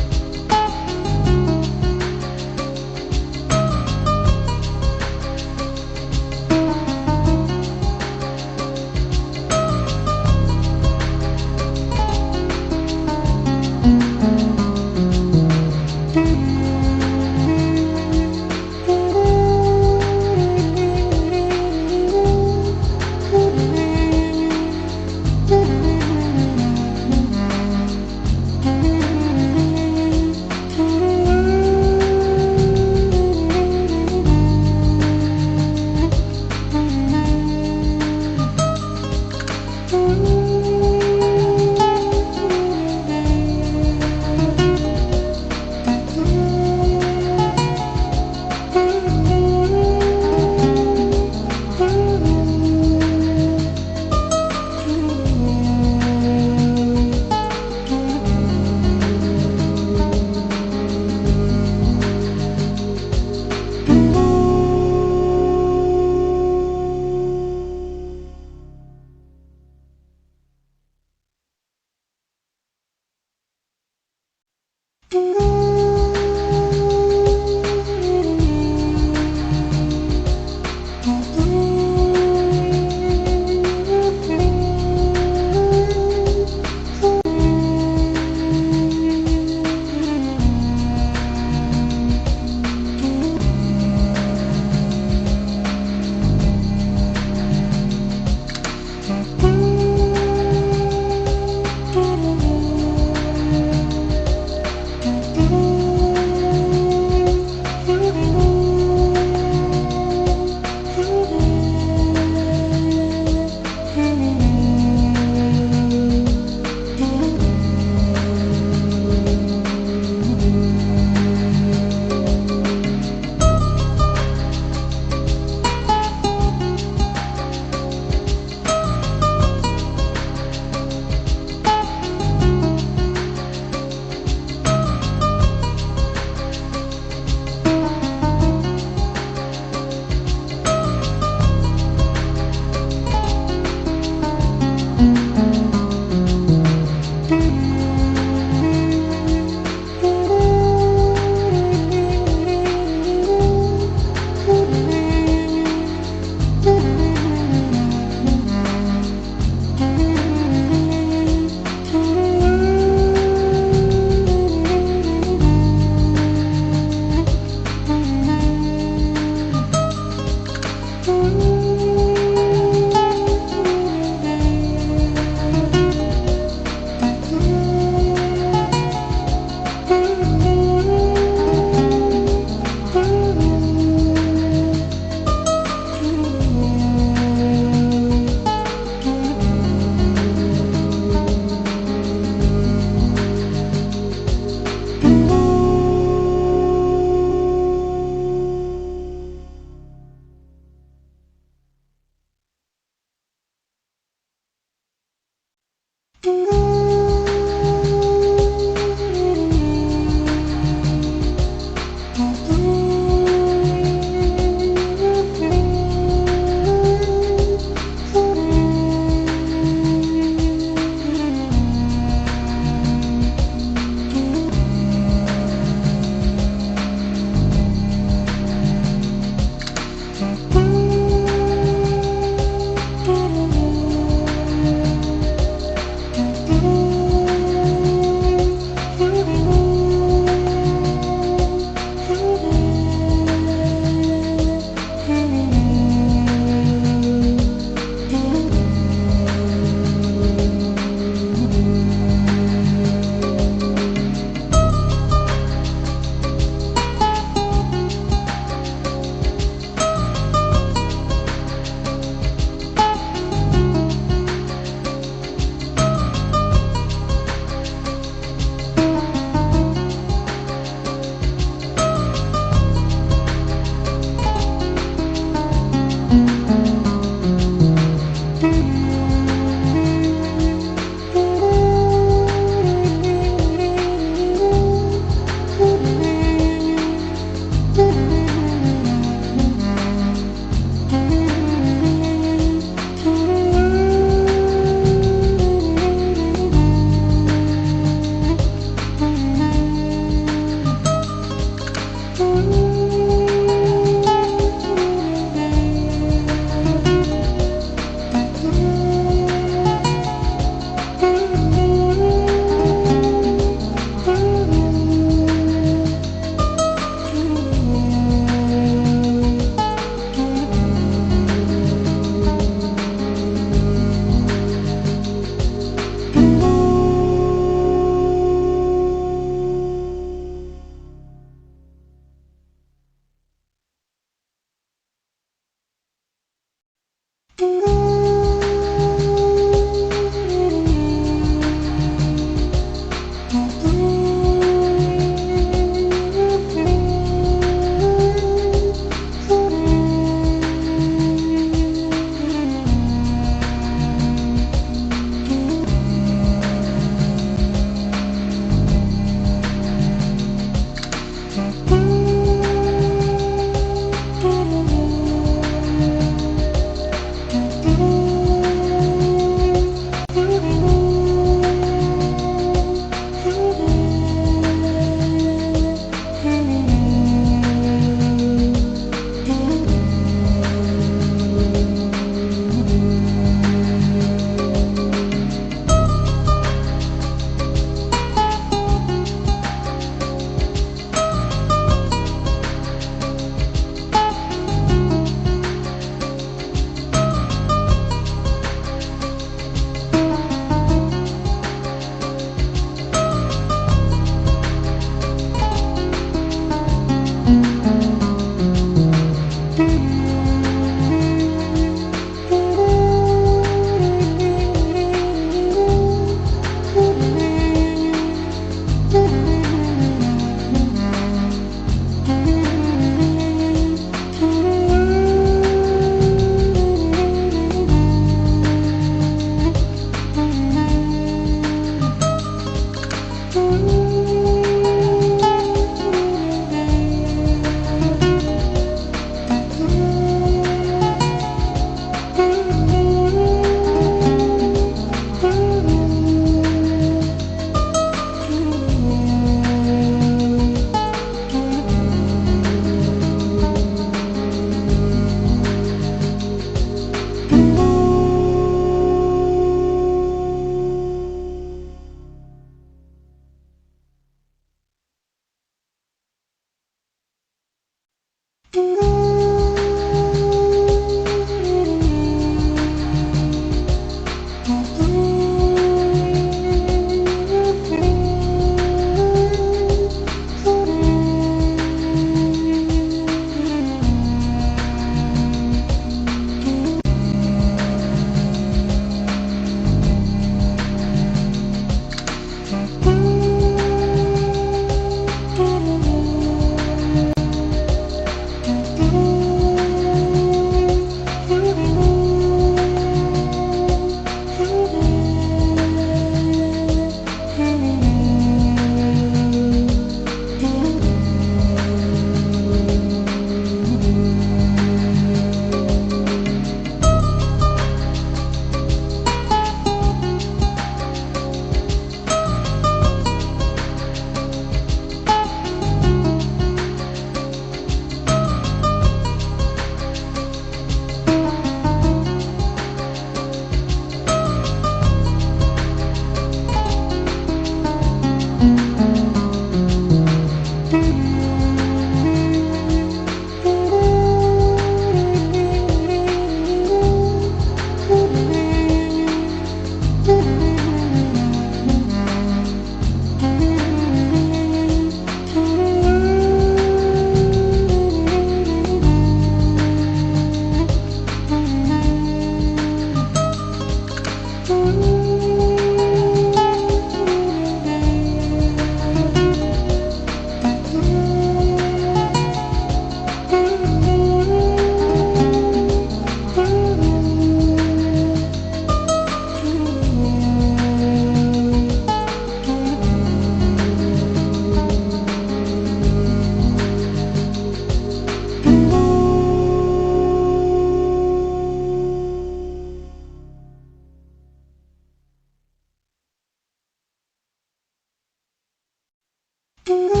Thank you.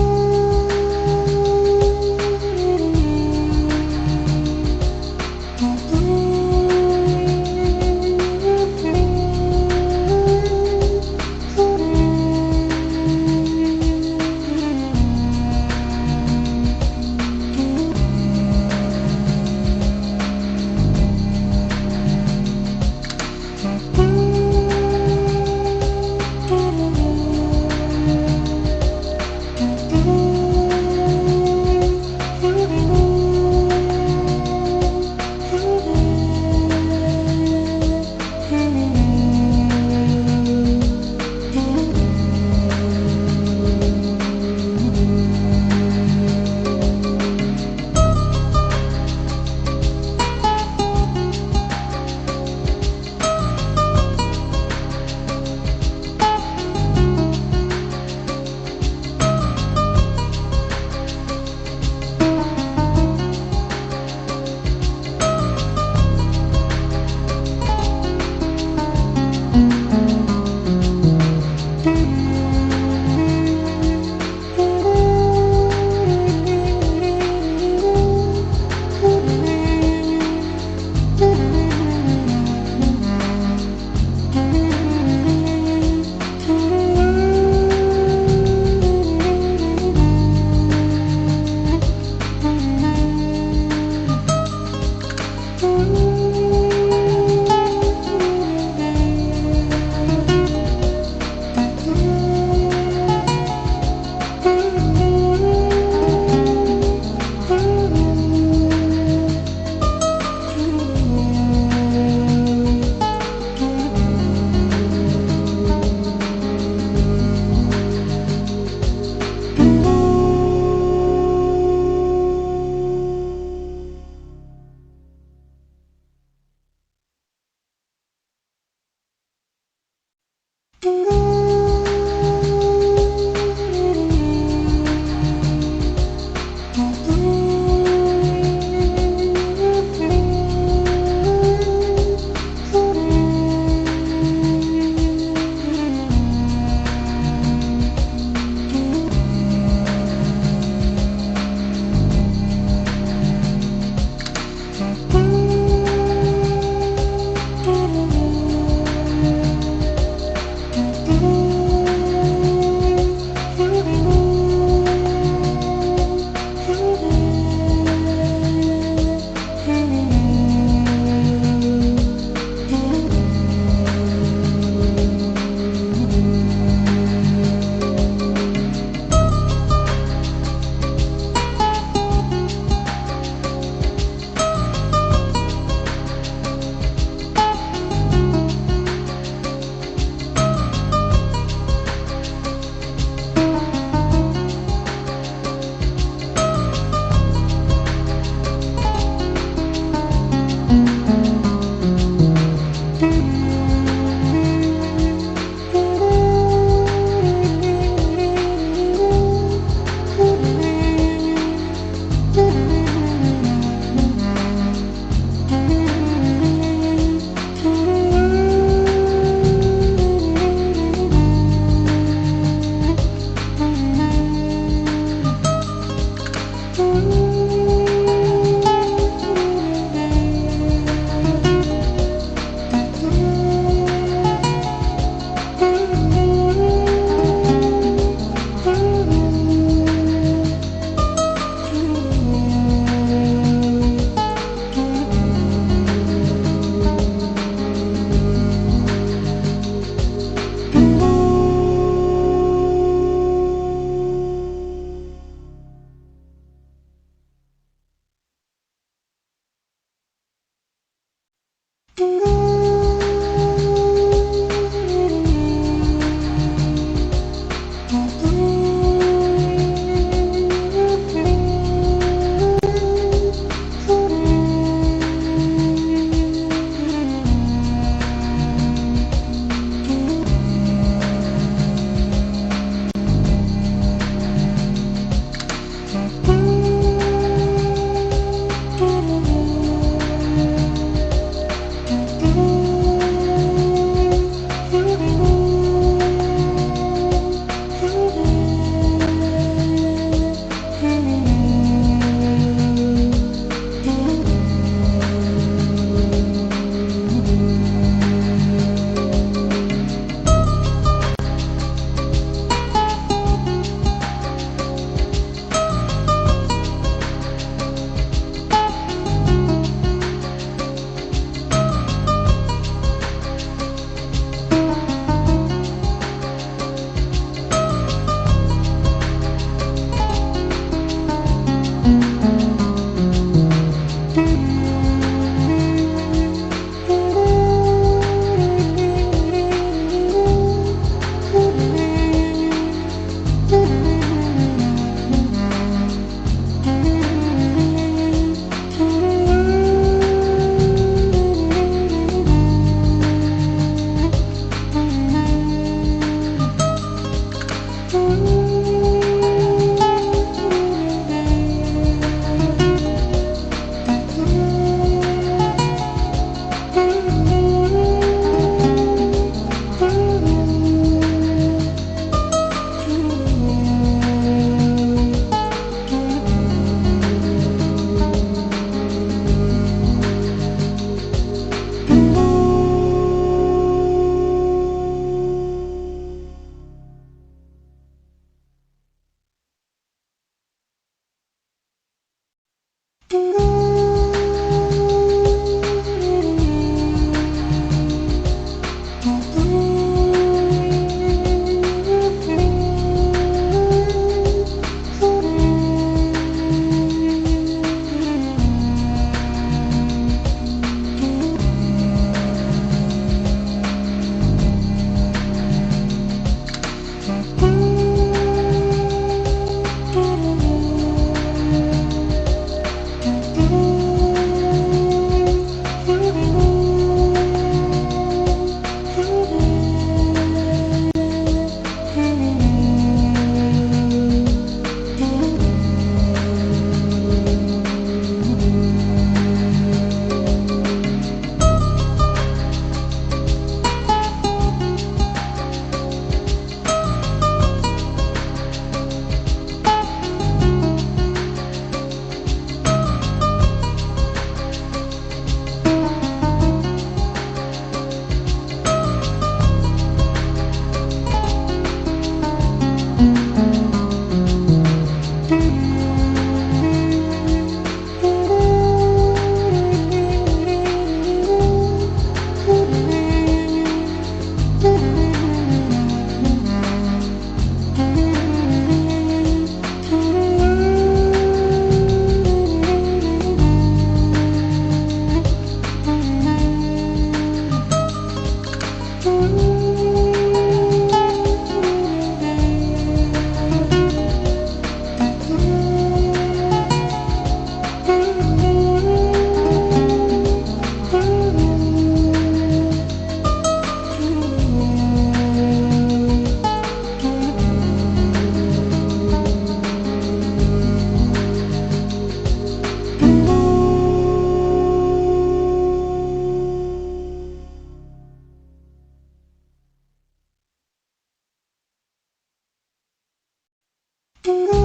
Bye.